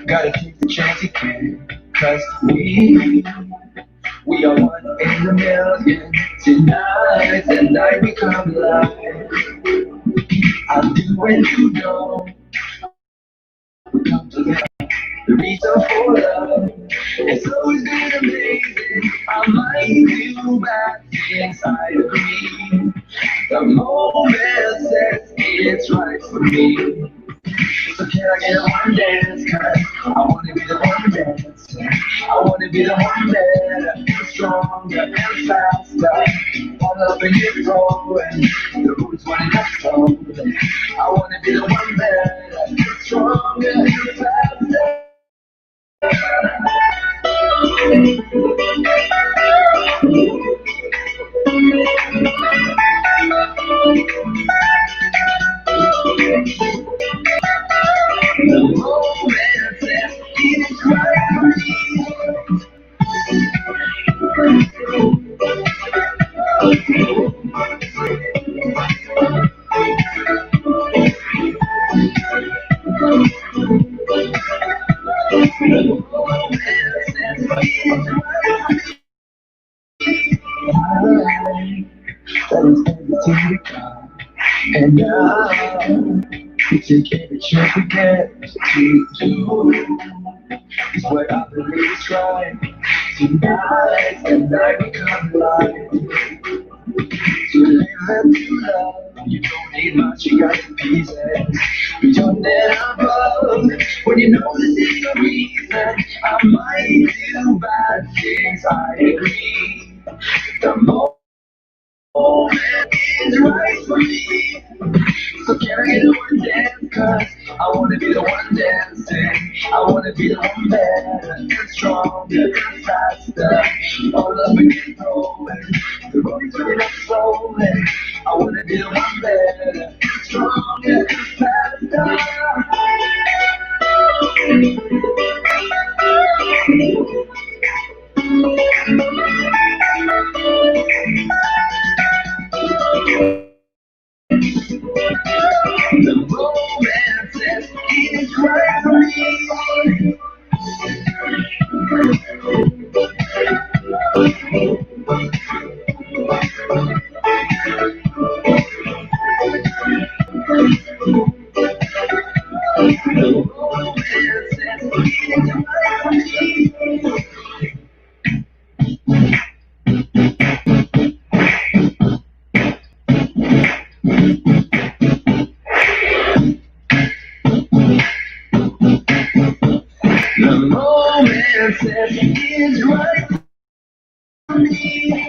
[SPEAKER 2] gotta take the chance you can. Cause we are one in a million. Tonight, the night we come alive. I'll do when you don't. We come together. The reason for love has always been amazing. I might do bad things, I agree. The moment says it's right for me. So can I get one dance? Cause I wanna be the one dance. I wanna be the one better, stronger and faster. Wanna up and get going. The roots wanna get cold. I wanna be the one better, stronger and faster. The moment says it's right for me. And now you take every chance we get to do is what I believe is right. Tonight, the night will come alive. To live and to love, you don't need much, you got the pieces. Beyond and above, when you know this is the reason I might do bad things, I agree. The moment is right for me. So carry it on and dance, cause I wanna be the one dancing. I wanna be the one better and stronger and faster. All up against rolling, the road's running up slowly. I wanna be the one better, stronger and faster. The romance is right for me. The romance is right for me. The romance is right for me.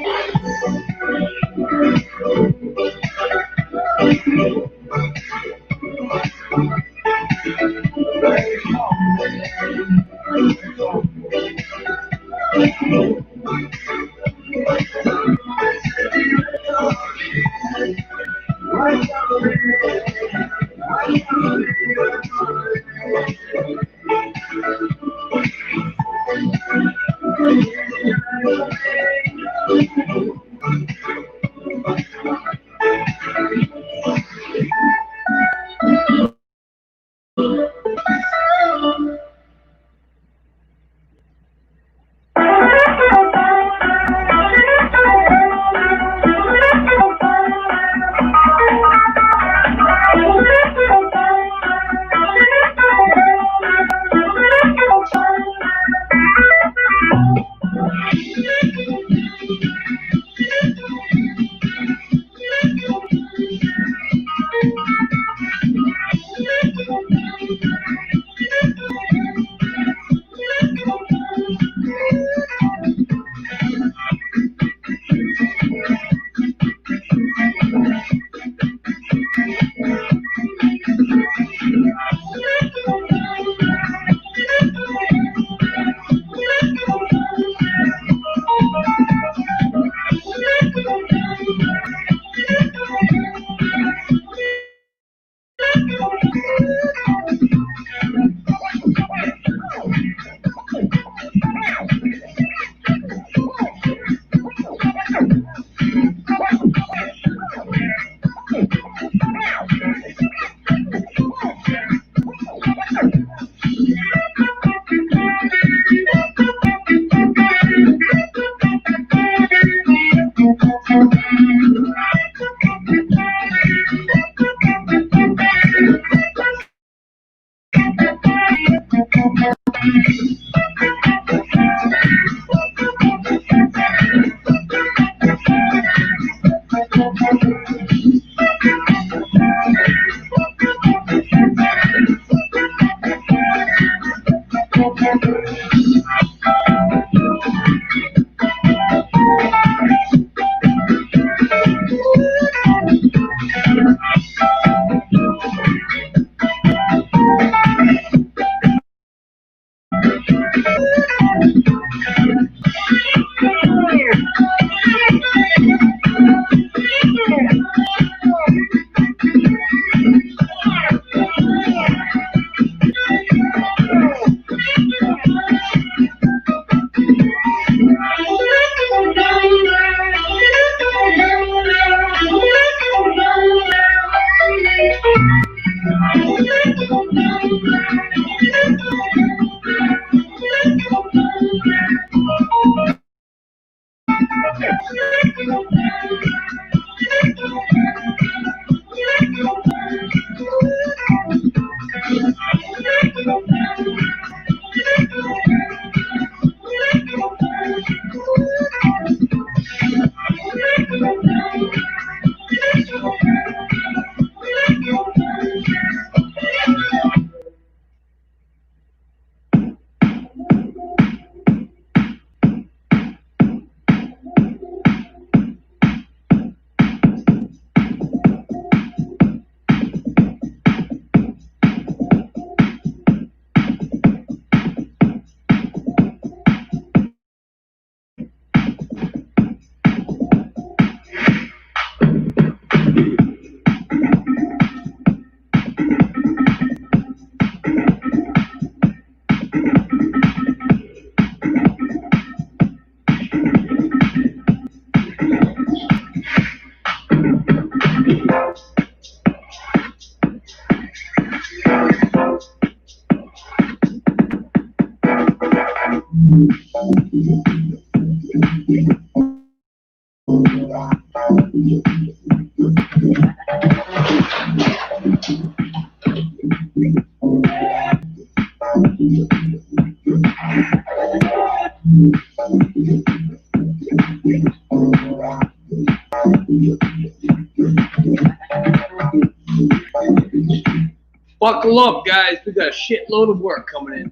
[SPEAKER 1] Buckle up, guys. We got a shitload of work coming in.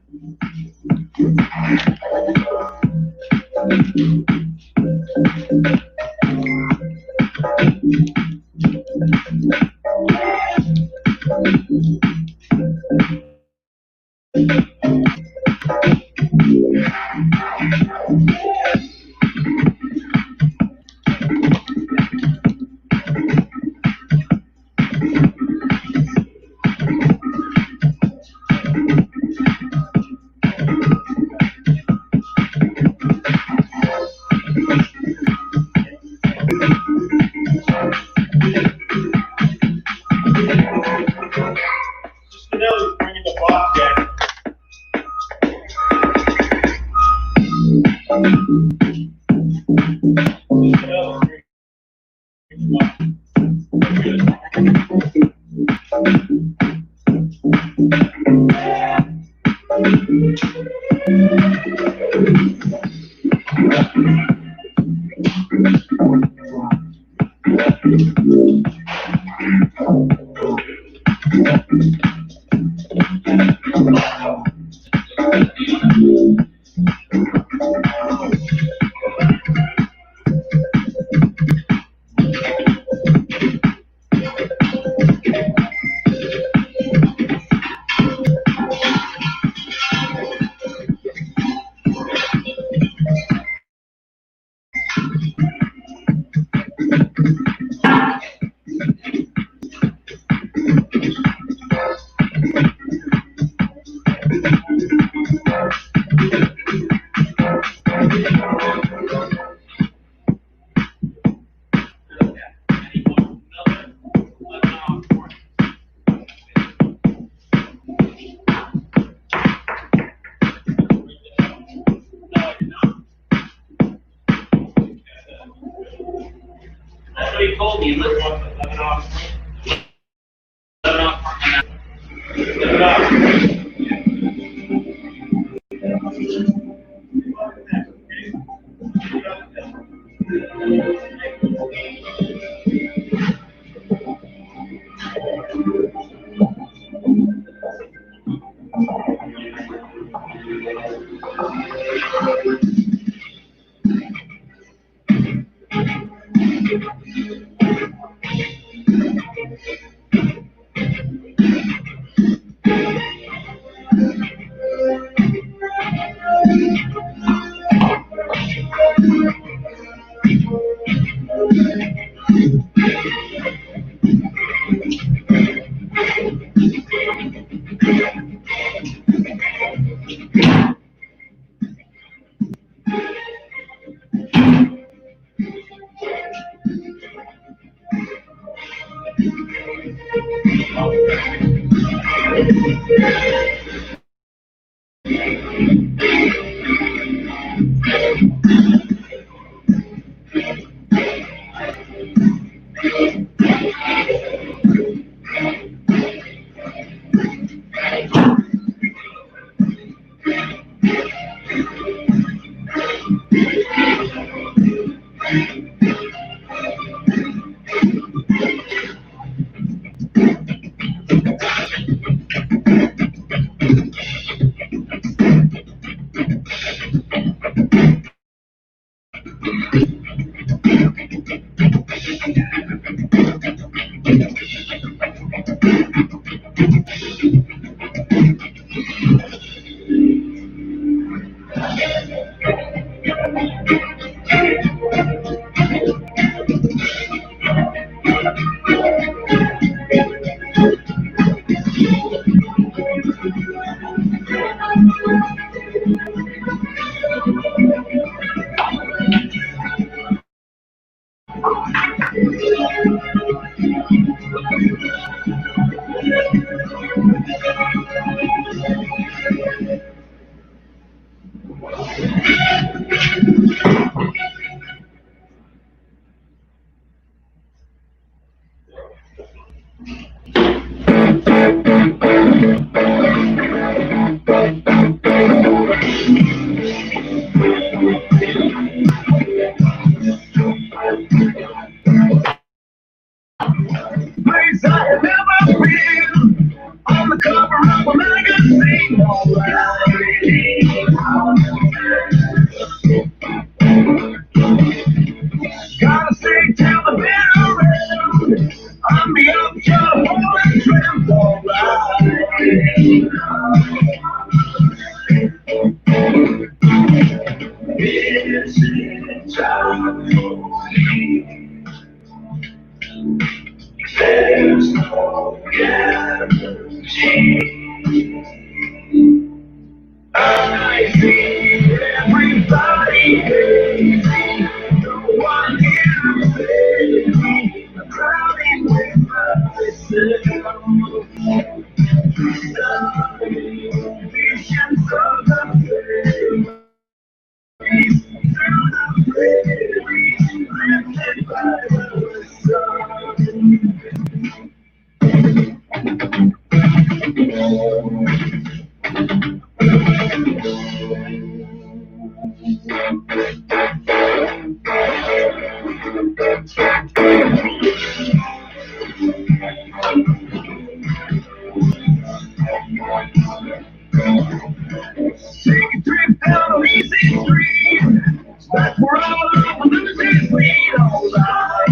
[SPEAKER 2] That's what he told me. Let's walk 11 off. 11 off. 11 off. I have ever been. On the cover of a magazine, gotta stay till the bitter end. I'm the upshot of all the trends, alright. This is time for me. There's no guarantee. I see everybody hating. No one here to save me. I'm drowning with myself. Studying visions of the fairies through the prairies, lifted by the sun. Take a trip down an easy street. Back where all of the losers lead. Alright.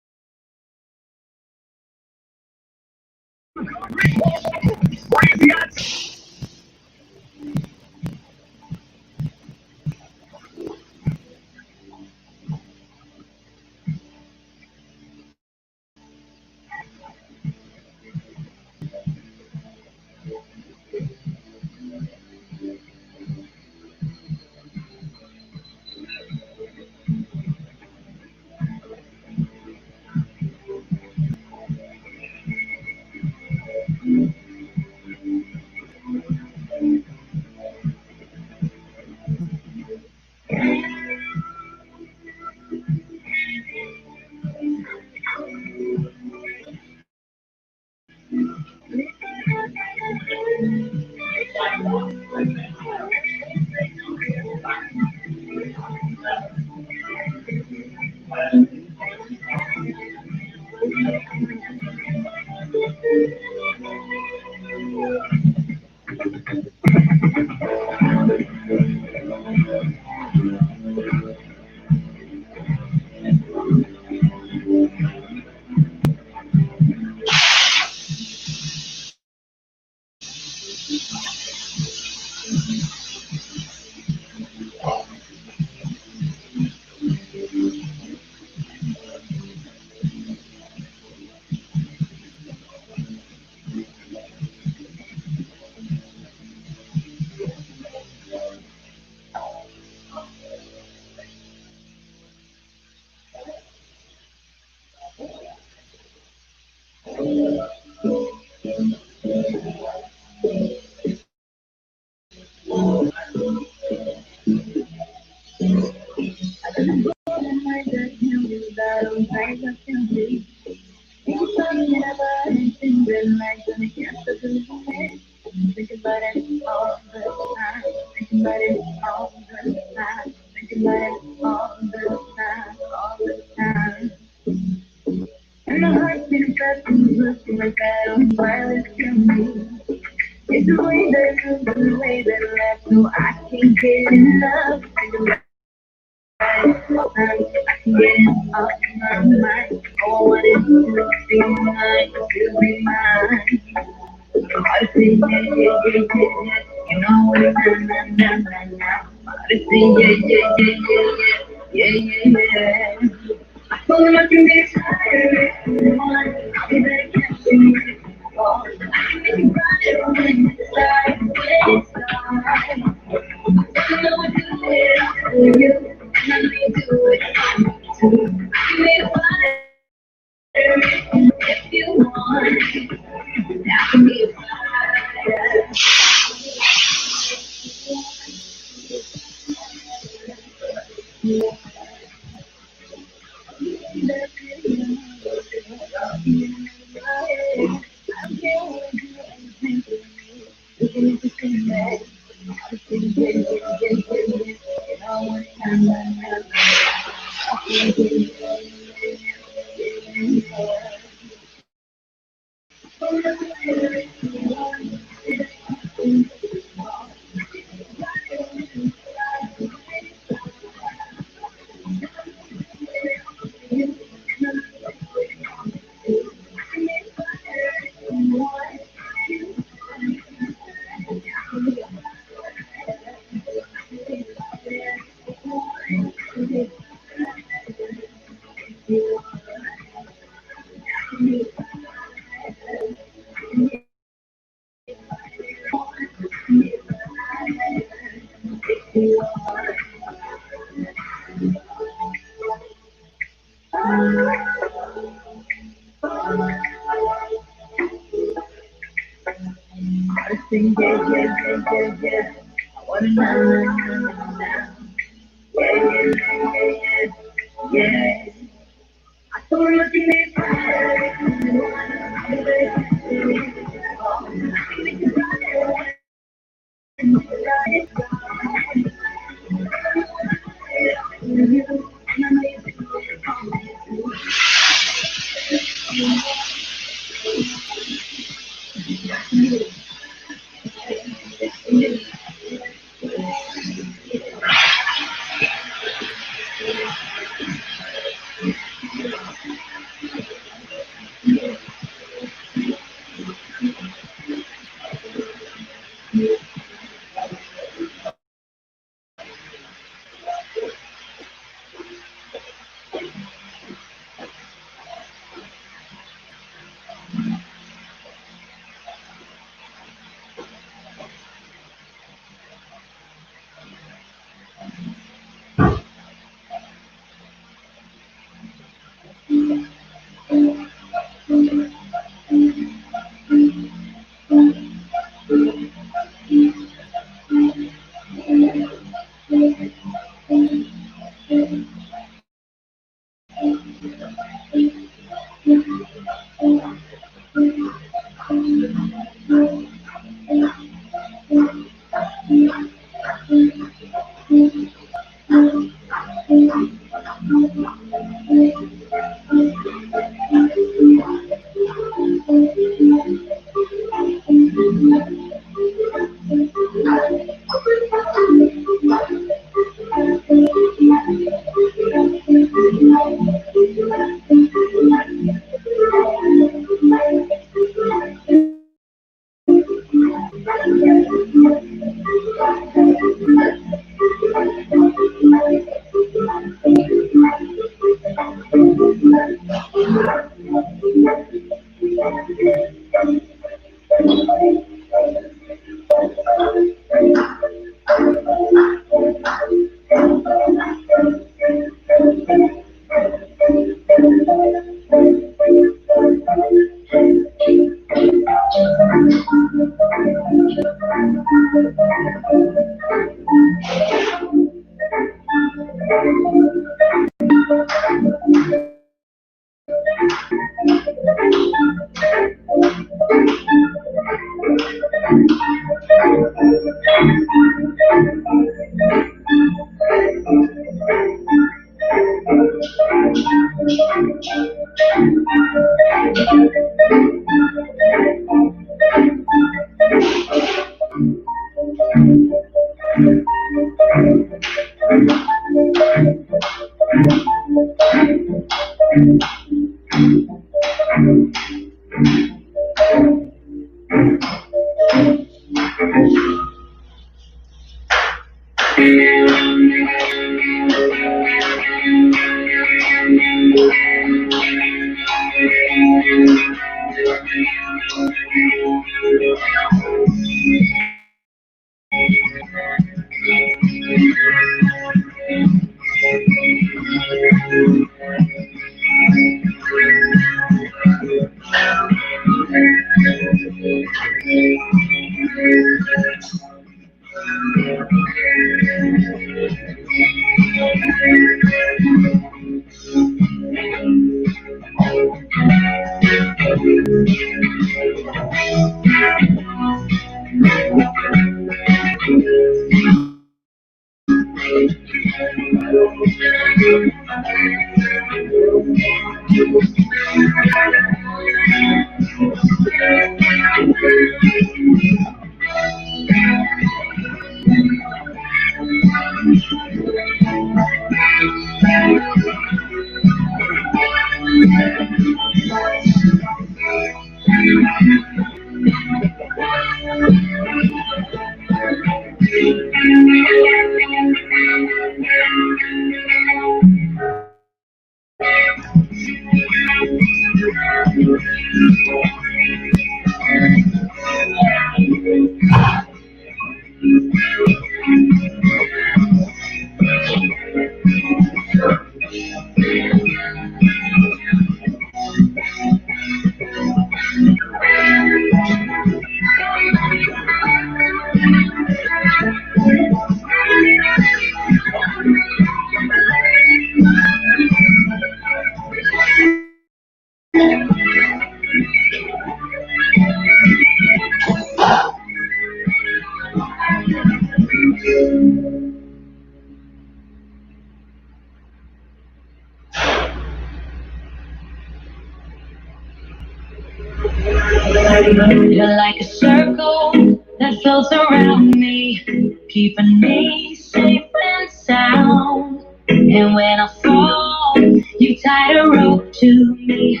[SPEAKER 2] You're like a circle that floats around me, keeping me safe and sound. And when I fall, you tied a rope to me,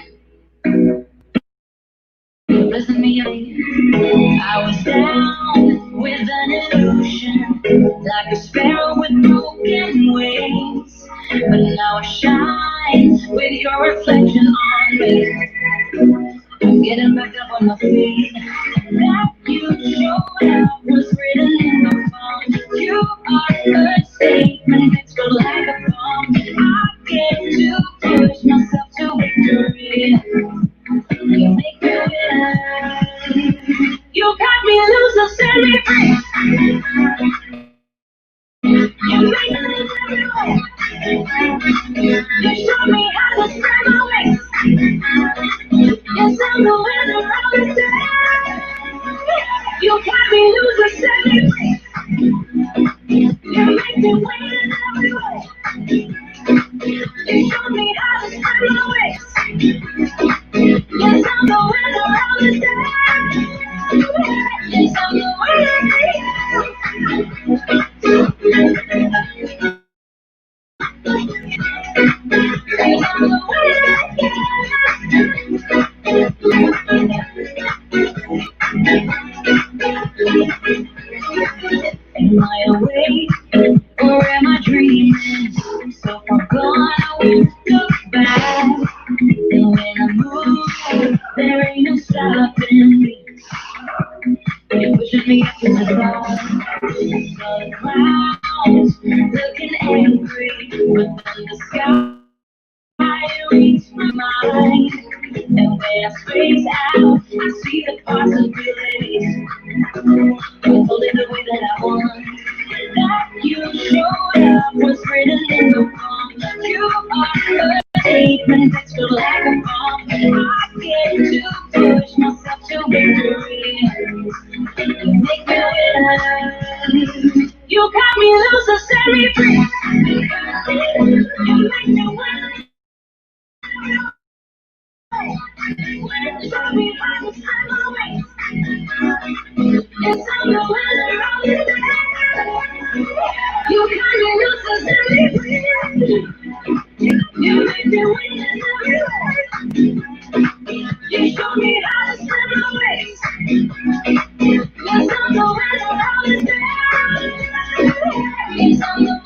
[SPEAKER 2] listen me up. I was down with Am I awake or am I dreaming? So far gone, I won't look back. And when I move, there ain't no stopping me. You're pushing me up to the top. The clouds looking angry, but then the sky reads my mind. And when I space out, I see the possibilities. You're holding the way that I want. That you showed up was written in the wrong. You are a statement that's still like a bomb. I get to push myself to victory. You make me winner. You got me loose and set me free. You make me winner. Show me how to stand my ways. It's on the winner all the day. You got me loose and set me free. You make me win every way. You show me how to stand my ways. It's on the winner all the day. It's on the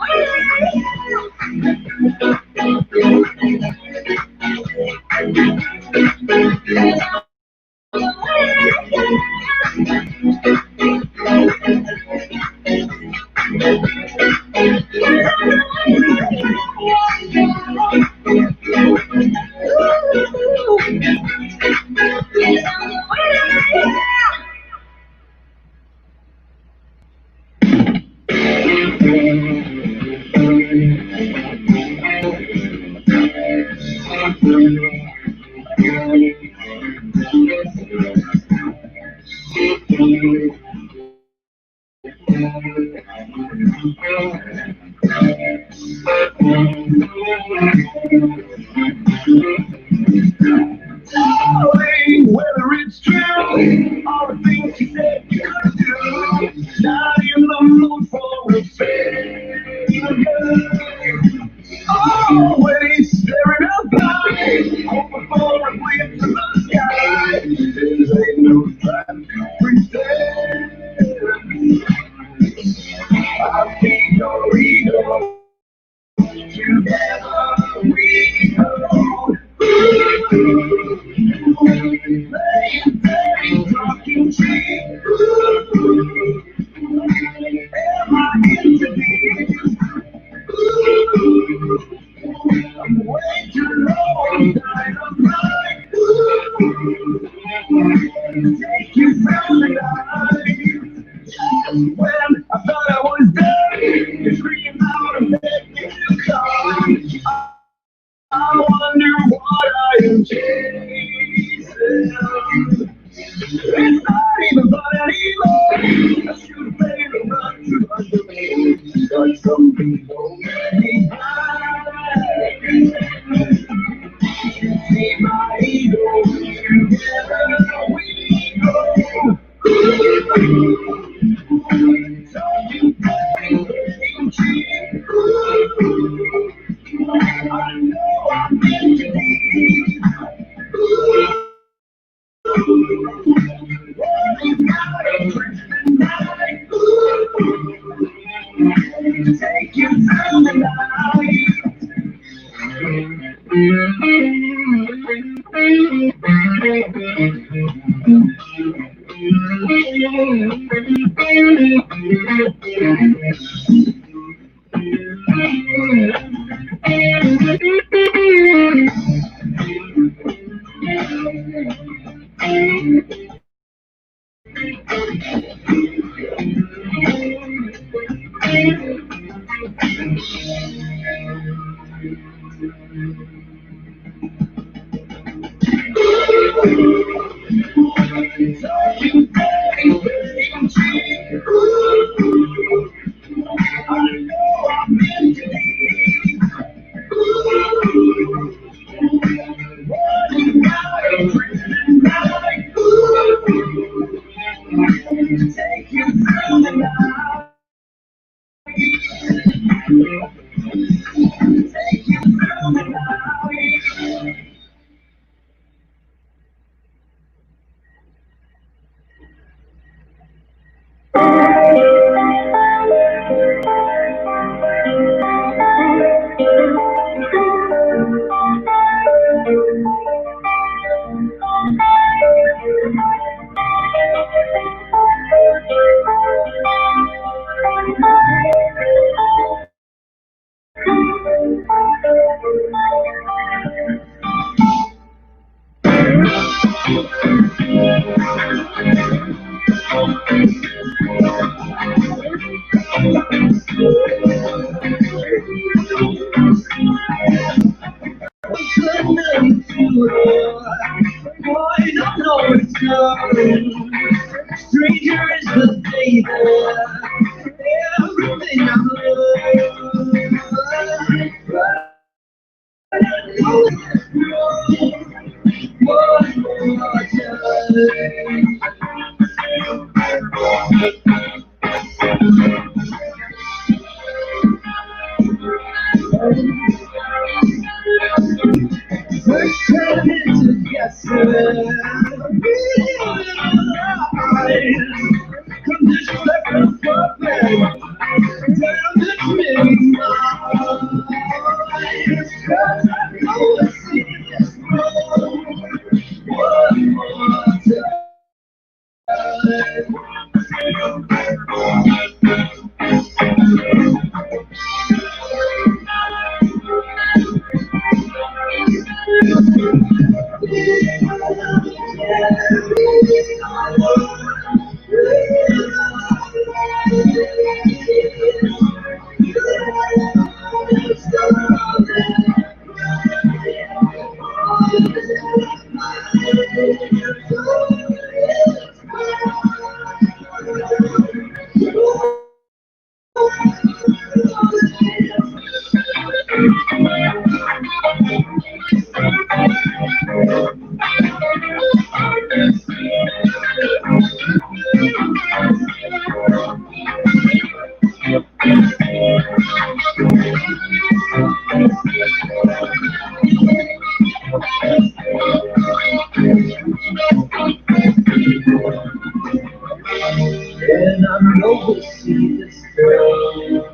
[SPEAKER 3] Whether it's true, all the things you said you could do, not in the mood for a favor. Always staring up high, hoping for a glimpse of the sky. There ain't no time to pretend. I'll keep your ego. Together we go. Playing talking cheap. Am I into these? I'm way too low, dynamite. Take you from the night. Just when I thought I was dead, you scream out and beg me to come. I wonder what I am chasing. It's not even fun anymore. I should have played a run to underneath. Like some people make me see my ego. Together we go. Talking very cheap. I know I'm meant to be. Running out of Christmas night. Take you through the night. Talking very cheap. I know I'm meant to be. Running out of Christmas night. Take you through the night. Take you through the night. Stranger is the day that everything I love. One more First time into guessing, conditions that feel perfect, down to midnight. 'Cause I know I see this road one more and I know we'll see this through.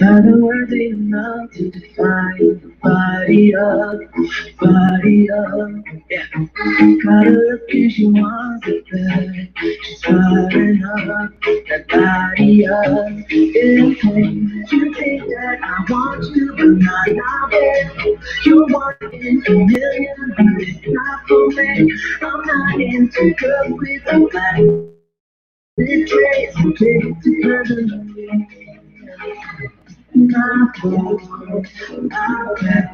[SPEAKER 3] Not worthy enough to define the body up, yeah. Gotta look as you want it back. She's firing up that body up. Yeah, you think that I want you, but not now. You're one in a million, but it's not for me. I'm not into girls with a black dress, to personally. Not for, not bad.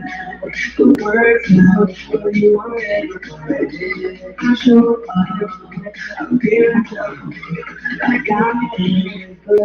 [SPEAKER 3] The words out for you are everywhere. I show up, I'm here to tell you. I got it, but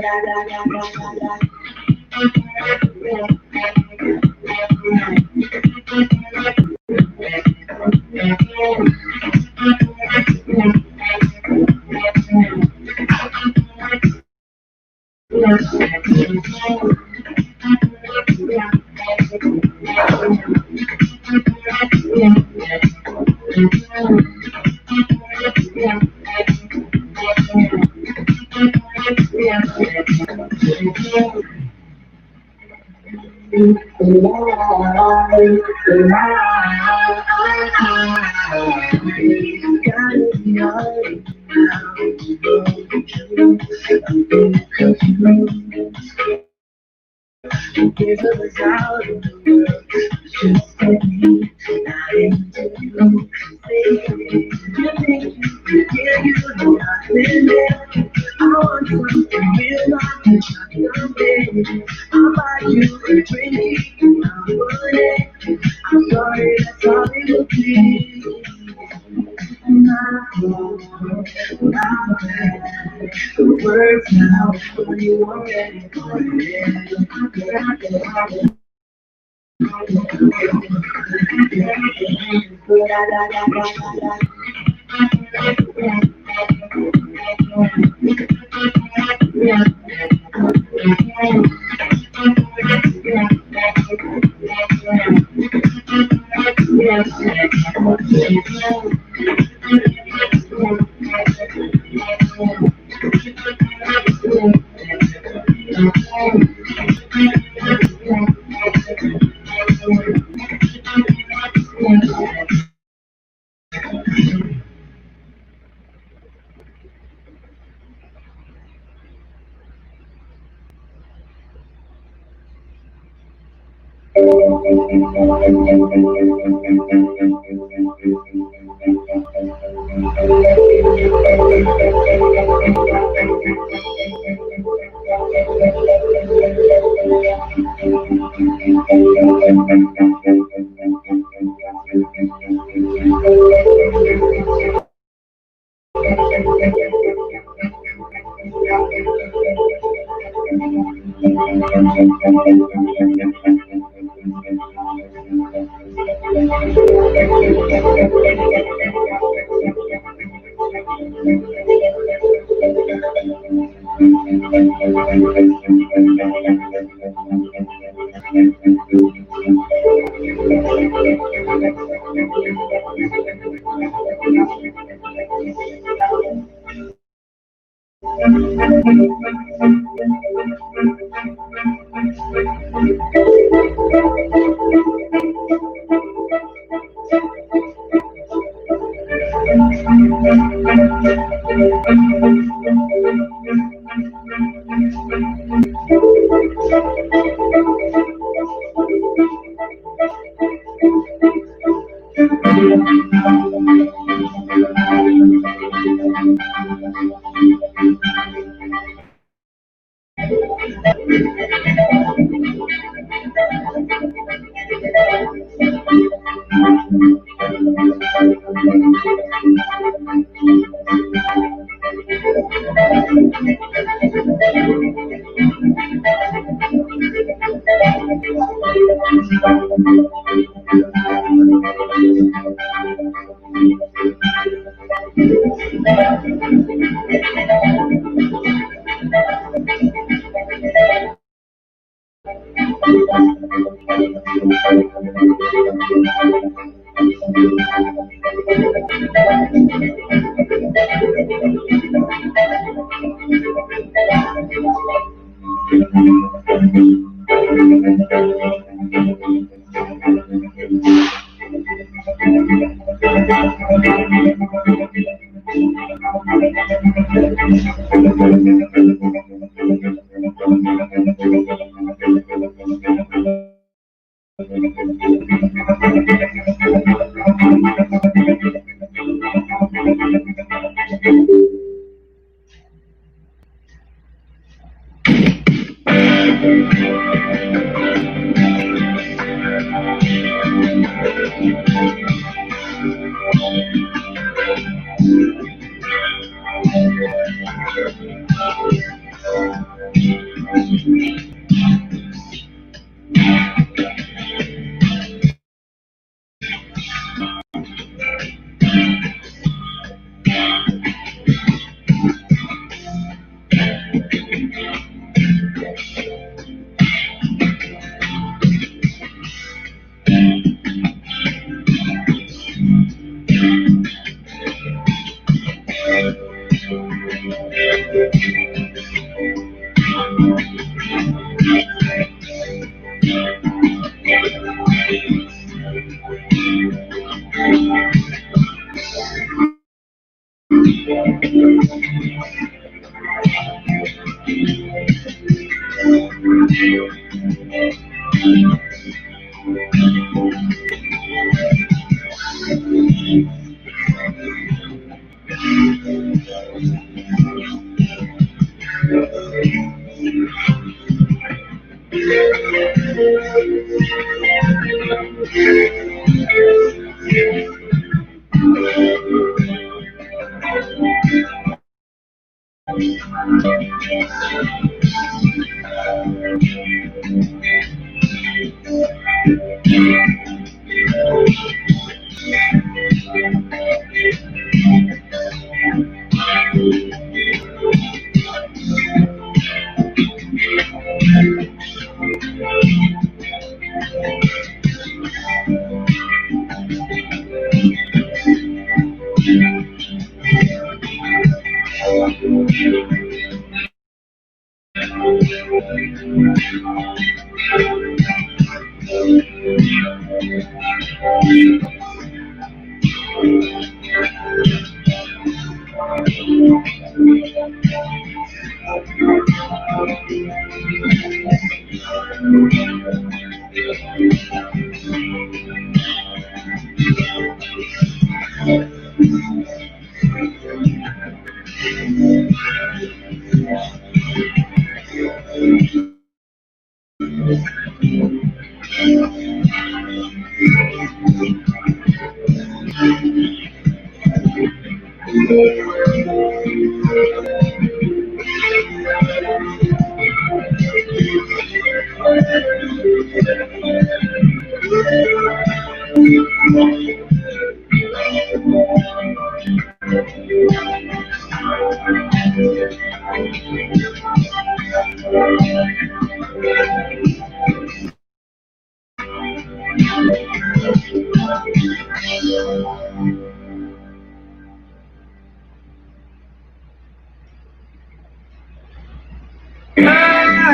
[SPEAKER 3] I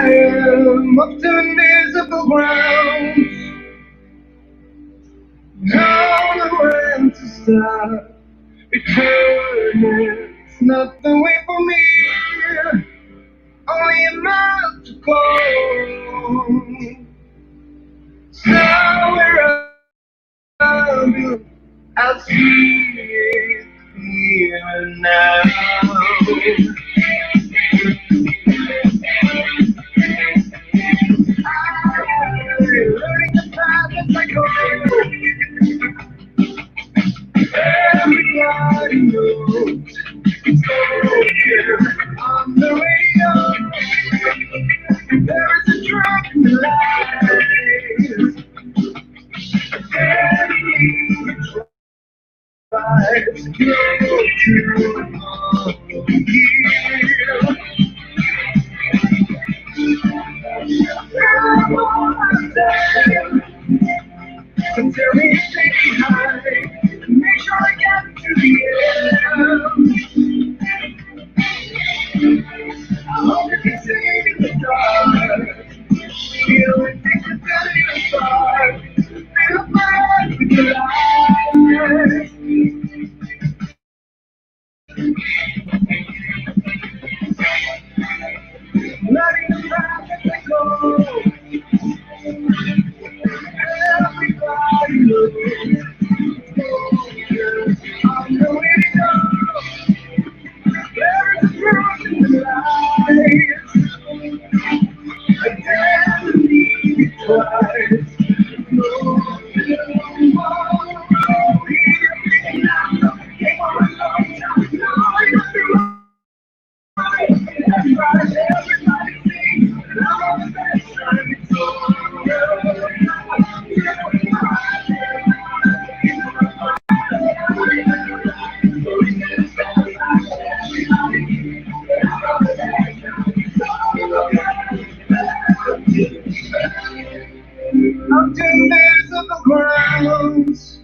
[SPEAKER 3] am up to invisible ground. Don't know when to stop. Returning, it's not the way for me. Only a mile to go. Somewhere around you, I'll see it here now. Learning the path as I go. Everybody knows it's over on the radio. There is a drop in the light. Every tries to go to here. I wanna stay. Since everything behind, make sure I get to the end. I hope you can see in the dark. Feel it takes a billion to start. Feel bright with your eyes. Letting the traffic go. Everybody knows. I'm the way to go. There is a truth in the light. I can't believe it twice. No, tomorrow. Here now. Came on a long time. Now I got to ride. That's right. Everybody sings. And I'm on the best side. It's over. Up to invisible grounds,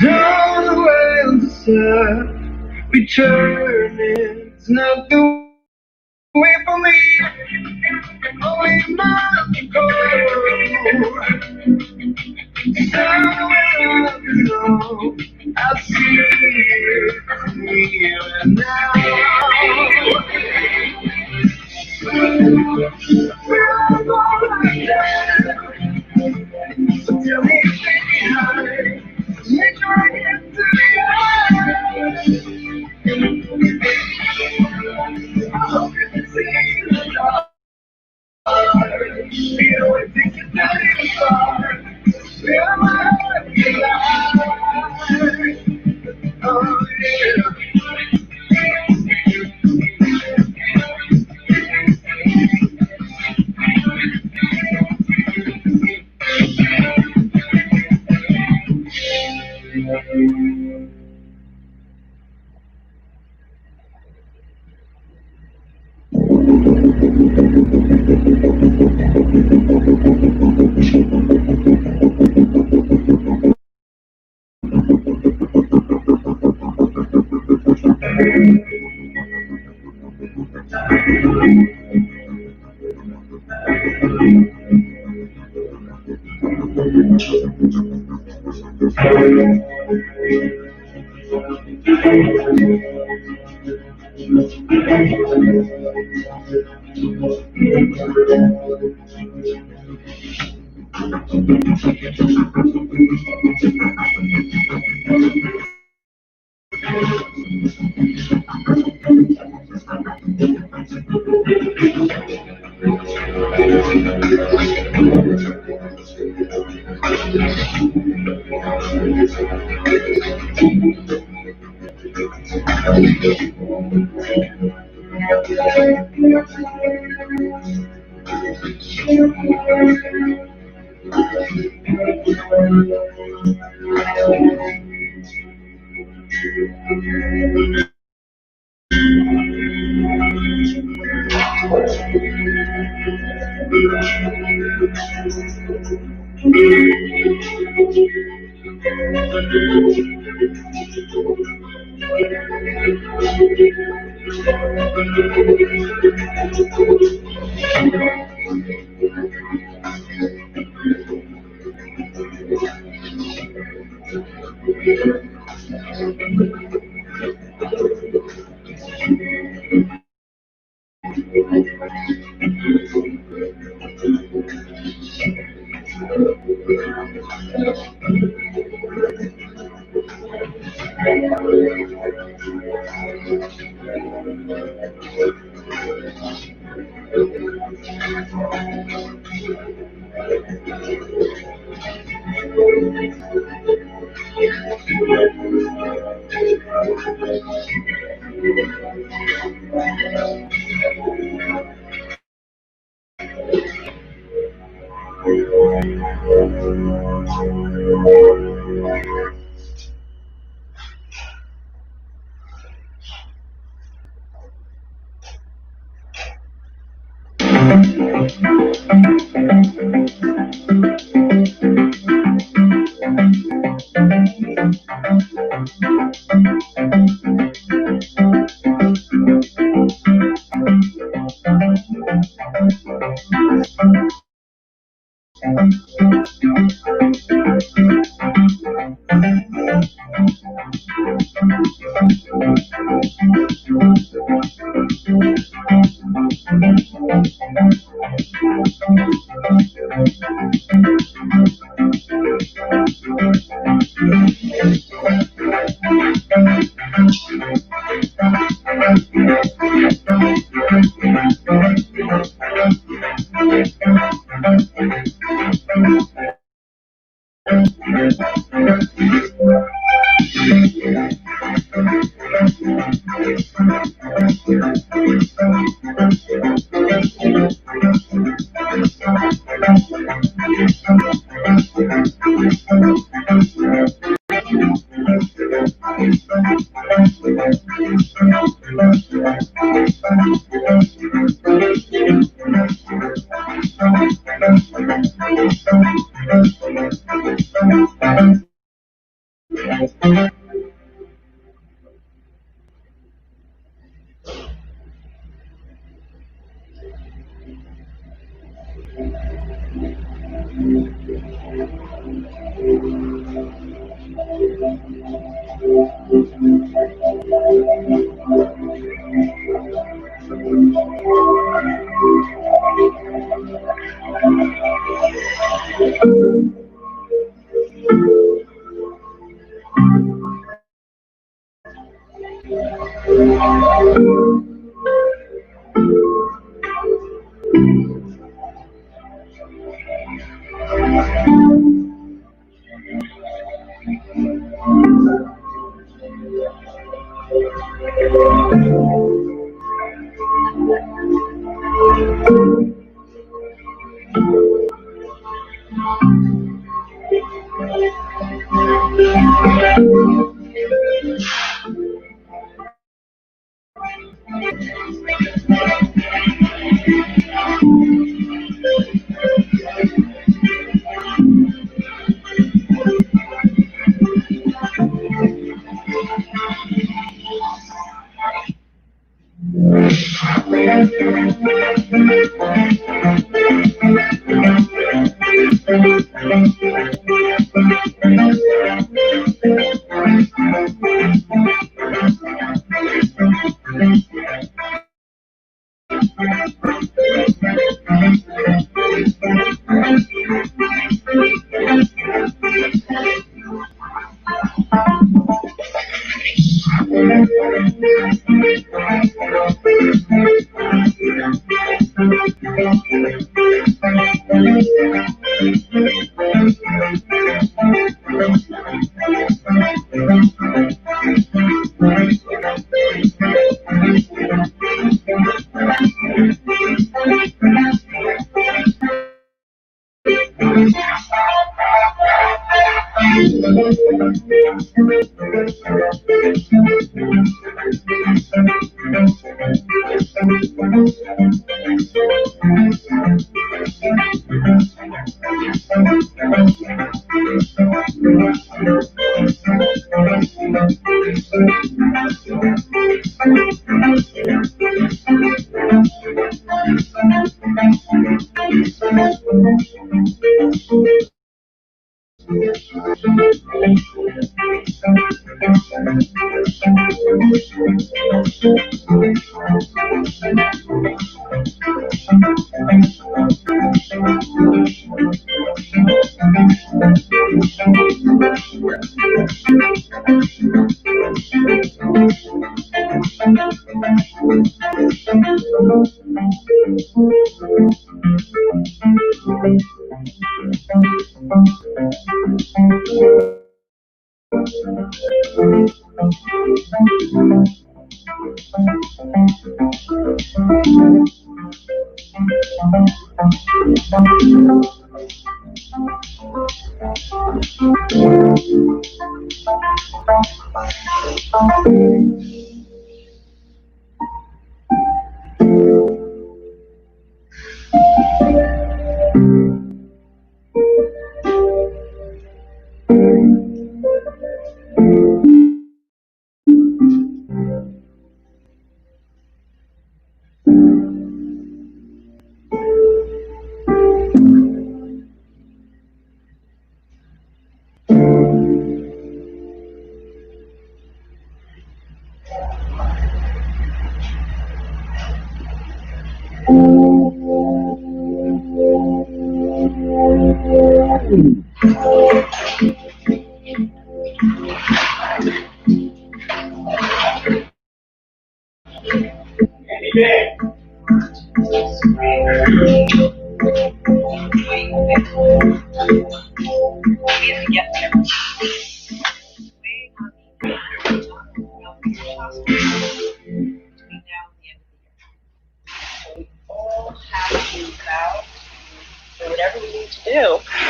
[SPEAKER 3] down the way to serve, returning is not the way for me. Only a mile to go. Somewhere I belong, I see it here and now.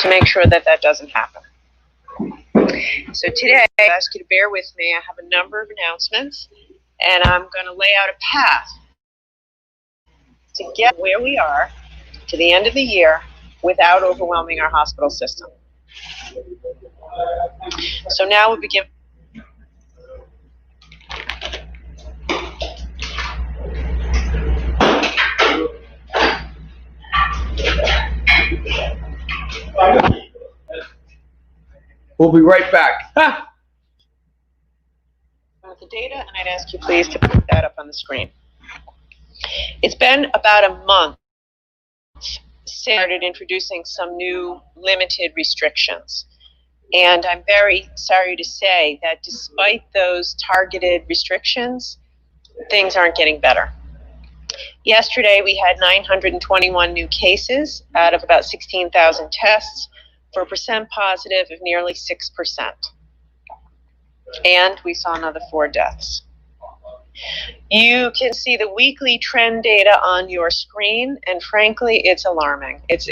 [SPEAKER 4] To make sure that that doesn't happen. So today, I ask you to bear with me. I have a number of announcements, and I'm going to lay out a path to get where we are to the end of the year without overwhelming our hospital system. So now we begin.
[SPEAKER 1] We'll be right back.
[SPEAKER 4] With the data, and I'd ask you please to put that up on the screen. It's been about a month since I started introducing some new limited restrictions. And I'm very sorry to say that despite those targeted restrictions, things aren't getting better. Yesterday, we had 921 new cases out of about 16,000 tests for a percent positive of nearly 6%. And we saw another 4 deaths. You can see the weekly trend data on your screen, and frankly, it's alarming. It's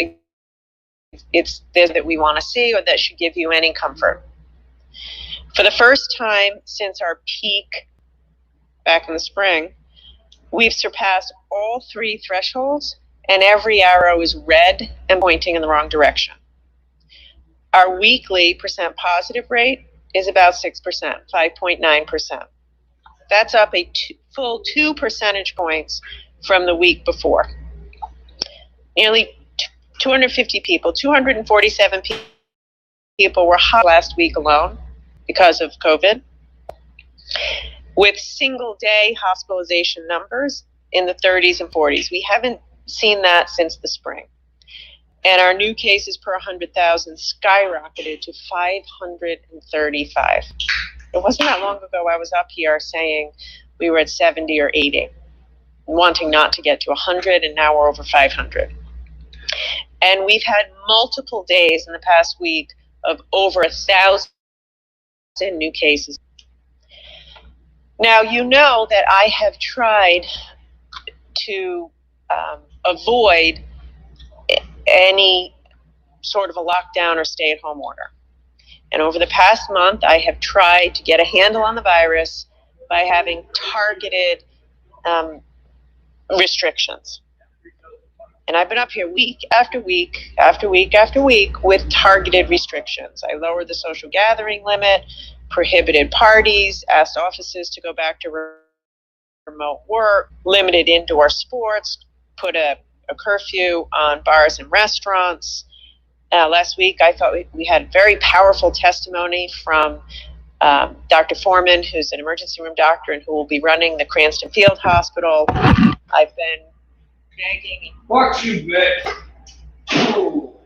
[SPEAKER 4] this that we want to see or that should give you any comfort. For the first time since our peak back in the spring, we've surpassed all 3 thresholds, and every arrow is red and pointing in the wrong direction. Our weekly percent positive rate is about 6%, 5.9%. That's up a full 2 percentage points from the week before. Nearly 250 people, 247 people were hospitalized last week alone because of COVID, with single-day hospitalization numbers in the 30s and 40s. We haven't seen that since the spring. And our new cases per 100,000 skyrocketed to 535. It wasn't that long ago I was up here saying we were at 70 or 80, wanting not to get to 100, and now we're over 500. And we've had multiple days in the past week of over 1,000 new cases. Now, you know that I have tried to avoid any sort of a lockdown or stay-at-home order. And over the past month, I have tried to get a handle on the virus by having targeted restrictions. And I've been up here week after week after week after week with targeted restrictions. I lowered the social gathering limit, prohibited parties, asked offices to go back to remote work, limited indoor sports, put a curfew on bars and restaurants. Last week, I thought we had very powerful testimony from Dr. Foreman, who's an emergency room doctor and who will be running the Cranston Field Hospital. I've been begging.
[SPEAKER 1] What you bet? Oh.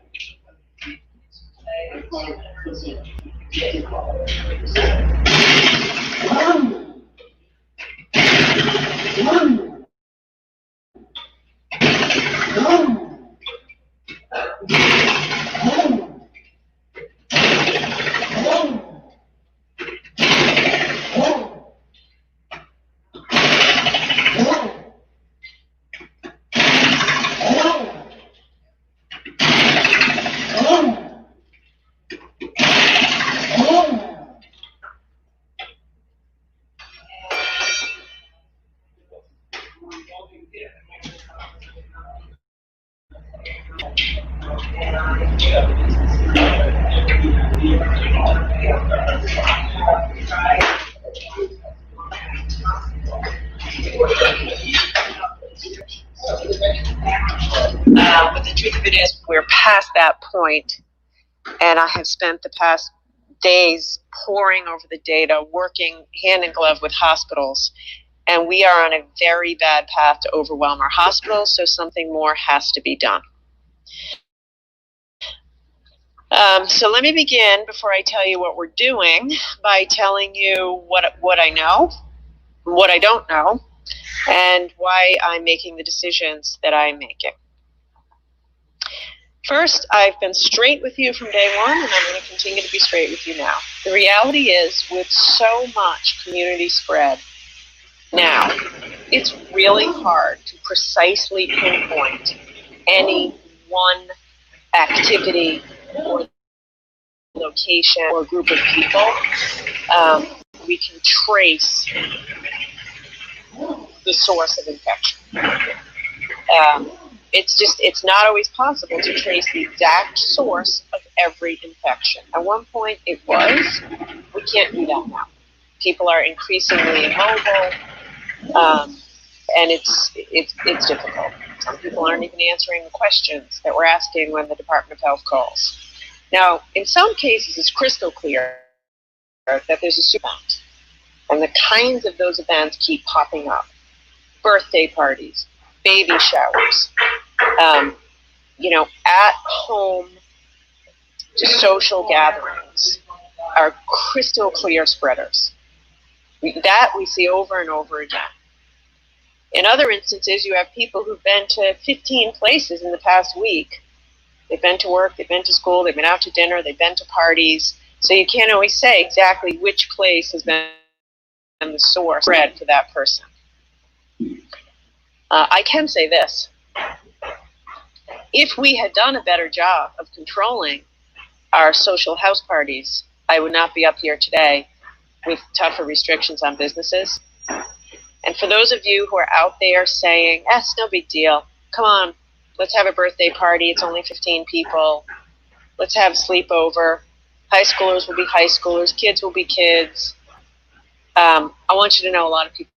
[SPEAKER 4] But the truth of it is, we're past that point, and I have spent the past days poring over the data, working hand in glove with hospitals, and we are on a very bad path to overwhelm our hospitals, so something more has to be done. So let me begin, before I tell you what we're doing, by telling you what I know, what I don't know, and why I'm making the decisions that I'm making. First, I've been straight with you from day one, and I'm going to continue to be straight with you now. The reality is, with so much community spread now, it's really hard to precisely pinpoint any one activity or location or group of people. We can trace the source of infection. It's not always possible to trace the exact source of every infection. At one point it was. We can't do that now. People are increasingly immobile, and it's difficult. Some people aren't even answering the questions that we're asking when the Department of Health calls. Now, in some cases, it's crystal clear that there's a super event, and the kinds of those events keep popping up. Birthday parties, baby showers, at-home social gatherings are crystal clear spreaders. That we see over and over again. In other instances, you have people who've been to 15 places in the past week. They've been to work, they've been to school, they've been out to dinner, they've been to parties. So you can't always say exactly which place has been the source spread for that person. I can say this. If we had done a better job of controlling our social house parties, I would not be up here today with tougher restrictions on businesses. And for those of you who are out there saying, it's no big deal, come on, let's have a birthday party, it's only 15 people, let's have a sleepover, high schoolers will be high schoolers, kids will be kids. I want you to know a lot of people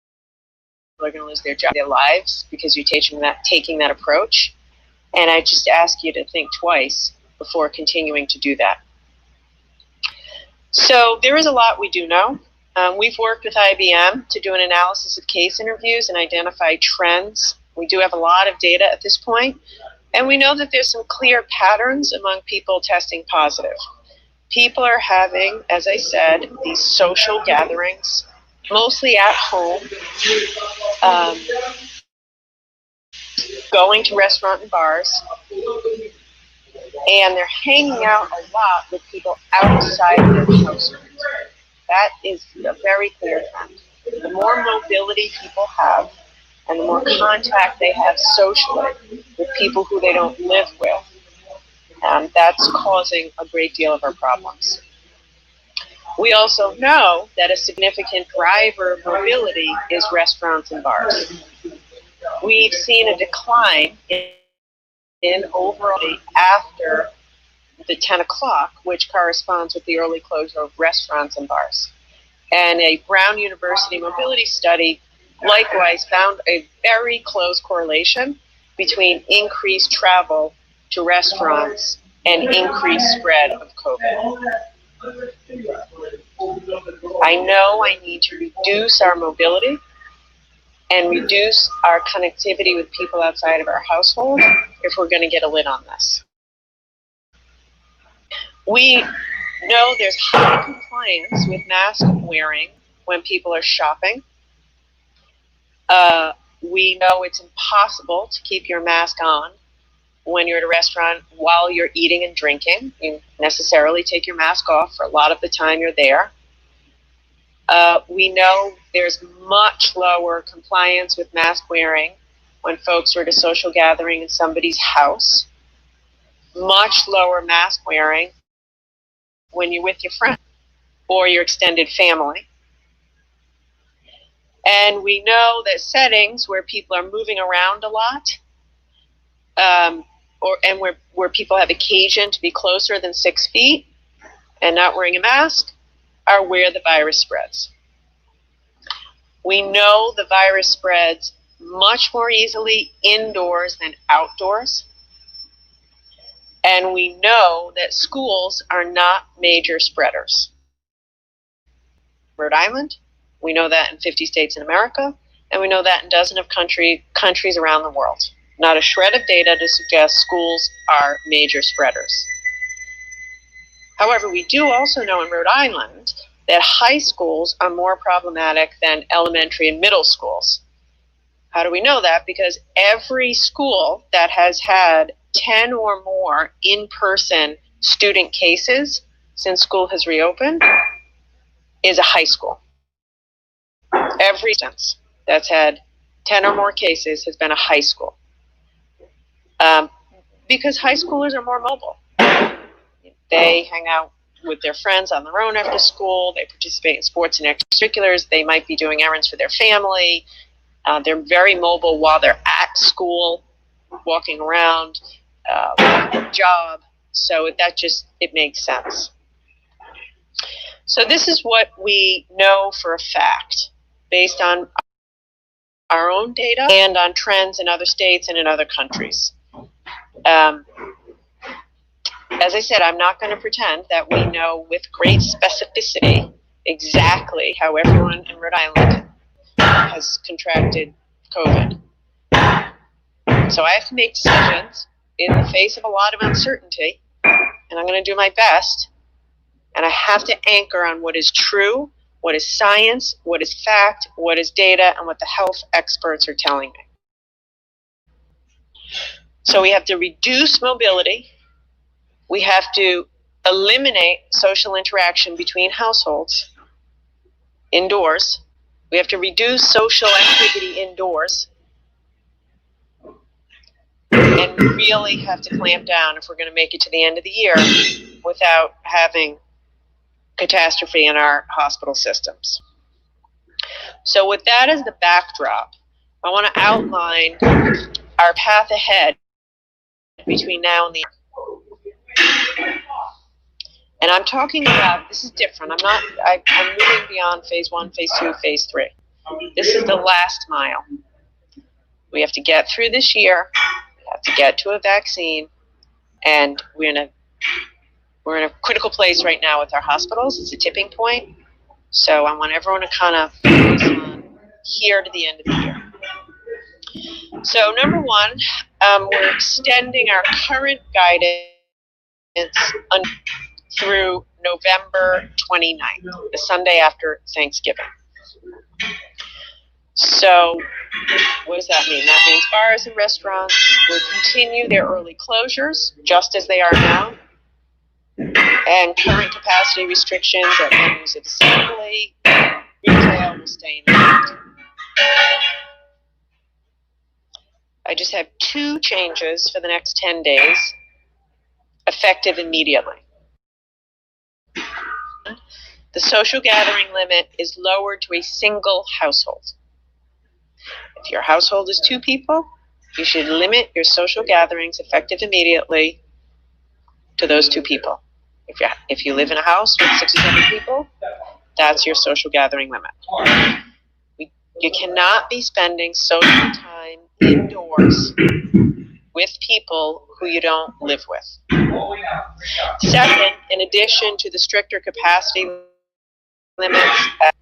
[SPEAKER 4] are going to lose their job, their lives, because you're taking that approach. And I just ask you to think twice before continuing to do that. So there is a lot we do know. We've worked with IBM to do an analysis of case interviews and identify trends. We do have a lot of data at this point, and we know that there's some clear patterns among people testing positive. People are having, as I said, these social gatherings, mostly at home, going to restaurants and bars, and they're hanging out a lot with people outside their households. That is a very clear trend. The more mobility people have, and the more contact they have socially with people who they don't live with, that's causing a great deal of our problems. We also know that a significant driver of mobility is restaurants and bars. We've seen a decline in overall after the 10 o'clock, which corresponds with the early closure of restaurants and bars. And a Brown University mobility study likewise found a very close correlation between increased travel to restaurants and increased spread of COVID. I know I need to reduce our mobility and reduce our connectivity with people outside of our household if we're going to get a lid on this. We know there's high compliance with mask wearing when people are shopping. We know it's impossible to keep your mask on when you're at a restaurant while you're eating and drinking. You necessarily take your mask off for a lot of the time you're there. We know there's much lower compliance with mask wearing when folks are at a social gathering in somebody's house. Much lower mask wearing when you're with your friend or your extended family. And we know that settings where people are moving around a lot, and where people have occasion to be closer than 6 feet and not wearing a mask, are where the virus spreads. We know the virus spreads much more easily indoors than outdoors. And we know that schools are not major spreaders. Rhode Island, we know that in 50 states in America, and we know that in dozens of countries around the world. Not a shred of data to suggest schools are major spreaders. However, we do also know in Rhode Island that high schools are more problematic than elementary and middle schools. How do we know that? Because every school that has had 10 or more in-person student cases since school has reopened is a high school. Every instance that's had 10 or more cases has been a high school. Because high schoolers are more mobile. They hang out with their friends on their own after school. They participate in sports and extracurriculars. They might be doing errands for their family. They're very mobile while they're at school, walking around, job. So it makes sense. So this is what we know for a fact based on our own data and on trends in other states and in other countries. As I said, I'm not going to pretend that we know with great specificity exactly how everyone in Rhode Island has contracted COVID. So I have to make decisions in the face of a lot of uncertainty, and I'm going to do my best. And I have to anchor on what is true, what is science, what is fact, what is data, and what the health experts are telling me. So we have to reduce mobility. We have to eliminate social interaction between households indoors. We have to reduce social activity indoors, and we really have to clamp down if we're going to make it to the end of the year without having catastrophe in our hospital systems. So with that as the backdrop, I want to outline our path ahead between now and the year. And I'm talking about, this is different. I'm moving beyond phase 1, phase 2, phase 3. This is the last mile. We have to get through this year. We have to get to a vaccine, and we're in a critical place right now with our hospitals. It's a tipping point. So I want everyone to kind of focus on here to the end of the year. So number one, we're extending our current guidance through November 29th, the Sunday after Thanksgiving. So what does that mean? That means bars and restaurants will continue their early closures, just as they are now. And current capacity restrictions at venues of assembly, retail will stay in effect. I just have 2 changes for the next 10 days, effective immediately. The social gathering limit is lowered to a single household. If your household is 2 people, you should limit your social gatherings effective immediately to those 2 people. If you live in a house with 6 or 7 people, that's your social gathering limit. You cannot be spending social time indoors with people who you don't live with. Second, in addition to the stricter capacity limits at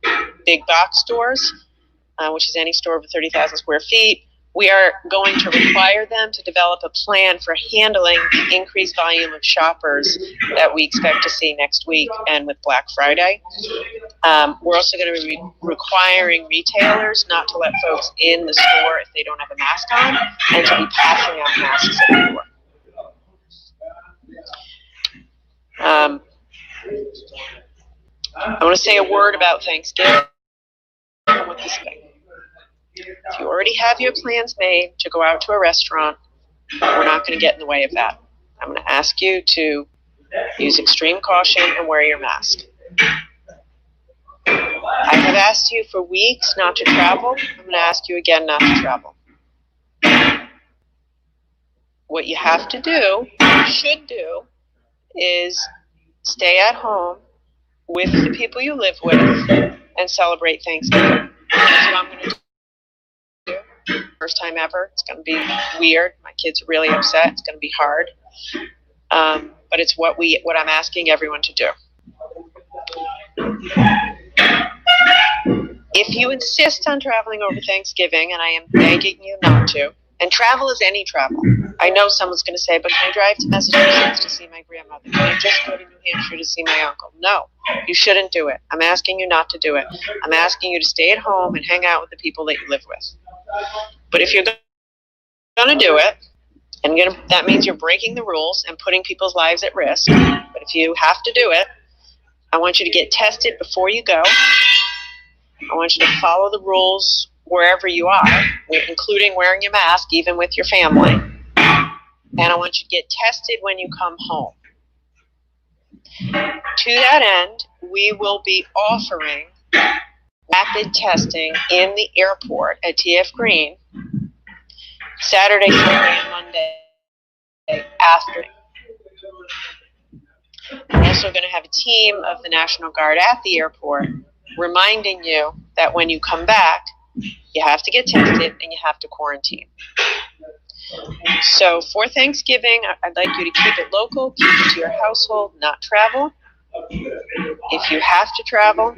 [SPEAKER 4] big box stores, which is any store over 30,000 square feet, we are going to require them to develop a plan for handling the increased volume of shoppers that we expect to see next week and with Black Friday. We're also going to be requiring retailers not to let folks in the store if they don't have a mask on, and to be passing out masks at the door. I want to say a word about Thanksgiving. If you already have your plans made to go out to a restaurant, we're not going to get in the way of that. I'm going to ask you to use extreme caution and wear your mask. I have asked you for weeks not to travel. I'm going to ask you again not to travel. What you have to do, should do, is stay at home with the people you live with and celebrate Thanksgiving. That's what I'm going to do. First time ever. It's going to be weird. My kids are really upset. It's going to be hard. But it's what I'm asking everyone to do. If you insist on traveling over Thanksgiving, and I am begging you not to, and travel is any travel. I know someone's going to say, but can I drive to Massachusetts to see my grandmother? Can I just go to New Hampshire to see my uncle? No, you shouldn't do it. I'm asking you not to do it. I'm asking you to stay at home and hang out with the people that you live with. But if you're going to do it, and that means you're breaking the rules and putting people's lives at risk. But if you have to do it, I want you to get tested before you go. I want you to follow the rules wherever you are, including wearing your mask, even with your family. And I want you to get tested when you come home. To that end, we will be offering rapid testing in the airport at TF Green Saturday, Sunday, and Monday after. We're also going to have a team of the National Guard at the airport reminding you that when you come back, you have to get tested and you have to quarantine. So for Thanksgiving, I'd like you to keep it local, keep it to your household, not travel. If you have to travel,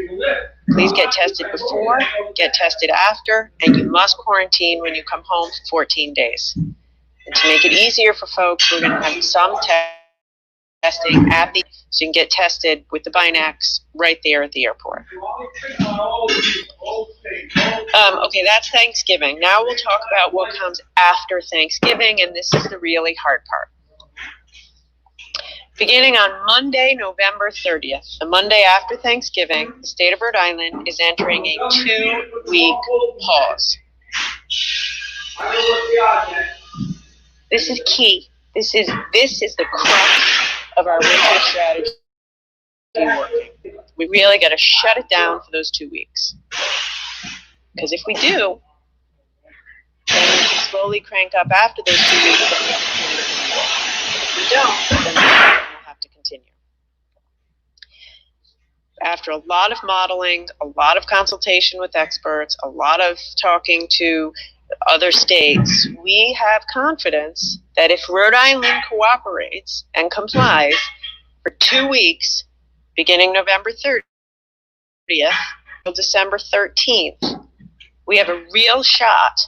[SPEAKER 4] please get tested before, get tested after, and you must quarantine when you come home for 14 days. And to make it easier for folks, we're going to have some testing at the, so you can get tested with the Binax right there at the airport. Okay, that's Thanksgiving. Now we'll talk about what comes after Thanksgiving, and this is the really hard part. Beginning on Monday, November 30th, the Monday after Thanksgiving, the state of Rhode Island is entering a 2-week pause. This is key. This is the crux of our winter strategy working. We really got to shut it down for those 2 weeks. Because if we do, then we can slowly crank up after those 2 weeks. If we don't, then we'll have to continue. After a lot of modeling, a lot of consultation with experts, a lot of talking to other states, we have confidence that if Rhode Island cooperates and complies for 2 weeks, beginning November 30th till December 13th, we have a real shot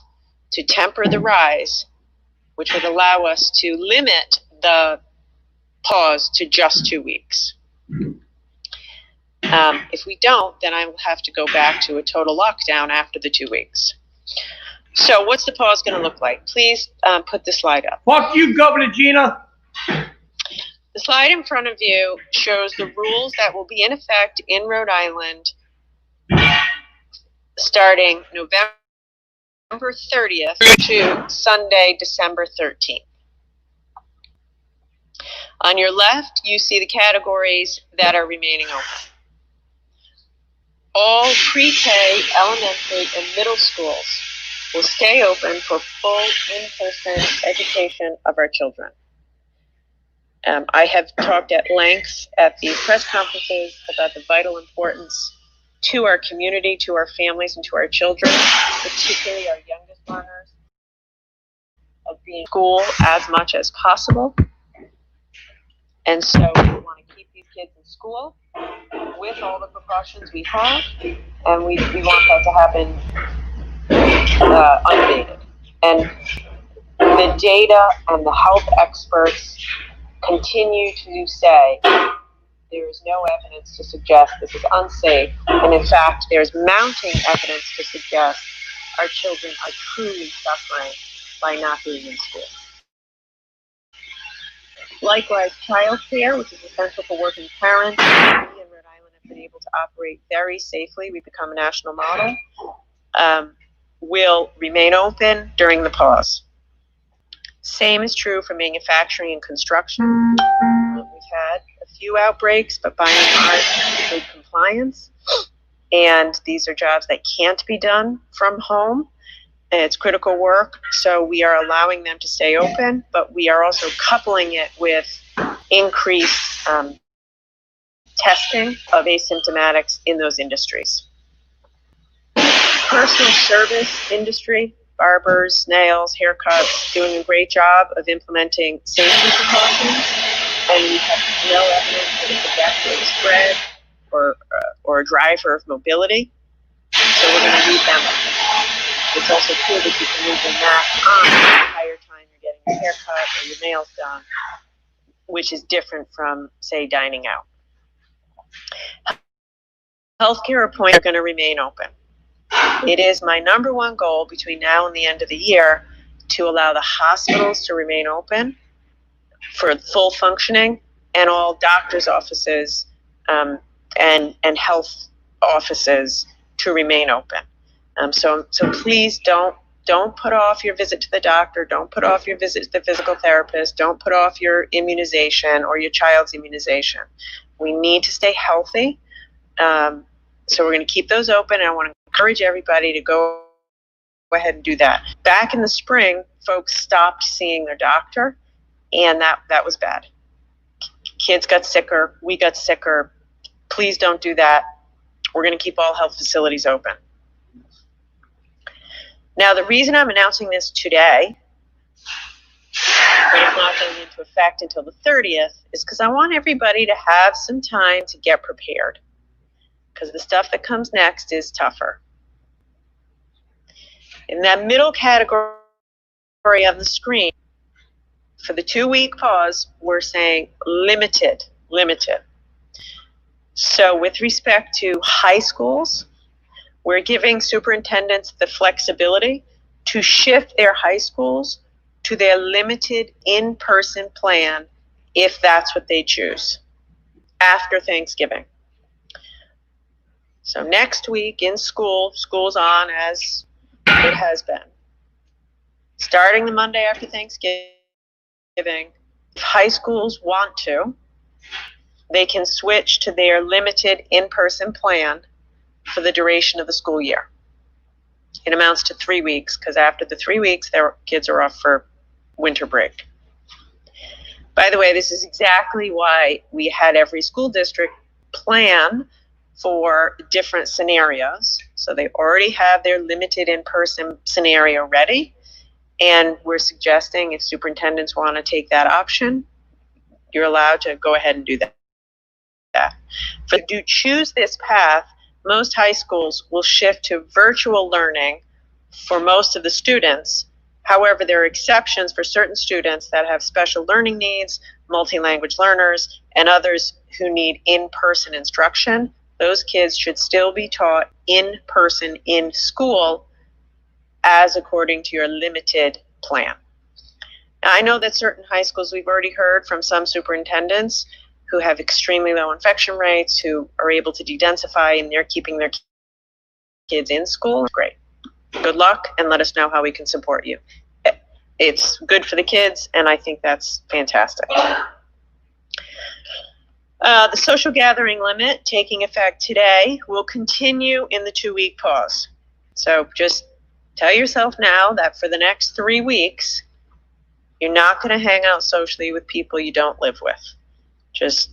[SPEAKER 4] to temper the rise, which would allow us to limit the pause to just 2 weeks. If we don't, then I will have to go back to a total lockdown after the 2 weeks. So what's the pause going to look like? Please put the slide up.
[SPEAKER 1] Fuck you, Governor Gina.
[SPEAKER 4] The slide in front of you shows the rules that will be in effect in Rhode Island starting November 30th to Sunday, December 13th. On your left, you see the categories that are remaining open. All pre-K, elementary, and middle schools will stay open for full in-person education of our children. I have talked at length at the press conferences about the vital importance to our community, to our families, and to our children, particularly our youngest learners, of being in school as much as possible. And so we want to keep these kids in school with all the precautions we have, and we want that to happen unabated. And the data and the health experts continue to say there is no evidence to suggest this is unsafe, and in fact there's mounting evidence to suggest our children are truly suffering by not being in school. Likewise, childcare, which is essential for working parents, we in Rhode Island have been able to operate very safely. We've become a national model. Will remain open during the pause. Same is true for manufacturing and construction. We've had a few outbreaks, but by and large, good compliance. And these are jobs that can't be done from home. It's critical work, so we are allowing them to stay open, but we are also coupling it with increased testing of asymptomatics in those industries. Personal service industry, barbers, nails, haircuts, doing a great job of implementing safety precautions, and we have no evidence that it's a vector of spread or a driver of mobility, so we're going to leave them open. It's also clear that you can leave your mask on the entire time you're getting your haircut or your nails done, which is different from, say, dining out. Healthcare appointments are going to remain open. It is my number one goal between now and the end of the year to allow the hospitals to remain open for full functioning, and all doctors' offices and health offices to remain open. So please don't put off your visit to the doctor. Don't put off your visit to the physical therapist. Don't put off your immunization or your child's immunization. We need to stay healthy. So we're going to keep those open, and I want to encourage everybody to go ahead and do that. Back in the spring, folks stopped seeing their doctor, and that was bad. Kids got sicker. We got sicker. Please don't do that. We're going to keep all health facilities open. Now, the reason I'm announcing this today, but it's not going into effect until the 30th, is because I want everybody to have some time to get prepared, because the stuff that comes next is tougher. In that middle category on the screen, for the 2-week pause, we're saying limited. So with respect to high schools, we're giving superintendents the flexibility to shift their high schools to their limited in-person plan if that's what they choose, after Thanksgiving. So next week in school's on as it has been. Starting the Monday after Thanksgiving, if high schools want to, they can switch to their limited in-person plan for the duration of the school year. It amounts to 3 weeks, because after the 3 weeks, their kids are off for winter break. By the way, this is exactly why we had every school district plan for different scenarios. So they already have their limited in-person scenario ready. And we're suggesting if superintendents want to take that option, you're allowed to go ahead and do that. If you do choose this path, most high schools will shift to virtual learning for most of the students. However, there are exceptions for certain students that have special learning needs, multi-language learners, and others who need in-person instruction. Those kids should still be taught in person in school as according to your limited plan. Now, I know that certain high schools, we've already heard from some superintendents who have extremely low infection rates, who are able to de-densify, and they're keeping their kids in school. Great. Good luck, and let us know how we can support you. It's good for the kids, and I think that's fantastic. The social gathering limit, taking effect today, will continue in the 2-week pause. So just tell yourself now that for the next 3 weeks, you're not going to hang out socially with people you don't live with. Just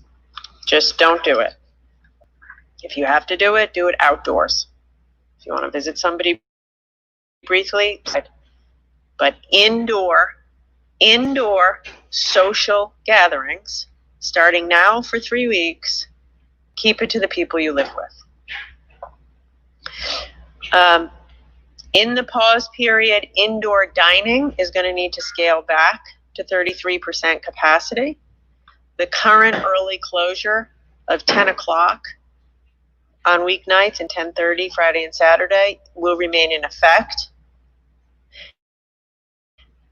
[SPEAKER 4] don't do it. If you have to do it outdoors. If you want to visit somebody briefly, but indoor social gatherings, starting now for 3 weeks, keep it to the people you live with. In the pause period, indoor dining is going to need to scale back to 33% capacity. The current early closure of 10 o'clock on weeknights and 10:30 Friday and Saturday will remain in effect,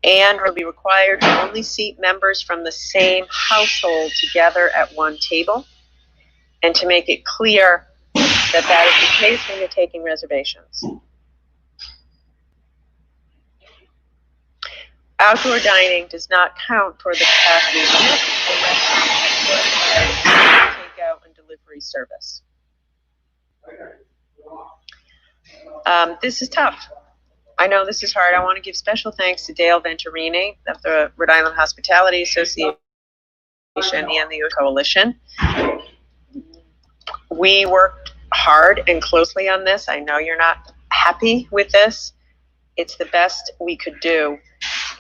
[SPEAKER 4] and will be required to only seat members from the same household together at one table, and to make it clear that that is the case when you're taking reservations. Outdoor dining does not count toward the capacity limit unless takeout and delivery service. This is tough. I know this is hard. I want to give special thanks to Dale Venturini of the Rhode Island Hospitality Association and the Coalition. We worked hard and closely on this. I know you're not happy with this. It's the best we could do.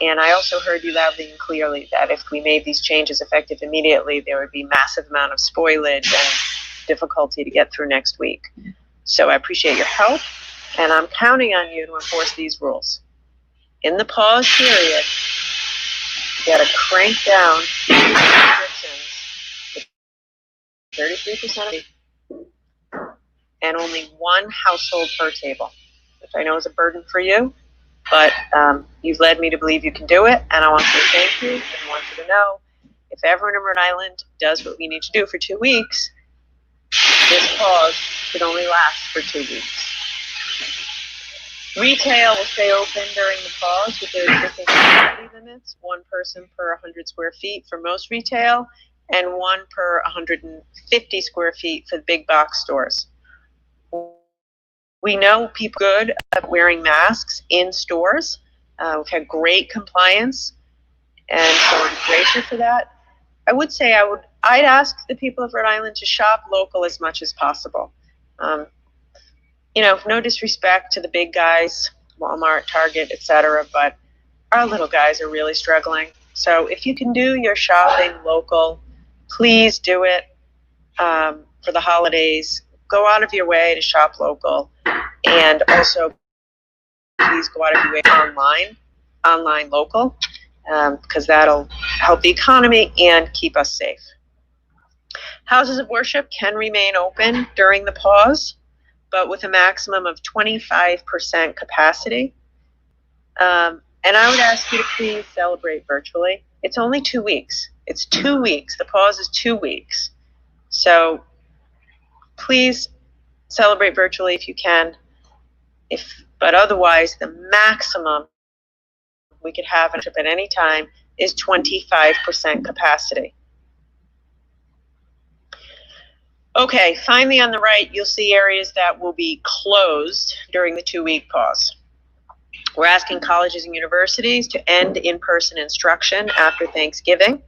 [SPEAKER 4] And I also heard you loudly and clearly that if we made these changes effective immediately, there would be massive amount of spoilage and difficulty to get through next week. So I appreciate your help, and I'm counting on you to enforce these rules. In the pause period, you got to crank down restrictions to 33% and only one household per table, which I know is a burden for you. But you've led me to believe you can do it, and I want to say thank you, and I want you to know, if everyone in Rhode Island does what we need to do for 2 weeks, this pause should only last for 2 weeks. Retail will stay open during the pause with their existing capacity limits, 1 person per 100 square feet for most retail, and 1 per 150 square feet for the big box stores. We know people are good at wearing masks in stores. We've had great compliance, and so I'm grateful for that. I would say I'd ask the people of Rhode Island to shop local as much as possible. No disrespect to the big guys, Walmart, Target, etc., but our little guys are really struggling. So if you can do your shopping local, please do it for the holidays. Go out of your way to shop local. And also, please go out of your way online local, because that'll help the economy and keep us safe. Houses of worship can remain open during the pause, but with a maximum of 25% capacity. And I would ask you to please celebrate virtually. It's only 2 weeks. It's 2 weeks. The pause is 2 weeks. So please celebrate virtually if you can. But otherwise, the maximum we could have at any time is 25% capacity. Okay, finally on the right, you'll see areas that will be closed during the 2-week pause. We're asking colleges and universities to end in-person instruction after Thanksgiving.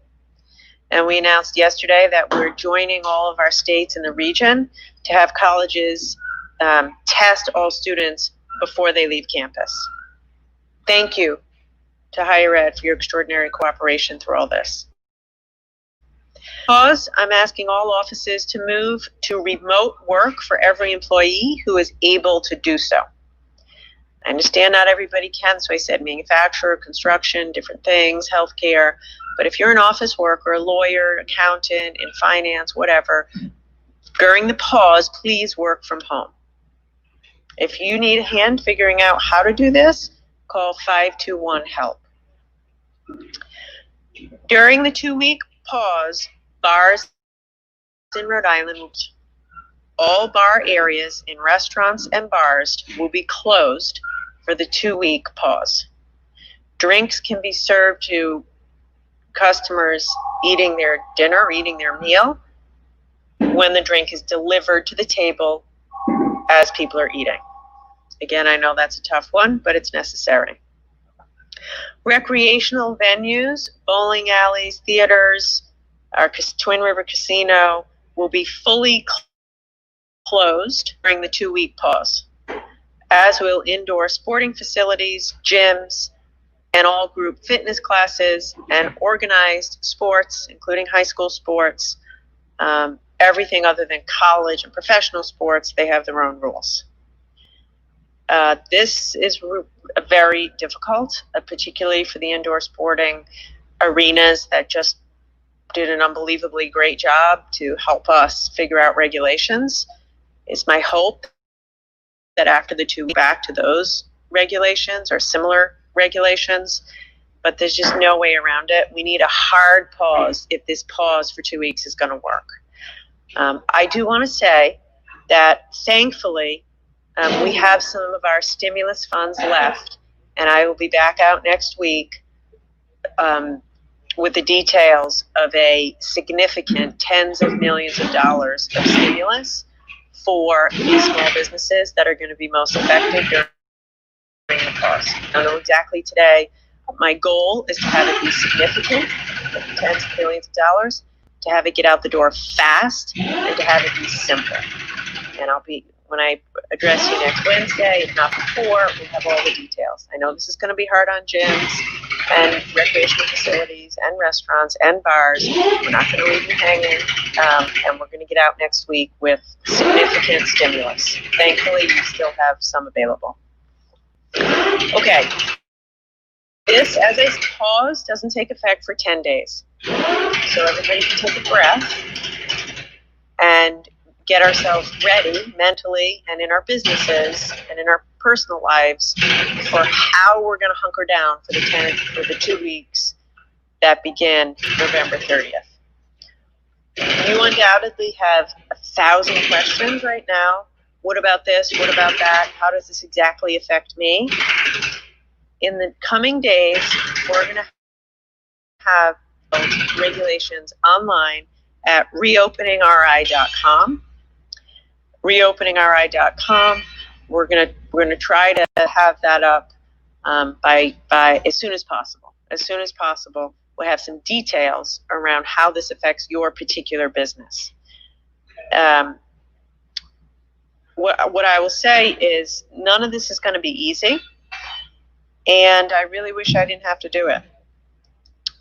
[SPEAKER 4] And we announced yesterday that we're joining all of our states in the region to have colleges test all students before they leave campus. Thank you to higher ed for your extraordinary cooperation through all this. Pause, I'm asking all offices to move to remote work for every employee who is able to do so. I understand not everybody can, so I said manufacturer, construction, different things, healthcare. But if you're an office worker, a lawyer, accountant, in finance, whatever, during the pause, please work from home. If you need a hand figuring out how to do this, call 521-HELP. During the 2-week pause, bars in Rhode Island, all bar areas in restaurants and bars will be closed for the 2-week pause. Drinks can be served to customers eating their dinner, eating their meal, when the drink is delivered to the table as people are eating. Again, I know that's a tough one, but it's necessary. Recreational venues, bowling alleys, theaters, our Twin River Casino will be fully closed during the 2-week pause, as will indoor sporting facilities, gyms, and all group fitness classes and organized sports, including high school sports, everything other than college and professional sports, they have their own rules. This is very difficult, particularly for the indoor sporting arenas that just did an unbelievably great job to help us figure out regulations. It's my hope that after the 2 weeks back to those regulations or similar regulations, but there's just no way around it. We need a hard pause if this pause for 2 weeks is going to work. I do want to say that thankfully we have some of our stimulus funds left, and I will be back out next week with the details of a significant tens of millions of dollars of stimulus for these small businesses that are going to be most affected during the pause. I don't know exactly today. My goal is to have it be significant, tens of millions of dollars, to have it get out the door fast, and to have it be simple. And when I address you next Wednesday, if not before, we'll have all the details. I know this is going to be hard on gyms and recreational facilities and restaurants and bars. We're not going to leave you hanging, and we're going to get out next week with significant stimulus. Thankfully, we still have some available. Okay. This, as a pause, doesn't take effect for 10 days. So everybody can take a breath and get ourselves ready mentally and in our businesses and in our personal lives for how we're going to hunker down for the 2 weeks that begin November 30th. You undoubtedly have 1,000 questions right now. What about this? What about that? How does this exactly affect me? In the coming days, we're going to have regulations online at reopeningri.com. Reopeningri.com. We're gonna try to have that up by as soon as possible. As soon as possible, we'll have some details around how this affects your particular business. What I will say is none of this is going to be easy, and I really wish I didn't have to do it.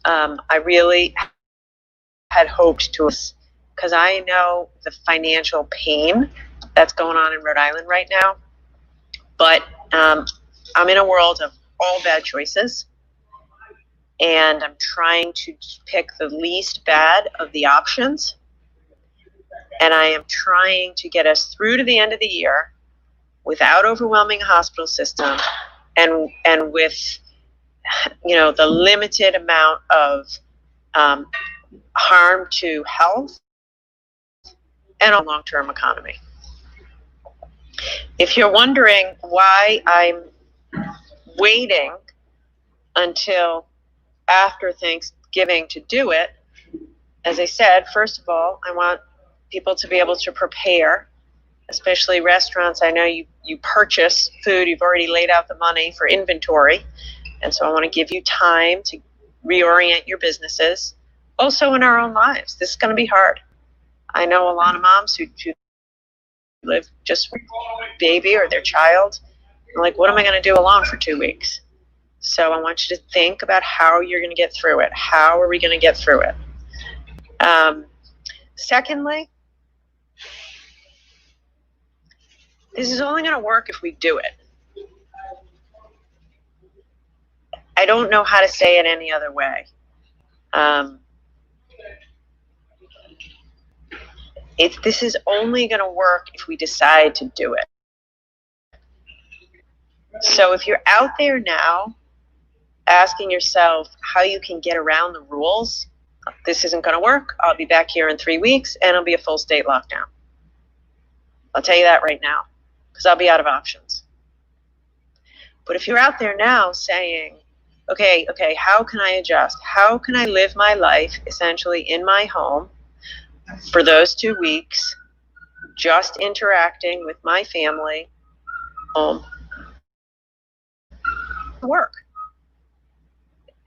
[SPEAKER 4] I really had hoped to, because I know the financial pain that's going on in Rhode Island right now. But I'm in a world of all bad choices, and I'm trying to pick the least bad of the options. And I am trying to get us through to the end of the year without overwhelming the hospital system and with, the limited amount of harm to health and a long-term economy. If you're wondering why I'm waiting until after Thanksgiving to do it, as I said, first of all, I want people to be able to prepare, especially restaurants. I know you purchase food, you've already laid out the money for inventory, and so I want to give you time to reorient your businesses. Also in our own lives, this is going to be hard. I know a lot of moms who live just with baby or their child. I'm like, what am I going to do alone for 2 weeks? So I want you to think about how you're going to get through it. How are we going to get through it? Secondly, this is only going to work if we do it. I don't know how to say it any other way. This is only going to work if we decide to do it. So if you're out there now asking yourself how you can get around the rules, this isn't going to work. I'll be back here in 3 weeks and it'll be a full state lockdown. I'll tell you that right now, because I'll be out of options. But if you're out there now saying, okay, how can I adjust? How can I live my life essentially in my home for those 2 weeks, just interacting with my family, home, work.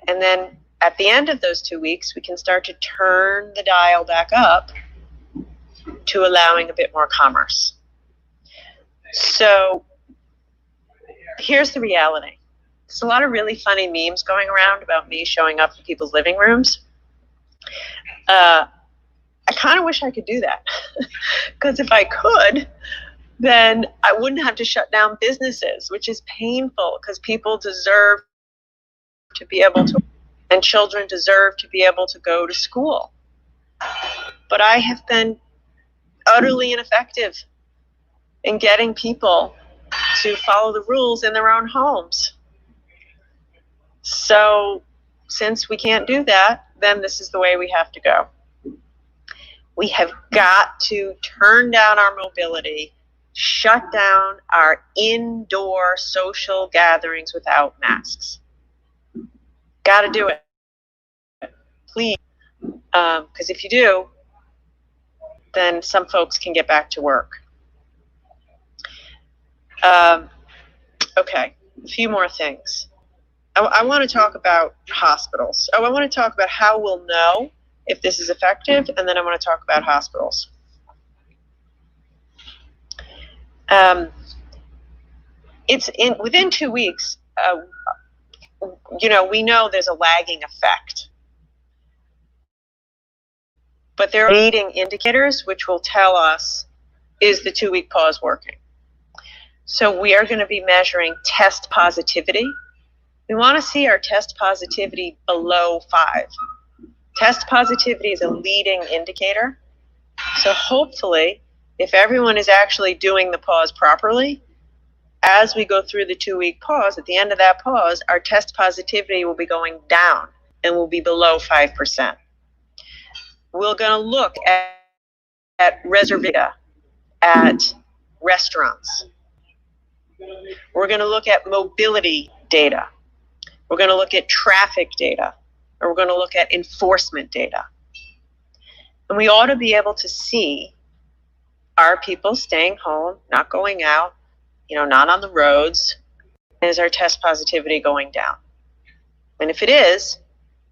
[SPEAKER 4] And then at the end of those 2 weeks, we can start to turn the dial back up to allowing a bit more commerce. So here's the reality. There's a lot of really funny memes going around about me showing up in people's living rooms. I kind of wish I could do that, because if I could, then I wouldn't have to shut down businesses, which is painful because people deserve to be able to, and children deserve to be able to go to school. But I have been utterly ineffective in getting people to follow the rules in their own homes. So since we can't do that, then this is the way we have to go. We have got to turn down our mobility, shut down our indoor social gatherings without masks. Got to do it. Please. Because if you do, then some folks can get back to work. Okay, a few more things. I want to talk about hospitals. I want to talk about how we'll know if this is effective, and then I want to talk about hospitals. Within 2 weeks, we know there's a lagging effect. But there are leading indicators which will tell us, is the 2-week pause working? So we are going to be measuring test positivity. We want to see our test positivity below 5. Test positivity is a leading indicator. So hopefully, if everyone is actually doing the pause properly, as we go through the 2-week pause, at the end of that pause, our test positivity will be going down and will be below 5%. We're going to look at reservation, at restaurants. We're going to look at mobility data. We're going to look at traffic data. Or we're going to look at enforcement data. And we ought to be able to see, are people staying home, not going out, not on the roads? Is our test positivity going down? And if it is,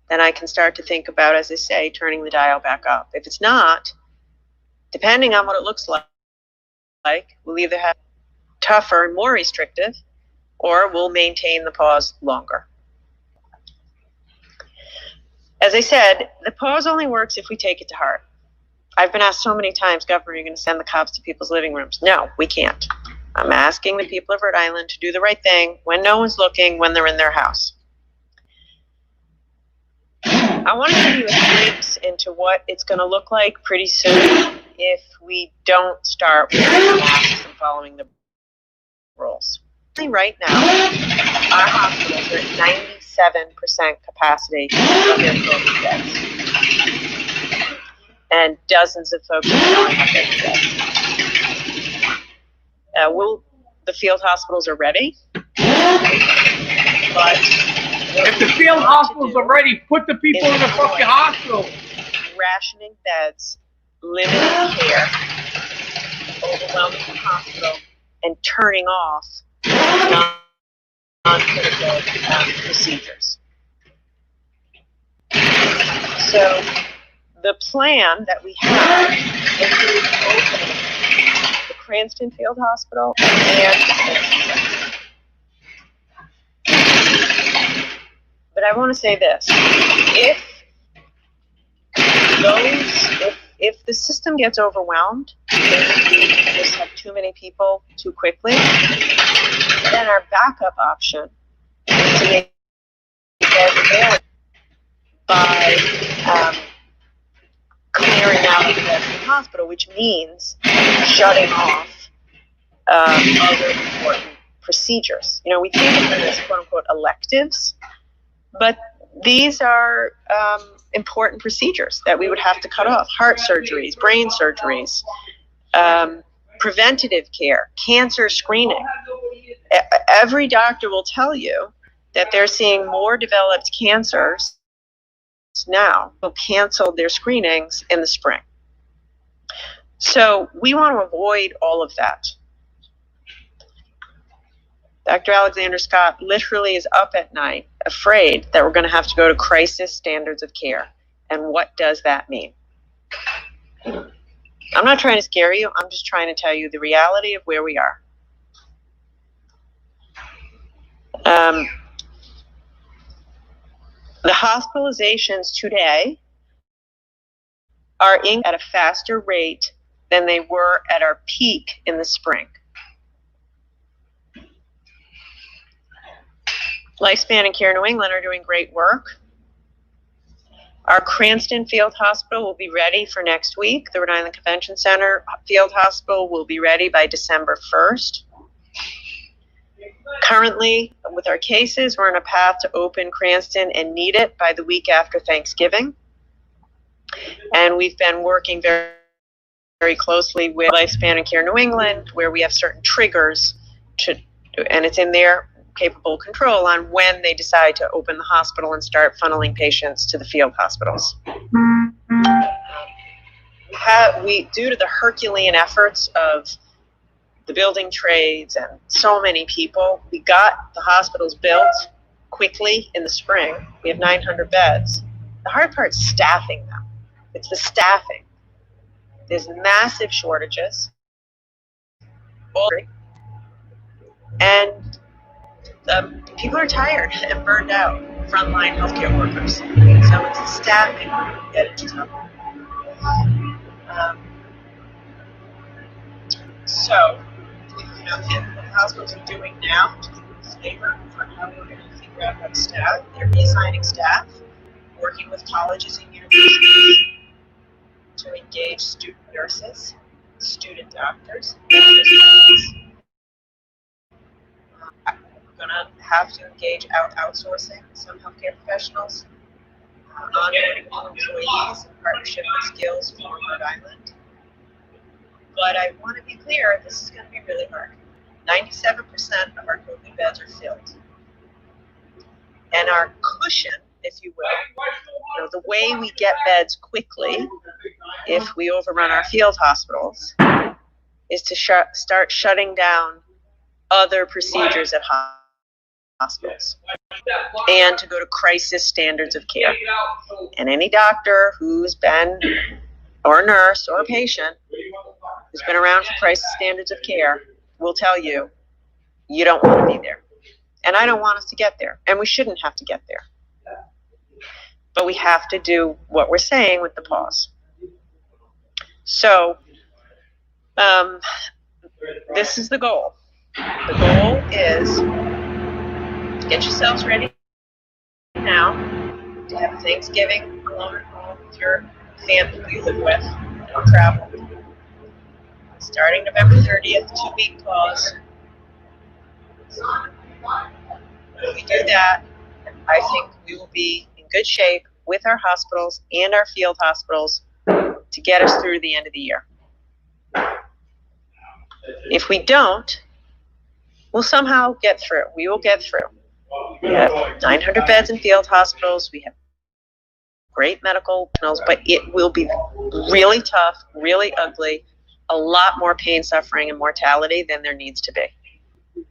[SPEAKER 4] then I can start to think about, as I say, turning the dial back up. If it's not, depending on what it looks like, we'll either have tougher and more restrictive, or we'll maintain the pause longer. As I said, the pause only works if we take it to heart. I've been asked so many times, Governor, you're going to send the cops to people's living rooms. No, we can't. I'm asking the people of Rhode Island to do the right thing when no one's looking, when they're in their house. I want to give you a glimpse into what it's going to look like pretty soon if we don't start wearing masks and following the rules. Right now, our hospitals are at 97% capacity of their COVID beds. and dozens of folks are showing up every day. The field hospitals are ready, but
[SPEAKER 1] if the field hospitals are ready, put the people in the fucking hospital.
[SPEAKER 4] Rationing beds, limiting care, overwhelming the hospital, and turning off non-critical procedures. So the plan that we have includes opening the Cranston Field Hospital and but I want to say this: if the system gets overwhelmed, if we just have too many people too quickly, then our backup option is to make beds available by clearing out the beds in the hospital, which means shutting off other important procedures. You know, we think of them as quote-unquote electives, but these are important procedures that we would have to cut off. Heart surgeries, brain surgeries, preventative care, cancer screening. Every doctor will tell you that they're seeing more developed cancers now who canceled their screenings in the spring. So we want to avoid all of that. Dr. Alexander Scott literally is up at night afraid that we're going to have to go to crisis standards of care. And what does that mean? I'm not trying to scare you. I'm just trying to tell you the reality of where we are. The hospitalizations today are at a faster rate than they were at our peak in the spring. Lifespan and Care New England are doing great work. Our Cranston Field Hospital will be ready for next week. The Rhode Island Convention Center Field Hospital will be ready by December 1st. Currently, with our cases, we're on a path to open Cranston and need it by the week after Thanksgiving. And we've been working very, very closely with Lifespan and Care New England, where we have certain triggers and it's in their capable control on when they decide to open the hospital and start funneling patients to the field hospitals. Due to the Herculean efforts of the building trades and so many people, we got the hospitals built quickly in the spring. We have 900 beds. The hard part is staffing them. It's the staffing. There's massive shortages. And people are tired and burned out, frontline healthcare workers. So it's the staffing that is tough. So, you know, what the hospitals are doing now to do this labor for how we're going to figure out how to staff. They're reassigning staff, working with colleges and universities to engage student nurses, student doctors, We're going to have to engage outsourcing some healthcare professionals, onboarding all employees in partnership with Skills for Rhode Island. But I want to be clear, this is going to be really hard. 97% of our COVID beds are filled. And our cushion, if you will, the way we get beds quickly, if we overrun our field hospitals, is to start shutting down other procedures at hospitals and to go to crisis standards of care. And any doctor who's been, or nurse or patient, who's been around for crisis standards of care will tell you, you don't want to be there. And I don't want us to get there. And we shouldn't have to get there. But we have to do what we're saying with the pause. So, this is the goal. The goal is to get yourselves ready now to have Thanksgiving alone at home with your family you live with. Don't travel. Starting November 30th, 2-week pause. When we do that, I think we will be in good shape with our hospitals and our field hospitals to get us through the end of the year. If we don't, we'll somehow get through. We will get through. We have 900 beds in field hospitals. We have great medical professionals, but it will be really tough, really ugly, a lot more pain, suffering, and mortality than there needs to be.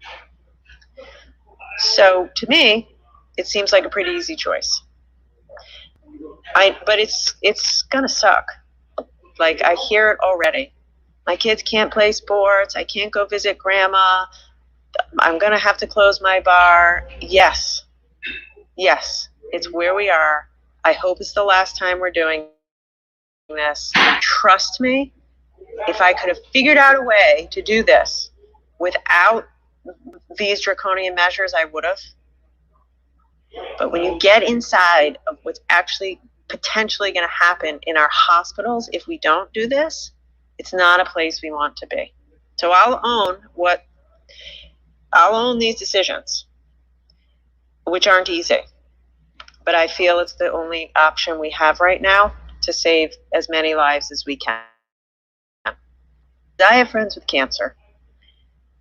[SPEAKER 4] So to me, it seems like a pretty easy choice. But it's gonna suck. Like, I hear it already. My kids can't play sports. I can't go visit grandma. I'm going to have to close my bar. Yes, it's where we are. I hope it's the last time we're doing this. Trust me, if I could have figured out a way to do this without these draconian measures, I would have. But when you get inside of what's actually potentially going to happen in our hospitals if we don't do this, it's not a place we want to be. So I'll own these decisions, which aren't easy. But I feel it's the only option we have right now to save as many lives as we can. I have friends with cancer,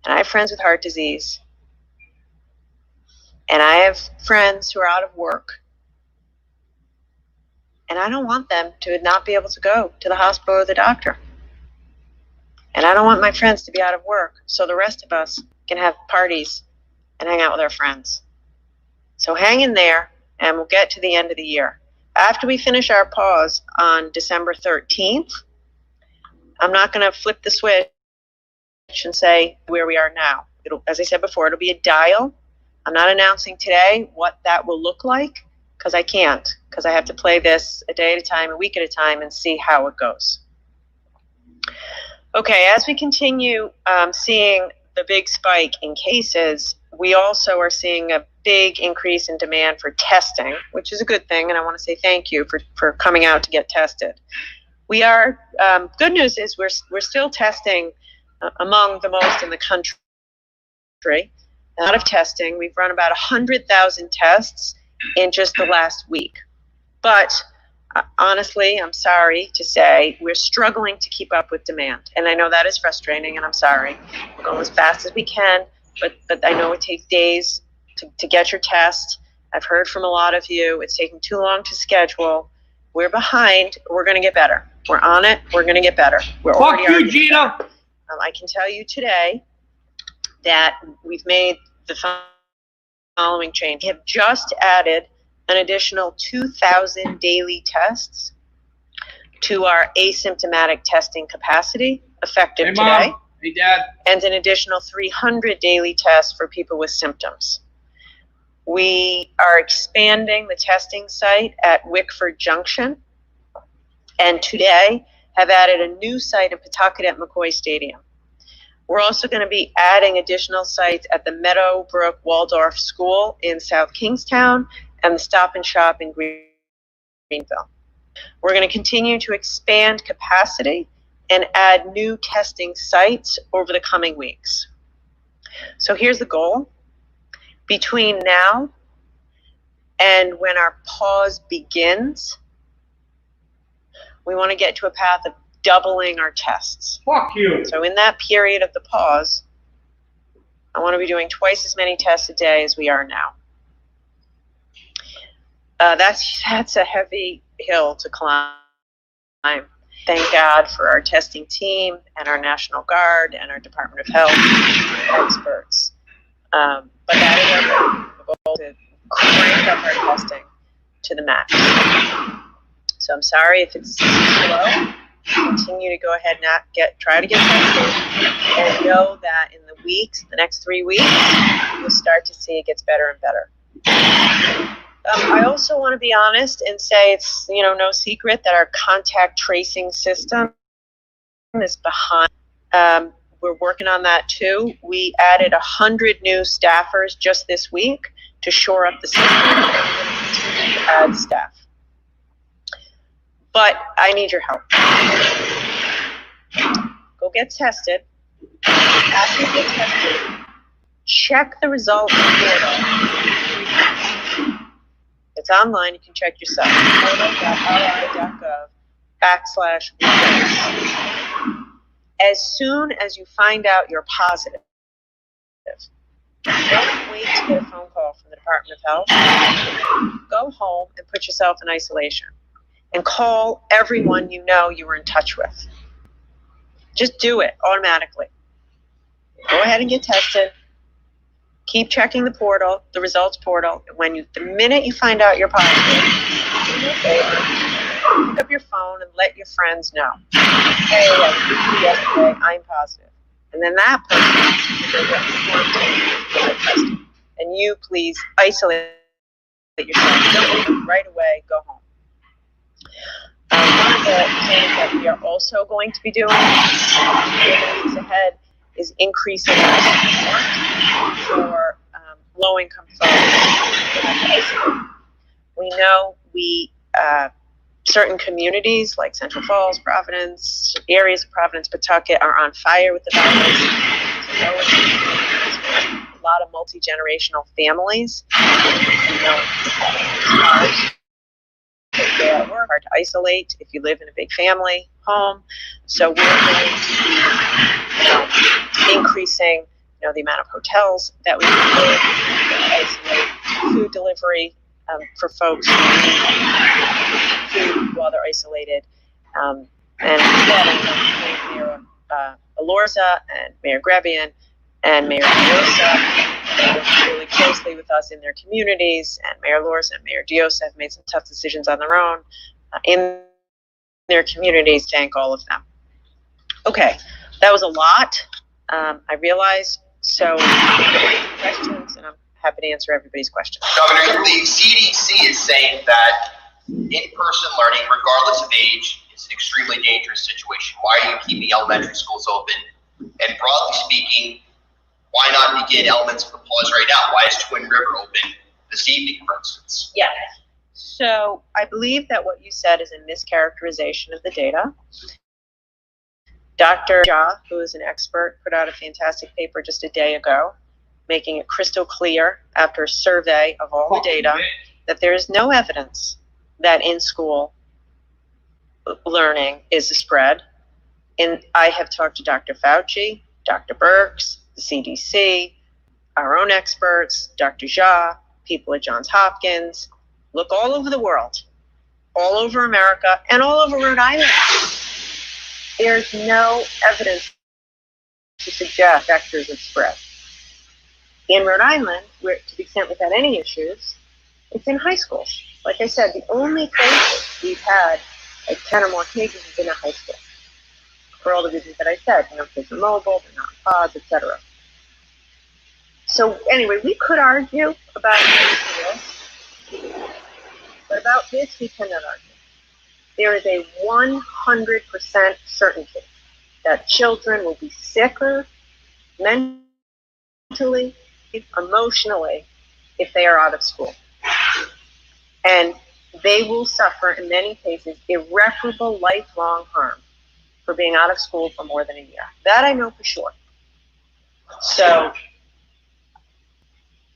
[SPEAKER 4] and I have friends with heart disease, and I have friends who are out of work. And I don't want them to not be able to go to the hospital or the doctor. And I don't want my friends to be out of work so the rest of us can have parties and hang out with our friends. So hang in there, and we'll get to the end of the year. After we finish our pause on December 13th, I'm not going to flip the switch and say where we are now. As I said before, it'll be a dial. I'm not announcing today what that will look like, because I can't, because I have to play this a day at a time, a week at a time, and see how it goes. Okay, as we continue seeing the big spike in cases, we also are seeing a big increase in demand for testing, which is a good thing, and I want to say thank you for coming out to get tested. We are, good news is we're still testing among the most in the country. A lot of testing. We've run about 100,000 tests in just the last week. But honestly, I'm sorry to say, we're struggling to keep up with demand. And I know that is frustrating, and I'm sorry. We're going as fast as we can, but I know it takes days to get your test. I've heard from a lot of you. It's taking too long to schedule. We're behind. We're going to get better. We're on it. We're going to get better. We're
[SPEAKER 1] Fuck
[SPEAKER 4] already
[SPEAKER 1] you, Gina.
[SPEAKER 4] I can tell you today that we've made the following change. We have just added an additional 2,000 daily tests to our asymptomatic testing capacity, effective
[SPEAKER 1] Hey,
[SPEAKER 4] today.
[SPEAKER 1] Mom. Hey, Dad.
[SPEAKER 4] And an additional 300 daily tests for people with symptoms. We are expanding the testing site at Wickford Junction, and today have added a new site in Pawtucket at McCoy Stadium. We're also going to be adding additional sites at the Meadowbrook Waldorf School in South Kingstown and the Stop and Shop in Greenville. We're going to continue to expand capacity and add new testing sites over the coming weeks. So here's the goal. Between now and when our pause begins, we want to get to a path of doubling our tests.
[SPEAKER 1] Fuck you.
[SPEAKER 4] So in that period of the pause, I want to be doing twice as many tests a day as we are now. That's a heavy hill to climb. Thank God for our testing team and our National Guard and our Department of Health experts. But that is our goal, to crank up our testing to the max. So I'm sorry if it's slow. Continue to go ahead and try to get tested, and know that in the next 3 weeks, you'll start to see it gets better and better. I also want to be honest and say it's no secret that our contact tracing system is behind. We're working on that too. We added 100 new staffers just this week to shore up the system, and we're going to continue to add staff. But I need your help. Go get tested. After you get tested, check the results portal. It's online. You can check yourself. portal.ri.gov. /results. As soon as you find out you're positive, don't wait to get a phone call from the Department of Health. Go home and put yourself in isolation and call everyone you know you were in touch with. Just do it automatically. Go ahead and get tested. Keep checking the portal, the results portal. The minute you find out you're positive, do me a favor, pick up your phone and let your friends know. Hey, I did yesterday, I'm positive. And then that person will get tested. And you please isolate yourself. Don't leave right away, go home. One of the things that we are also going to be doing in the weeks ahead is increasing our support for low-income folks. We know certain communities like Central Falls, Providence, areas of Providence, Pawtucket are on fire with the virus. So a lot of multi-generational families. It's hard to isolate if you live in a big family home. So we're going to be increasing, the amount of hotels that we can isolate, food delivery for folks who need food while they're isolated, and Mayor Alorza and Mayor Grebian and Mayor Diosa working really closely with us in their communities, and Mayor Alorza and Mayor Diosa have made some tough decisions on their own in their communities. Thank all of them. Okay, that was a lot. I realize. So, questions, and I'm happy to answer everybody's questions.
[SPEAKER 5] Governor, the CDC is saying that in-person learning, regardless of age, is an extremely dangerous situation. Why are you keeping elementary schools open? And broadly speaking, why not begin elements of the pause right now? Why is Twin River open this evening, for instance?
[SPEAKER 4] Yeah. So I believe that what you said is a mischaracterization of the data. Dr. Jha, who is an expert, put out a fantastic paper just a day ago, making it crystal clear after a survey of all the data that there is no evidence that in-school learning is a spread. And I have talked to Dr. Fauci, Dr. Birx, the CDC, our own experts, Dr. Jha, people at Johns Hopkins. Look all over the world, all over America, and all over Rhode Island. There's no evidence to suggest vectors of spread. In Rhode Island, where to the extent we've had any issues, it's in high schools. Like I said, the only place we've had like 10 or more cases has been in high school. For all the reasons that I said, kids are mobile, they're not in pods, etc. So anyway, we could argue about this, but about this we cannot argue. There is a 100% certainty that children will be sicker mentally, emotionally, if they are out of school. And they will suffer, in many cases, irreparable lifelong harm for being out of school for more than a year. That I know for sure. So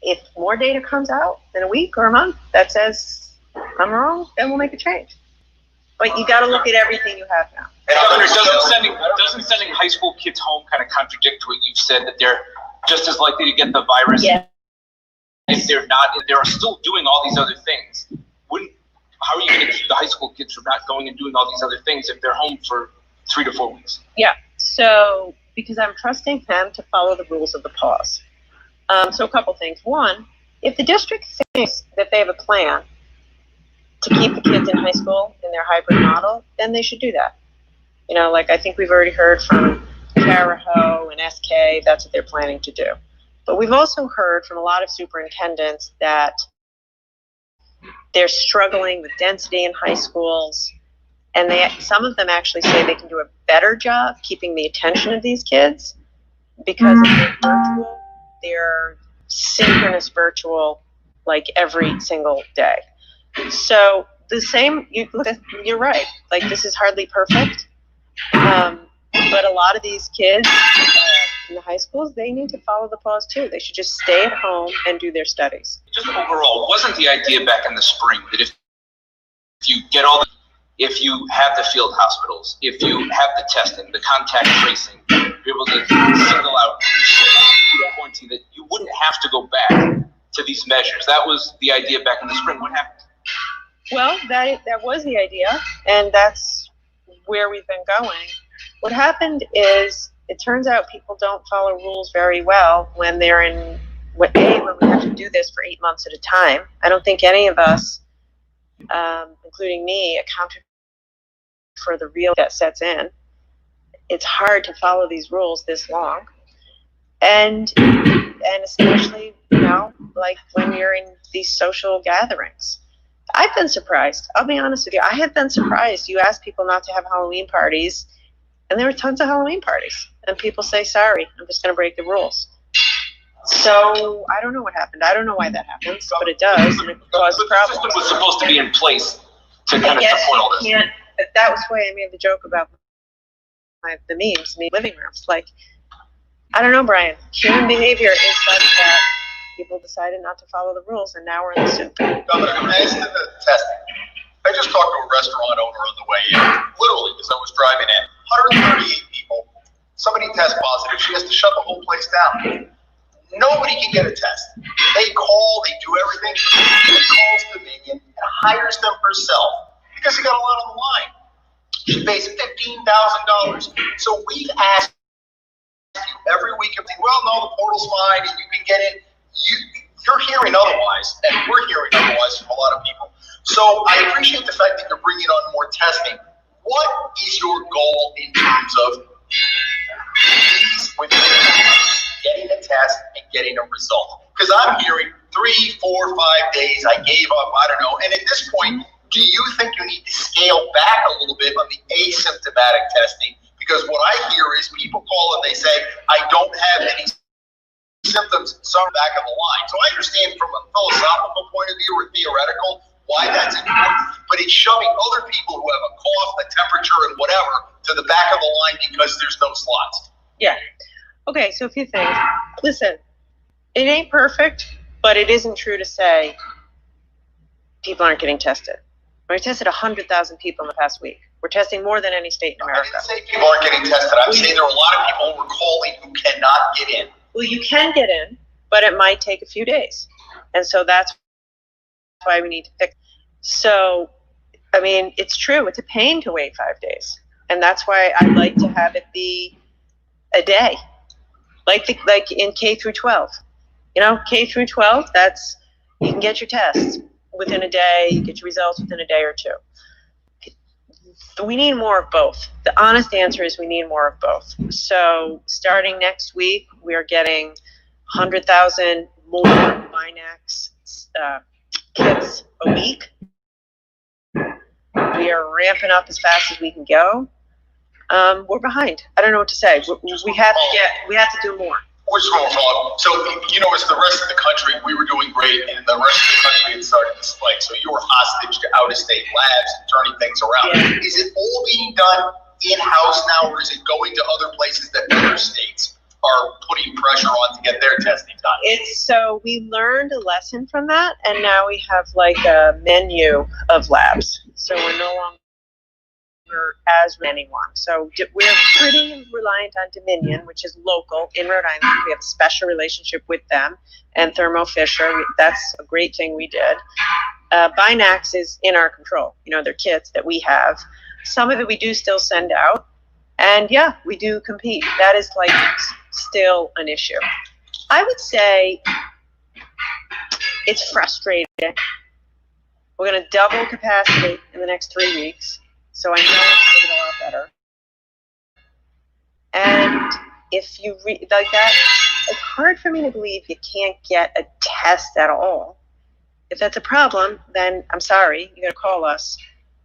[SPEAKER 4] if more data comes out in a week or a month that says I'm wrong, then we'll make a change. But you got to look at everything you have now.
[SPEAKER 6] Governor, doesn't sending high school kids home kind of contradict what you've said, that they're just as likely to get the virus?
[SPEAKER 4] Yeah.
[SPEAKER 6] If they're not, if they're still doing all these other things, how are you going to keep the high school kids from not going and doing all these other things if they're home for 3 to 4 weeks?
[SPEAKER 4] Yeah. So because I'm trusting them to follow the rules of the pause. So a couple things. One, if the district thinks that they have a plan to keep the kids in high school in their hybrid model, then they should do that. Like I think we've already heard from Caraho and SK, that's what they're planning to do. But we've also heard from a lot of superintendents that they're struggling with density in high schools, and some of them actually say they can do a better job keeping the attention of these kids because they're virtual, they're synchronous virtual, like every single day. So the same, you're right, like this is hardly perfect, but a lot of these kids in the high schools, they need to follow the pause too. They should just stay at home and do their studies.
[SPEAKER 6] Just overall, wasn't the idea back in the spring that if you get all the if you have the field hospitals, if you have the testing, the contact tracing, be able to single out who's sick, who to quarantine, that you wouldn't have to go back to these measures. That was the idea back in the spring. What happened?
[SPEAKER 4] Well, that was the idea, and that's where we've been going. What happened is, it turns out people don't follow rules very well when they're in when we have to do this for 8 months at a time. I don't think any of us, including me, accounted for the real that sets in. It's hard to follow these rules this long, and especially, you know, like when you're in these social gatherings. I've been surprised. I'll be honest with you. I have been surprised. You ask people not to have Halloween parties, and there were tons of Halloween parties, and people say, sorry, I'm just going to break the rules. So I don't know what happened. I don't know why that happens, but it does, and it causes problems.
[SPEAKER 6] The system was supposed to be in place to kind of support all this.
[SPEAKER 4] That was why I made the joke about the memes, living rooms. Like, I don't know, Brian. Human behavior is such that people decided not to follow the rules, and now we're in the soup.
[SPEAKER 5] Governor, as to the testing, I just talked to a restaurant owner on the way in, literally, because I was driving in. 138 people. Somebody tests positive. She has to shut the whole place down. Nobody can get a test. They call, they do everything. She calls Dominion and hires them herself because she got a lot on the line. She pays $15,000. So we've asked you every week, well, no, the portal's fine and you can get in. You're hearing otherwise, and we're hearing otherwise from a lot of people. So I appreciate the fact that you're bringing on more testing. What is your goal in terms of with getting a test and getting a result? Because I'm hearing 3, 4, 5 days, I gave up, I don't know. And at this point, do you think you need to scale back a little bit on the asymptomatic testing? Because what I hear is people call and they say, I don't have any symptoms, some back of the line. So I understand from a philosophical point of view or theoretical why that's important, but it's shoving other people who have a cough, a temperature, and whatever to the back of the line because there's no slots.
[SPEAKER 4] Yeah. Okay, so a few things. Listen, it ain't perfect, but it isn't true to say people aren't getting tested. We tested 100,000 people in the past week. We're testing more than any state in America.
[SPEAKER 5] I didn't say people aren't getting tested. I'm saying there are a lot of people who are calling who cannot get in.
[SPEAKER 4] Well, you can get in, but it might take a few days. And so that's why we need to fix. So, I mean, it's true. It's a pain to wait 5 days. And that's why I'd like to have it be a day. Like in K through 12. You know, K through 12, that's, you can get your tests within a day, you get your results within a day or two. We need more of both. The honest answer is we need more of both. So starting next week, we are getting 100,000 more Binax kits a week. We are ramping up as fast as we can go. We're behind. I don't know what to say. We have to do more.
[SPEAKER 5] We're just going to follow. So, you know, as the rest of the country, we were doing great, and the rest of the country had started to spike. So you were hostage to out-of-state labs and turning things around. Yeah. Is it all being done in-house now, or is it going to other places that other states are putting pressure on to get their testing done?
[SPEAKER 4] So we learned a lesson from that, and now we have like a menu of labs. So we're no longer as anyone. So we're pretty reliant on Dominion, which is local in Rhode Island. We have a special relationship with them, and Thermo Fisher. That's a great thing we did. Binax is in our control. You know, they're kits that we have. Some of it we do still send out, and yeah, we do compete. That is like still an issue. I would say it's frustrating. We're going to double capacity in the next 3 weeks. So I know it's going to get a lot better. And if you like that, it's hard for me to believe you can't get a test at all. If that's a problem, then I'm sorry, you got to call us.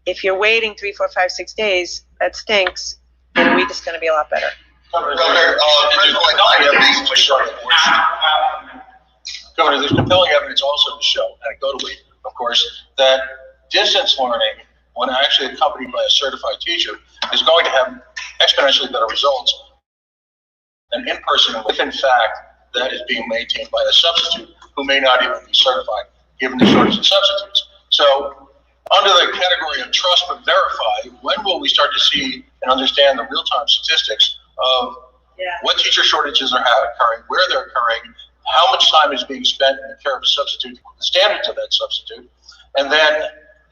[SPEAKER 4] If you're waiting 3, 4, 5, 6 days, that stinks. In a week, it's going to be a lot better.
[SPEAKER 3] Governor, there's compelling evidence also to show, anecdotally, of course, that distance learning, when actually accompanied by a certified teacher, is going to have exponentially better results than in-person, if in fact that is being maintained by a substitute who may not even be certified, given the shortage of substitutes. So under the category of trust but verify, when will we start to see and understand the real-time statistics of what teacher shortages are occurring, where they're occurring, how much time is being spent in the care of a substitute, the standards of that substitute, and then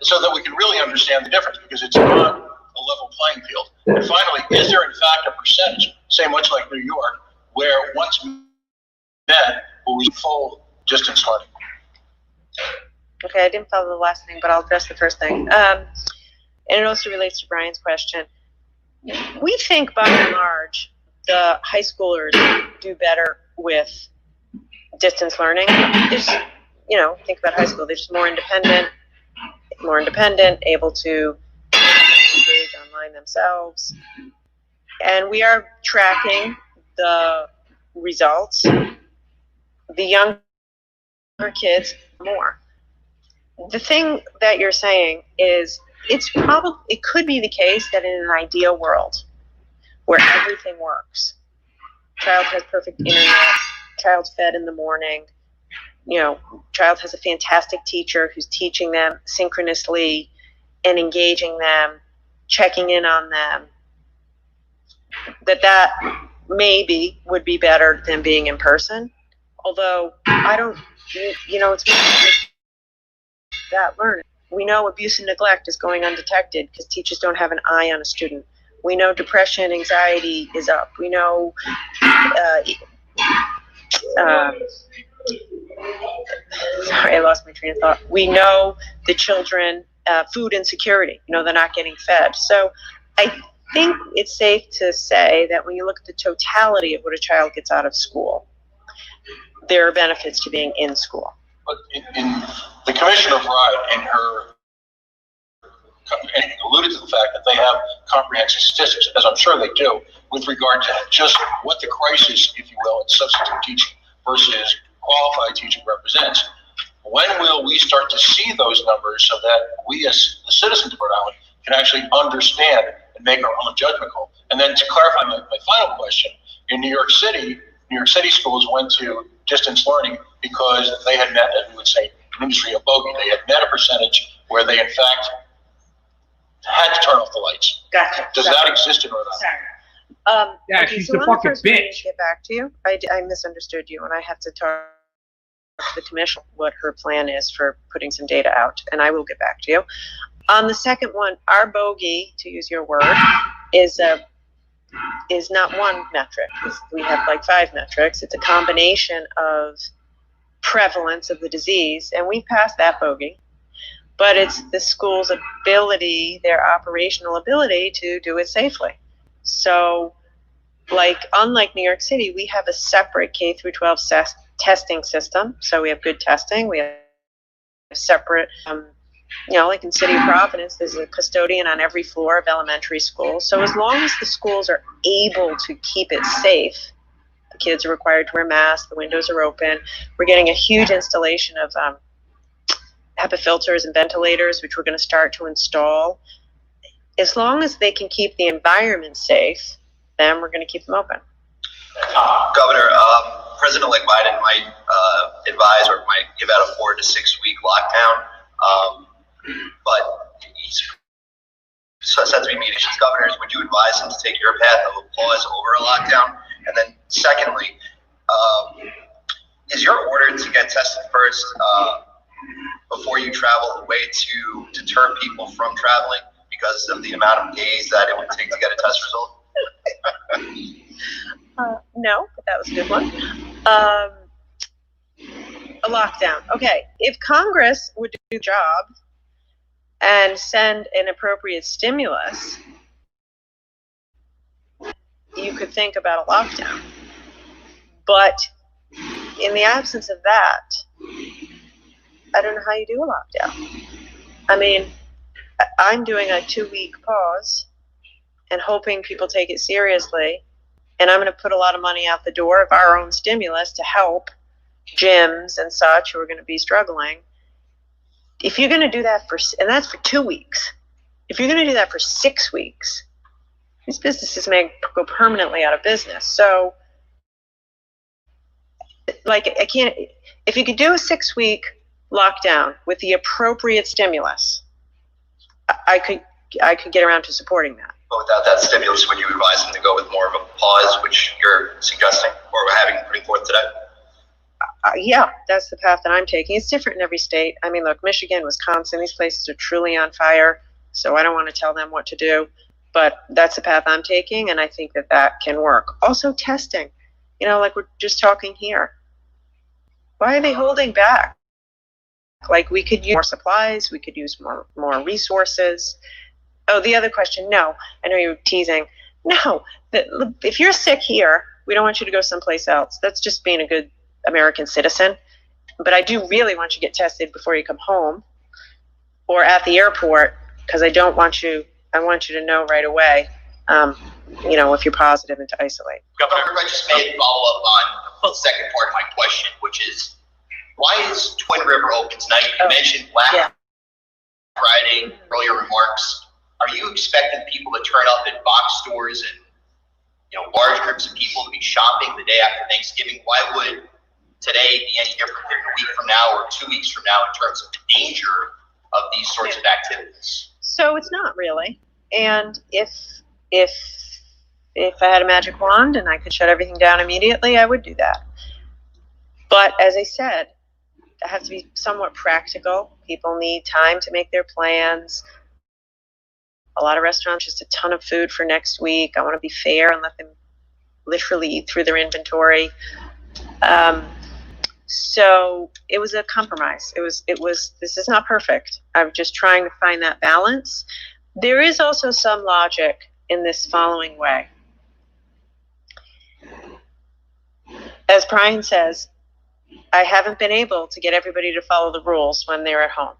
[SPEAKER 3] so that we can really understand the difference, because it's not a level playing field. And finally, is there in fact a percentage, say much like New York, where once met will we full distance learning?
[SPEAKER 4] Okay, I didn't follow the last thing, but I'll address the first thing. And it also relates to Brian's question. We think, by and large, the high schoolers do better with distance learning. There's, think about high school. They're just more independent, able to engage online themselves. And we are tracking the results. The younger kids more. The thing that you're saying is it could be the case that in an ideal world where everything works, child has perfect internet, child's fed in the morning, child has a fantastic teacher who's teaching them synchronously and engaging them, checking in on them, that maybe would be better than being in person. Although I don't, it's that learning. We know abuse and neglect is going undetected because teachers don't have an eye on a student. We know depression, anxiety is up. We know sorry, I lost my train of thought. We know the children, food insecurity, they're not getting fed. So I think it's safe to say that when you look at the totality of what a child gets out of school, there are benefits to being in school.
[SPEAKER 3] But in the Commissioner Bride, in her alluded to the fact that they have comprehensive statistics, as I'm sure they do, with regard to just what the crisis, if you will, in substitute teaching versus qualified teaching represents. When will we start to see those numbers so that we as the citizens of Rhode Island can actually understand and make our own judgment call? And then to clarify my final question, in New York City schools went to distance learning because they had met, as we would say, in industry, a bogey. They had met a percentage where they, in fact, had to turn off the lights.
[SPEAKER 4] Gotcha.
[SPEAKER 3] Does that exist in Rhode Island?
[SPEAKER 1] Yeah,
[SPEAKER 4] Okay,
[SPEAKER 1] she's
[SPEAKER 4] so
[SPEAKER 1] the
[SPEAKER 4] on
[SPEAKER 1] fucking
[SPEAKER 4] first one, I need
[SPEAKER 1] bitch.
[SPEAKER 4] to get back to you. I misunderstood you, and I have to talk to the commission what her plan is for putting some data out, and I will get back to you. On the second one, our bogey, to use your word, is not one metric. We have like 5 metrics. It's a combination of prevalence of the disease, and we passed that bogey. But it's the school's ability, their operational ability to do it safely. So, unlike New York City, we have a separate K through 12 testing system. So we have good testing. We have separate, like in City of Providence, there's a custodian on every floor of elementary schools. So as long as the schools are able to keep it safe, the kids are required to wear masks, the windows are open. We're getting a huge installation of HEPA filters and ventilators, which we're going to start to install. As long as they can keep the environment safe, then we're going to keep them open.
[SPEAKER 5] Governor, President-elect Biden might advise or might give out a 4 to 6 week lockdown, but he's said to be mediations governors. Would you advise him to take your path of applause over a lockdown? And then secondly, is your order to get tested first before you travel a way to deter people from traveling because of the amount of days that it would take to get a test result?
[SPEAKER 4] No, but that was a good one. A lockdown. Okay, if Congress would do the job and send an appropriate stimulus, you could think about a lockdown. But in the absence of that, I don't know how you do a lockdown. I mean, I'm doing a 2-week pause and hoping people take it seriously. And I'm going to put a lot of money out the door of our own stimulus to help gyms and such who are going to be struggling. If you're going to do that and that's for 2 weeks. If you're going to do that for 6 weeks, these businesses may go permanently out of business. So, if you could do a 6-week lockdown with the appropriate stimulus, I could get around to supporting that.
[SPEAKER 5] But without that stimulus, would you advise them to go with more of a pause, which you're suggesting or putting forth today?
[SPEAKER 4] Yeah, that's the path that I'm taking. It's different in every state. I mean, look, Michigan, Wisconsin, these places are truly on fire, so I don't want to tell them what to do, but that's the path I'm taking, and I think that that can work. Also, testing, like we're just talking here. Why are they holding back? Like, we could use more supplies, we could use more resources. Oh, the other question, no, I know you're teasing. No, if you're sick here, we don't want you to go someplace else. That's just being a good American citizen. But I do really want you to get tested before you come home or at the airport, because I want you to know right away, if you're positive, and to isolate.
[SPEAKER 5] Governor, I just made a follow-up on the second part of my question, which is, why is Twin River open tonight? You mentioned Black Friday, earlier remarks. Are you expecting people to turn up at box stores and, large groups of people to be shopping the day after Thanksgiving? Why would today be any different than a week from now or 2 weeks from now in terms of the danger of these sorts of activities?
[SPEAKER 4] So it's not really. And if I had a magic wand and I could shut everything down immediately, I would do that. But as I said, it has to be somewhat practical. People need time to make their plans. A lot of restaurants, just a ton of food for next week. I want to be fair and let them literally eat through their inventory. So it was a compromise. This is not perfect. I'm just trying to find that balance. There is also some logic in this following way. As Brian says, I haven't been able to get everybody to follow the rules when they're at home.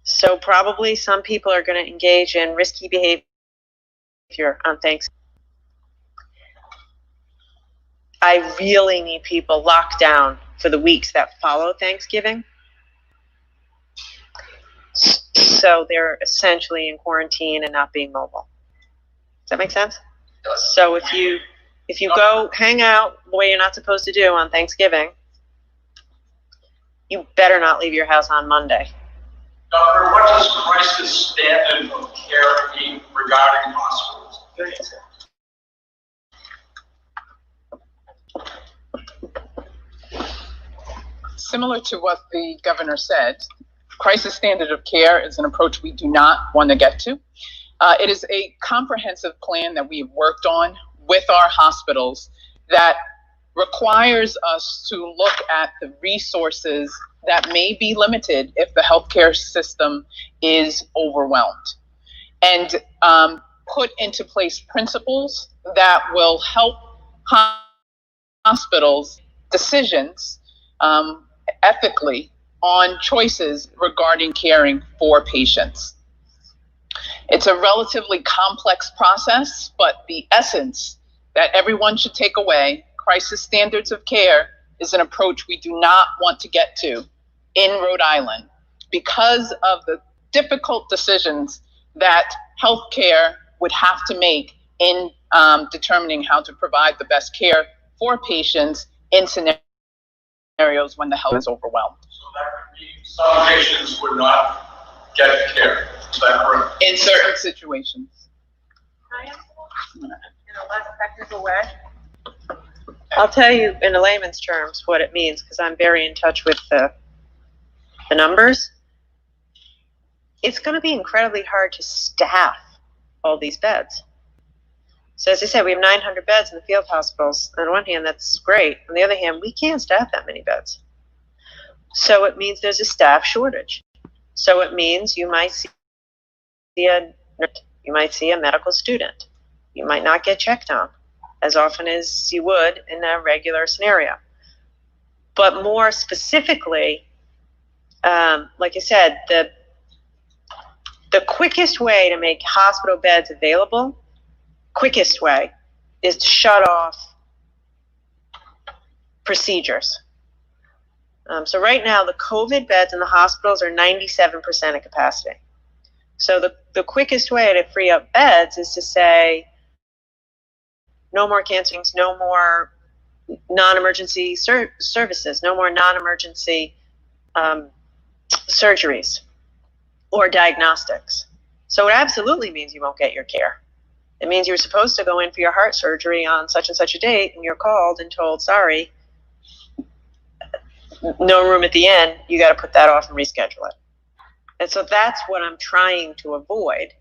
[SPEAKER 4] So probably some people are going to engage in risky behavior on Thanksgiving. I really need people locked down for the weeks that follow Thanksgiving. So they're essentially in quarantine and not being mobile. Does that make sense? So if you go hang out the way you're not supposed to do on Thanksgiving, you better not leave your house on Monday.
[SPEAKER 7] Doctor, what does crisis standard of care mean regarding hospitals?
[SPEAKER 8] Similar to what the governor said, crisis standard of care is an approach we do not want to get to. It is a comprehensive plan that we've worked on with our hospitals that requires us to look at the resources that may be limited if the healthcare system is overwhelmed, and put into place principles that will help hospitals decisions ethically on choices regarding caring for patients. It's a relatively complex process, but the essence that everyone should take away, crisis standards of care, is an approach we do not want to get to in Rhode Island because of the difficult decisions that healthcare would have to make in determining how to provide the best care for patients in scenarios when the health is overwhelmed.
[SPEAKER 7] So that would mean some patients would not get care. Is that correct?
[SPEAKER 8] In certain situations.
[SPEAKER 4] Can I answer that in a less technical way? I'll tell you in a layman's terms what it means, because I'm very in touch with the numbers. It's going to be incredibly hard to staff all these beds. So as I said, we have 900 beds in the field hospitals. On one hand, that's great. On the other hand, we can't staff that many beds. So it means there's a staff shortage. So it means you might see a medical student. You might not get checked on as often as you would in a regular scenario. But more specifically, like I said, the quickest way to make hospital beds available, quickest way, is to shut off procedures. So right now, the COVID beds in the hospitals are 97% of capacity. So the quickest way to free up beds is to say, no more cancelings, no more non-emergency services, no more non-emergency surgeries. or diagnostics. So it absolutely means you won't get your care. It means you were supposed to go in for your heart surgery on such and such a date, and you're called and told, sorry, no room at the end, you got to put that off and reschedule it. And so that's what I'm trying to avoid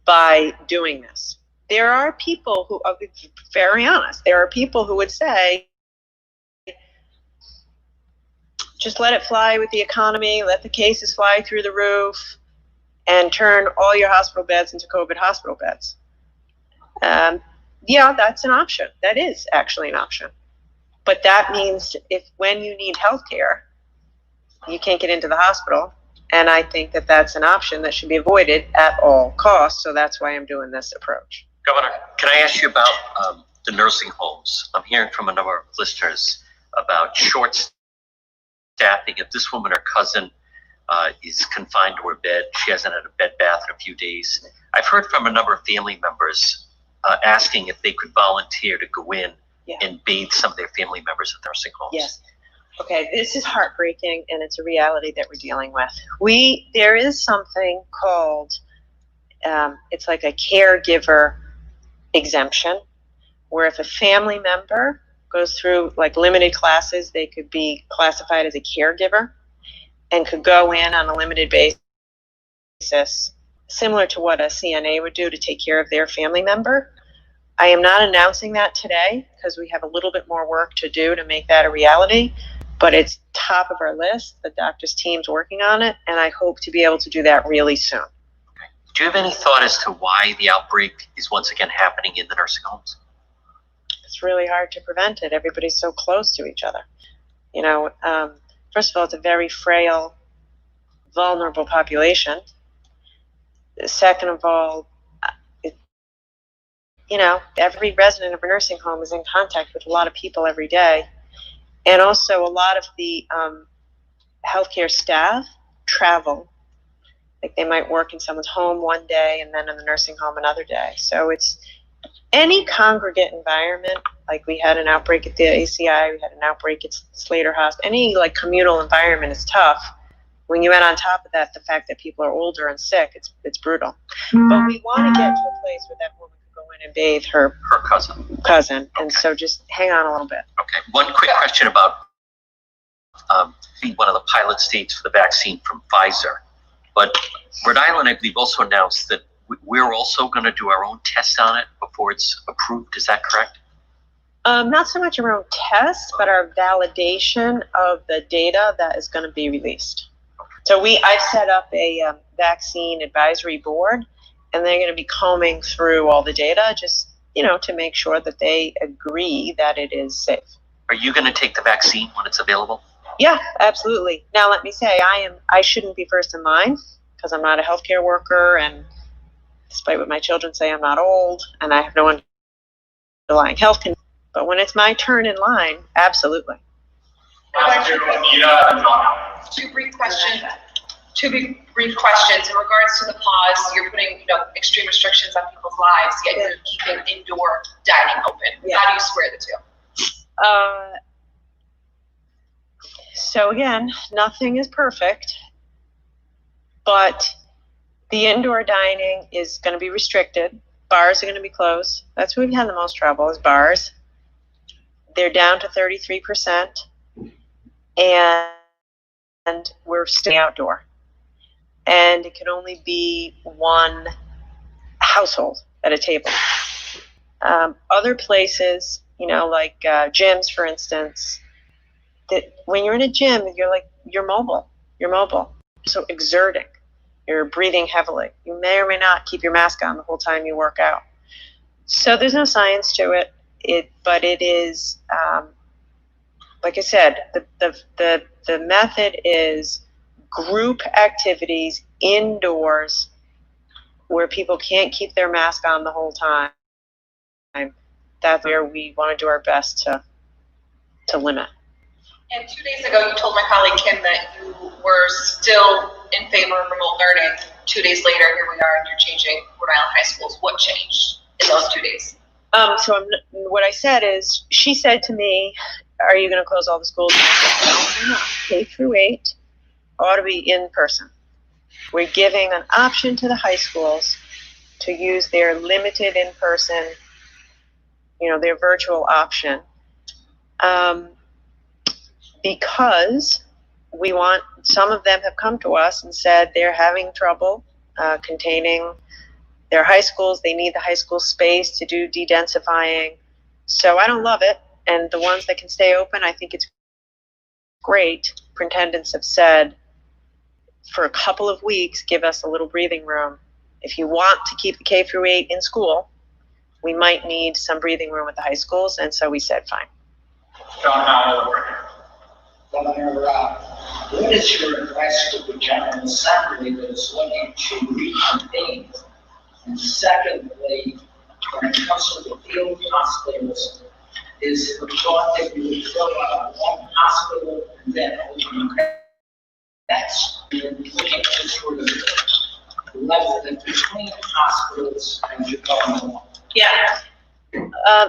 [SPEAKER 4] by doing this. There are people who, I'll be very honest, there are people who would say, just let it fly with the economy, let the cases fly through the roof, and turn all your hospital beds into COVID hospital beds. Yeah, that's an option. That is actually an option. But that means when you need health care, you can't get into the hospital. And I think that that's an option that should be avoided at all costs. So that's why I'm doing this approach.
[SPEAKER 9] Governor, can I ask you about the nursing homes? I'm hearing from a number of listeners about short staffing. If this woman, her cousin, is confined to her bed, she hasn't had a bed bath in a few days. I've heard from a number of family members asking if they could volunteer to go in and bathe some of their family members at nursing homes.
[SPEAKER 4] Yes. Okay, this is heartbreaking, and it's a reality that we're dealing with. There is something called, it's like a caregiver exemption, where if a family member goes through like limited classes, they could be classified as a caregiver and could go in on a limited basis, similar to what a CNA would do to take care of their family member. I am not announcing that today because we have a little bit more work to do to make that a reality, but it's top of our list. The doctor's team's working on it, and I hope to be able to do that really soon.
[SPEAKER 9] Okay. Do you have any thought as to why the outbreak is once again happening in the nursing homes?
[SPEAKER 4] It's really hard to prevent it. Everybody's so close to each other. You know, first of all, it's a very frail, vulnerable population. Second of all, every resident of a nursing home is in contact with a lot of people every day. And also a lot of the healthcare staff travel. Like they might work in someone's home one day and then in the nursing home another day. So it's any congregate environment, like we had an outbreak at the ACI, we had an outbreak at Slater Hospital, any like communal environment is tough. When you add on top of that the fact that people are older and sick, it's brutal. But we want to get to a place where that woman can go in and bathe her cousin. And so just hang on a little bit.
[SPEAKER 9] Okay. One quick question about being one of the pilot states for the vaccine from Pfizer. But Rhode Island, I believe, also announced that we're also going to do our own test on it before it's approved. Is that correct?
[SPEAKER 4] Not so much our own test, but our validation of the data that is going to be released. So I've set up a vaccine advisory board, and they're going to be combing through all the data just, to make sure that they agree that it is safe.
[SPEAKER 9] Are you going to take the vaccine when it's available?
[SPEAKER 4] Yeah, absolutely. Now, let me say, I shouldn't be first in line because I'm not a healthcare worker, and despite what my children say, I'm not old, and I have no underlying health condition. But when it's my turn in line, absolutely.
[SPEAKER 10] Two brief questions. In regards to the pause, you're putting extreme restrictions on people's lives, yet you're keeping indoor dining open. Yeah. How do you square the two?
[SPEAKER 4] So again, nothing is perfect, but the indoor dining is going to be restricted. Bars are going to be closed. That's where we've had the most trouble, is bars. They're down to 33%, and we're staying outdoor. And it can only be one household at a table. Other places, like gyms, for instance, that when you're in a gym, you're mobile. So exerting. You're breathing heavily. You may or may not keep your mask on the whole time you work out. So there's no science to it. But it is, like I said, the method is group activities indoors where people can't keep their mask on the whole time. That's where we want to do our best to limit.
[SPEAKER 10] And 2 days ago, you told my colleague Kim that you were still in favor of remote learning. 2 days later, here we are, and you're changing Rhode Island high schools. What changed in those 2 days?
[SPEAKER 4] What I said is, she said to me, are you going to close all the schools? I said, no, I'm not. K through 8 ought to be in person. We're giving an option to the high schools to use their limited in-person, their virtual option, because some of them have come to us and said they're having trouble containing their high schools. They need the high school space to do de-densifying. So I don't love it. And the ones that can stay open, I think it's great. Superintendents have said, for a couple of weeks, give us a little breathing room. If you want to keep the K through 8 in school, we might need some breathing room at the high schools. And so we said, fine.
[SPEAKER 7] John Howard.
[SPEAKER 2] Governor, what is your advice to the General Assembly that is looking to reconvene? And secondly, when it comes to the field hospitals, is the thought that you would fill out one hospital and then open that's looking to sort of level it between hospitals as you go along?
[SPEAKER 4] Yeah.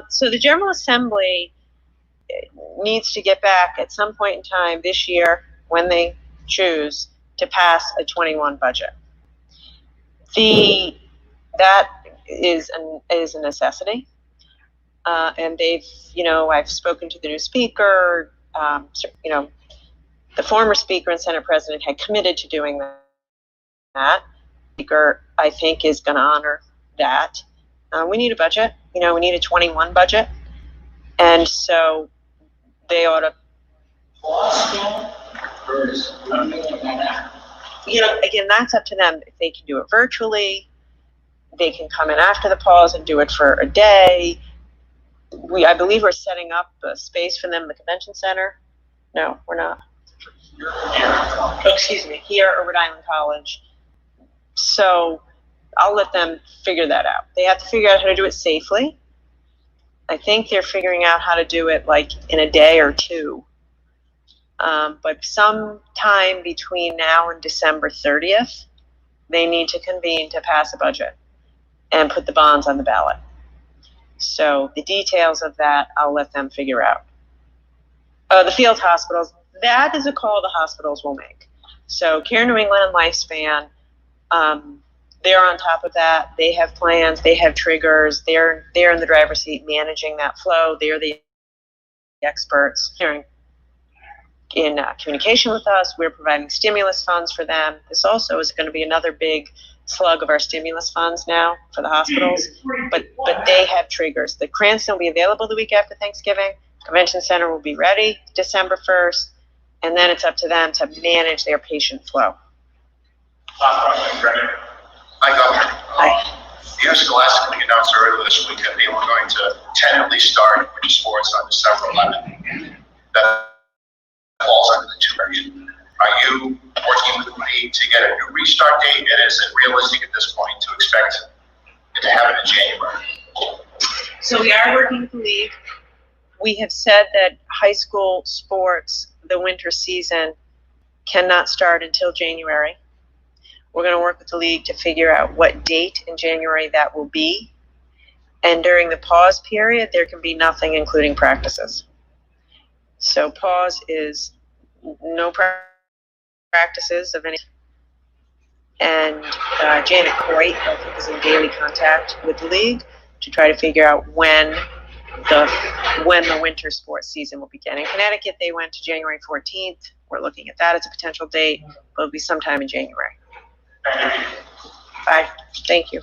[SPEAKER 4] So the General Assembly needs to get back at some point in time this year, when they choose, to pass a 21 budget. That is a necessity. And they've, I've spoken to the new speaker, the former speaker and Senate president had committed to doing that. Speaker, I think, is going to honor that. We need a budget, we need a 21 budget. And so they ought to, again, that's up to them. If they can do it virtually, they can come in after the pause and do it for a day. I believe we're setting up a space for them in the convention center. No, we're not. Here at Rhode Island College. So I'll let them figure that out. They have to figure out how to do it safely. I think they're figuring out how to do it like in a day or two. But sometime between now and December 30th, they need to convene to pass a budget and put the bonds on the ballot. So the details of that, I'll let them figure out. The field hospitals, that is a call the hospitals will make. So Care New England and Lifespan, they're on top of that. They have plans, they have triggers, they're in the driver's seat managing that flow. They're the experts. They're in communication with us. We're providing stimulus funds for them. This also is going to be another big slug of our stimulus funds now for the hospitals, but they have triggers. The Cranston will be available the week after Thanksgiving. Convention Center will be ready December 1st, and then it's up to them to manage their patient flow.
[SPEAKER 11] Hi, Governor.
[SPEAKER 4] Hi.
[SPEAKER 11] Scholastically announced earlier this week that they were going to tentatively start winter sports on December 11th. That falls under the 2 million. Are you working with the league to get a new restart date? And is it realistic at this point to expect it to happen in January?
[SPEAKER 4] So we are working with the league. We have said that high school sports, the winter season, cannot start until January. We're going to work with the league to figure out what date in January that will be. And during the pause period, there can be nothing, including practices. So pause is no practices of any. And Janet Coit, I think, is in daily contact with the league to try to figure out when the winter sports season will begin. In Connecticut, they went to January 14th. We're looking at that as a potential date, but it'll be sometime in January. Bye. Thank you.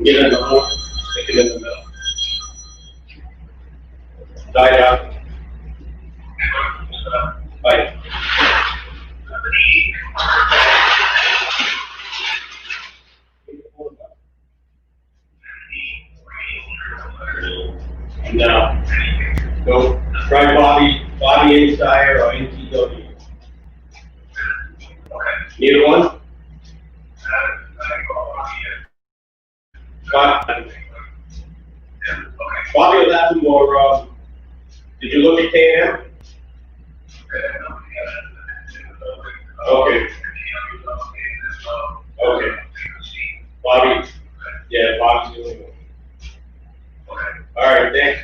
[SPEAKER 7] Get in the middle, stick it in the middle. Die out. Bye.
[SPEAKER 3] No. Nope. Try Bobby Insider or NTW. Neither one? Bobby will have more, did you look at K&M? Okay. Okay. Bobby, yeah, Bobby's doing it. All right, thanks.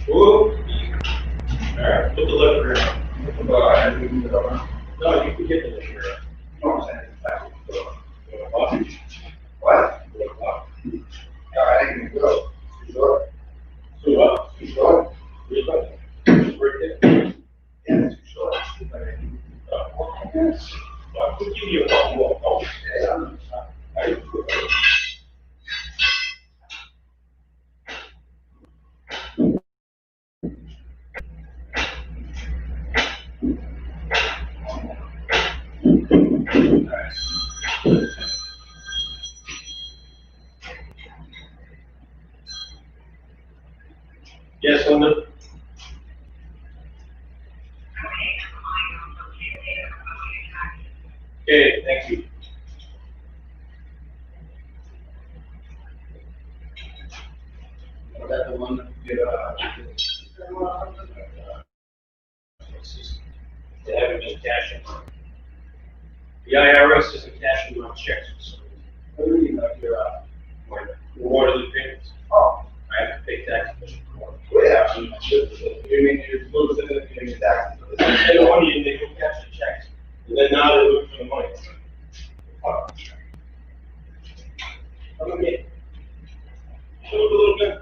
[SPEAKER 3] All right, put the liver in. No, you can get the liver in. What? All right, I can go. Sure. Two up. Sure. Three up. Right there. Yeah, it's short. Yes. I'll give you a couple more. Oh, yeah. Yes, Linda? Okay, thank you. That's the one that you get, they haven't been cashing. The IRS isn't cashing my checks, so. What do you mean, like your quarterly payments? Oh. I have to pay taxes. Yeah, you mean you're losing it, you're getting taxes. They don't want you, they don't cash the checks. And then now they're looking for the money. Oh. Okay. Show it a little bit.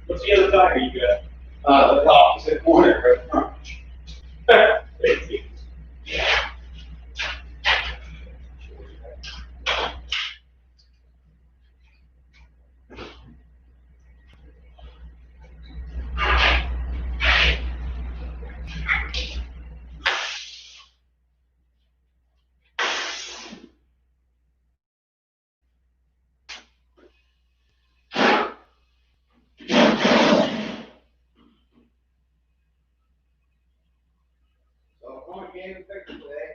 [SPEAKER 3] What's the other tire you got? The opposite corner, right front. Thank you.
[SPEAKER 2] Game picture today.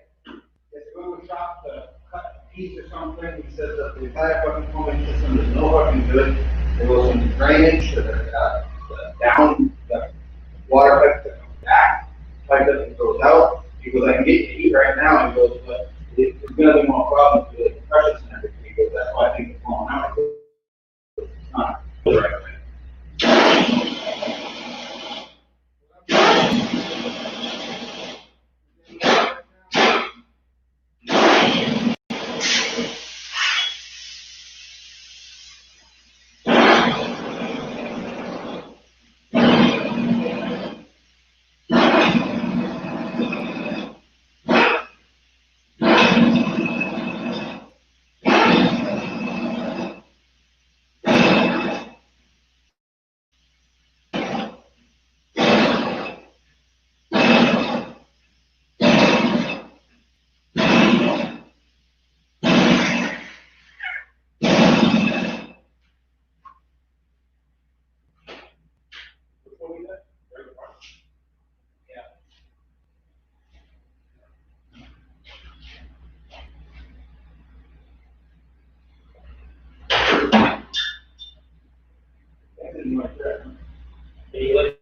[SPEAKER 2] It's going to shop to cut a piece or something. He says that the entire fucking plumbing system is no fucking good. There was some drainage to down the water pipe that comes back. Pipe that goes out. He goes, I can get you heat right now. He goes, but it's gonna be more problems with the pressures and everything. He goes, that's why I think it's blowing out. It's not the right way. Right there. Can you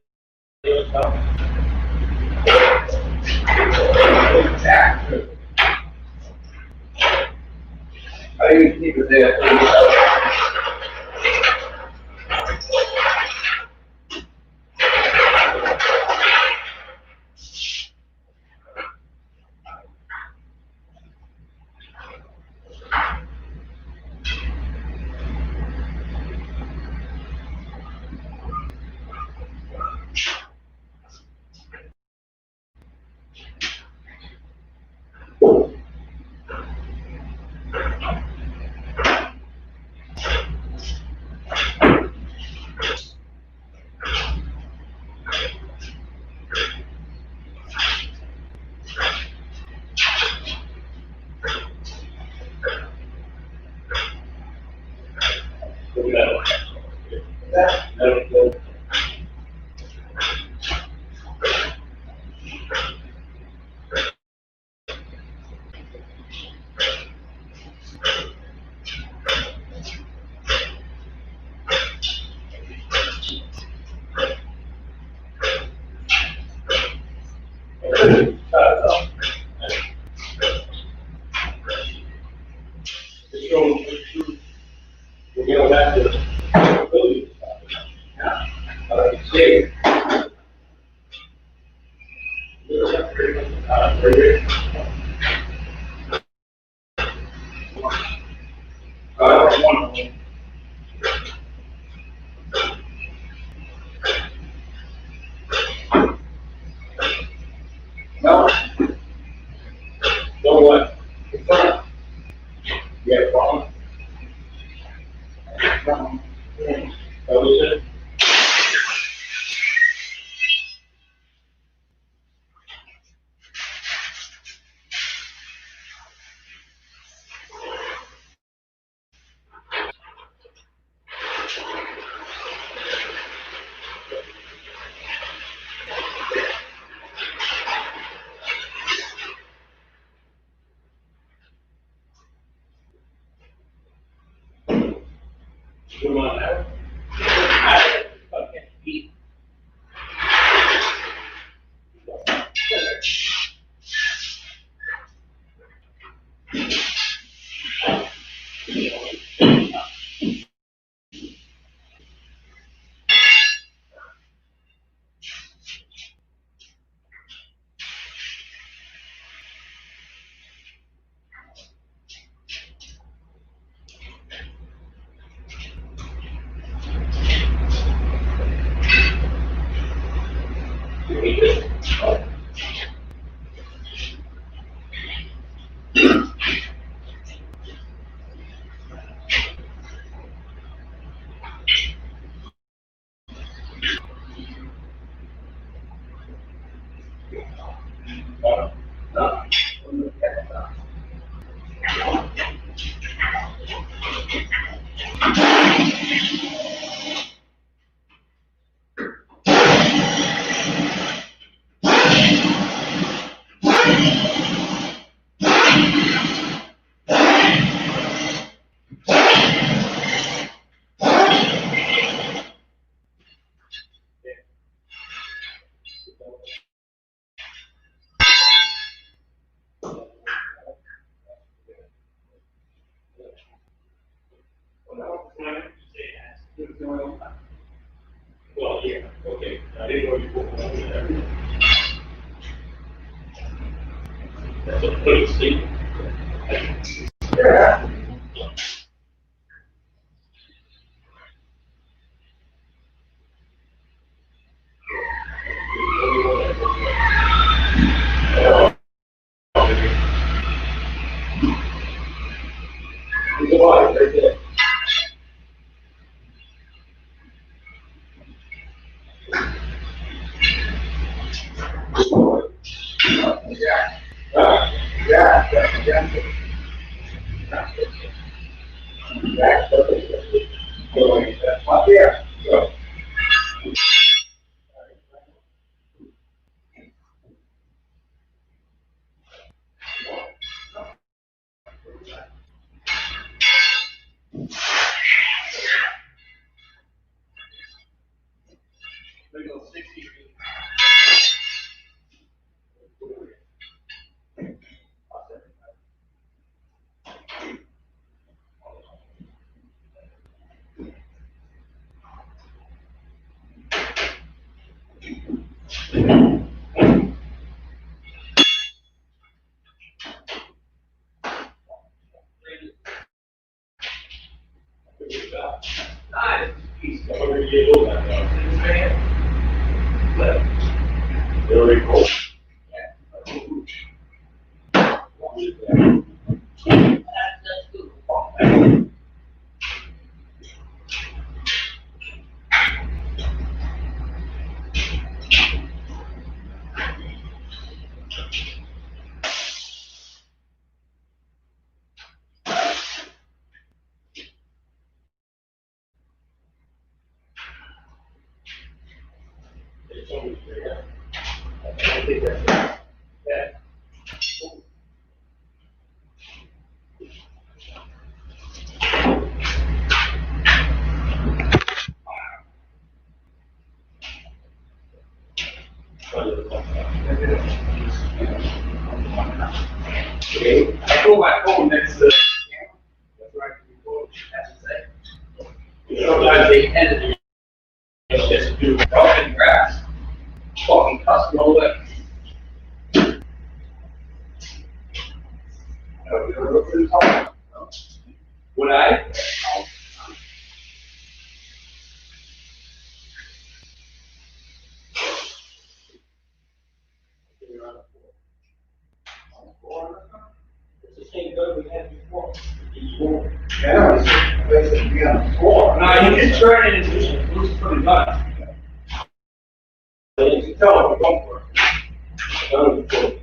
[SPEAKER 3] Very cool. Okay, I go back home next to. That's right. That's the same. Sometimes they edit it, just do broken grass, fucking custom all that. Would I? It's the same gun we had before. Yeah, it's basically on the floor. No, you can turn it into a boost for the gun. You can tell if you're going for it. Oh, no.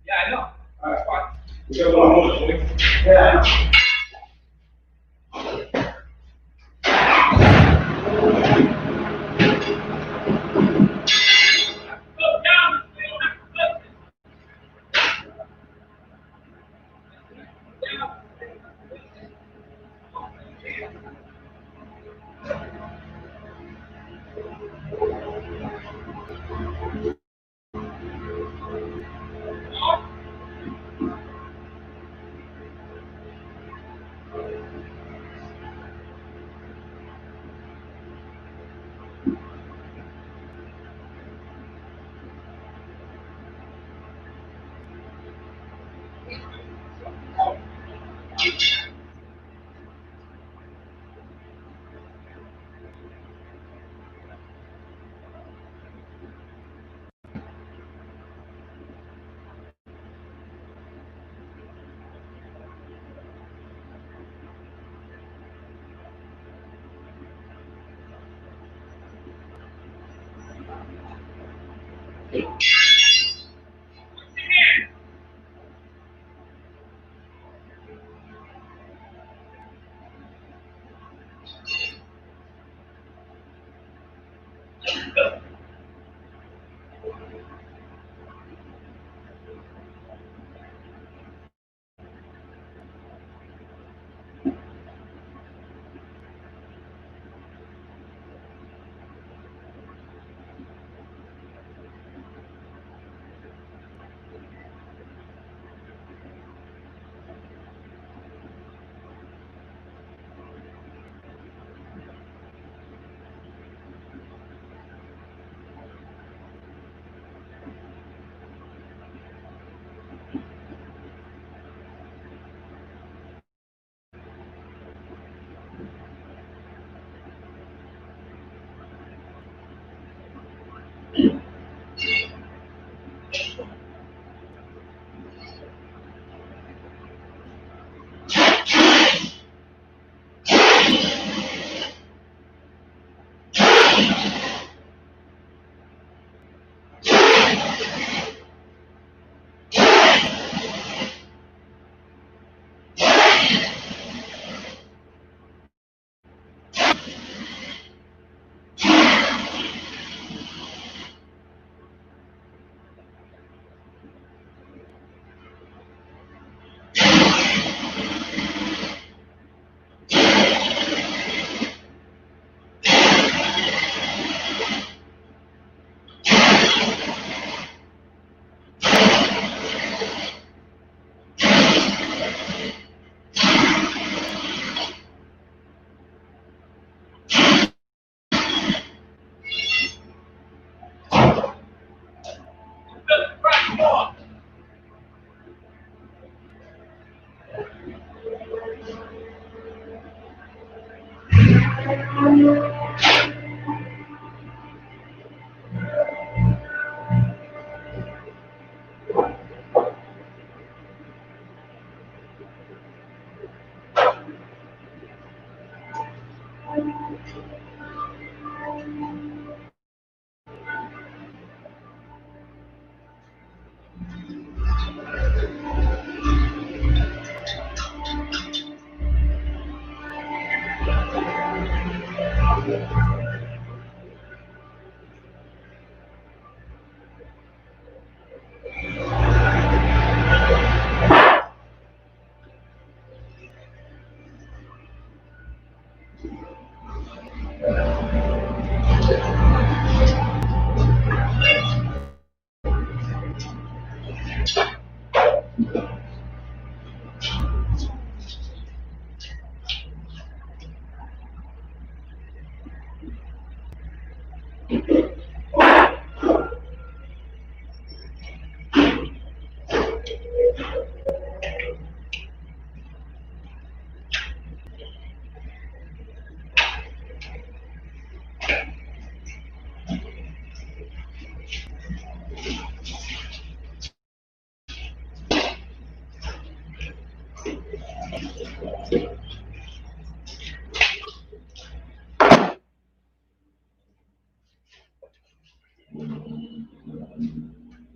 [SPEAKER 3] Yeah, I know. All right, fine. We got one more, shall we? Yeah.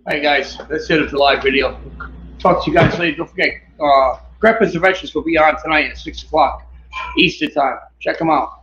[SPEAKER 1] Alright guys, that's it of the live video. Talk to you guys later. Don't forget, Grandpa's Adventures will be on tonight at 6 o'clock Eastern time. Check them out.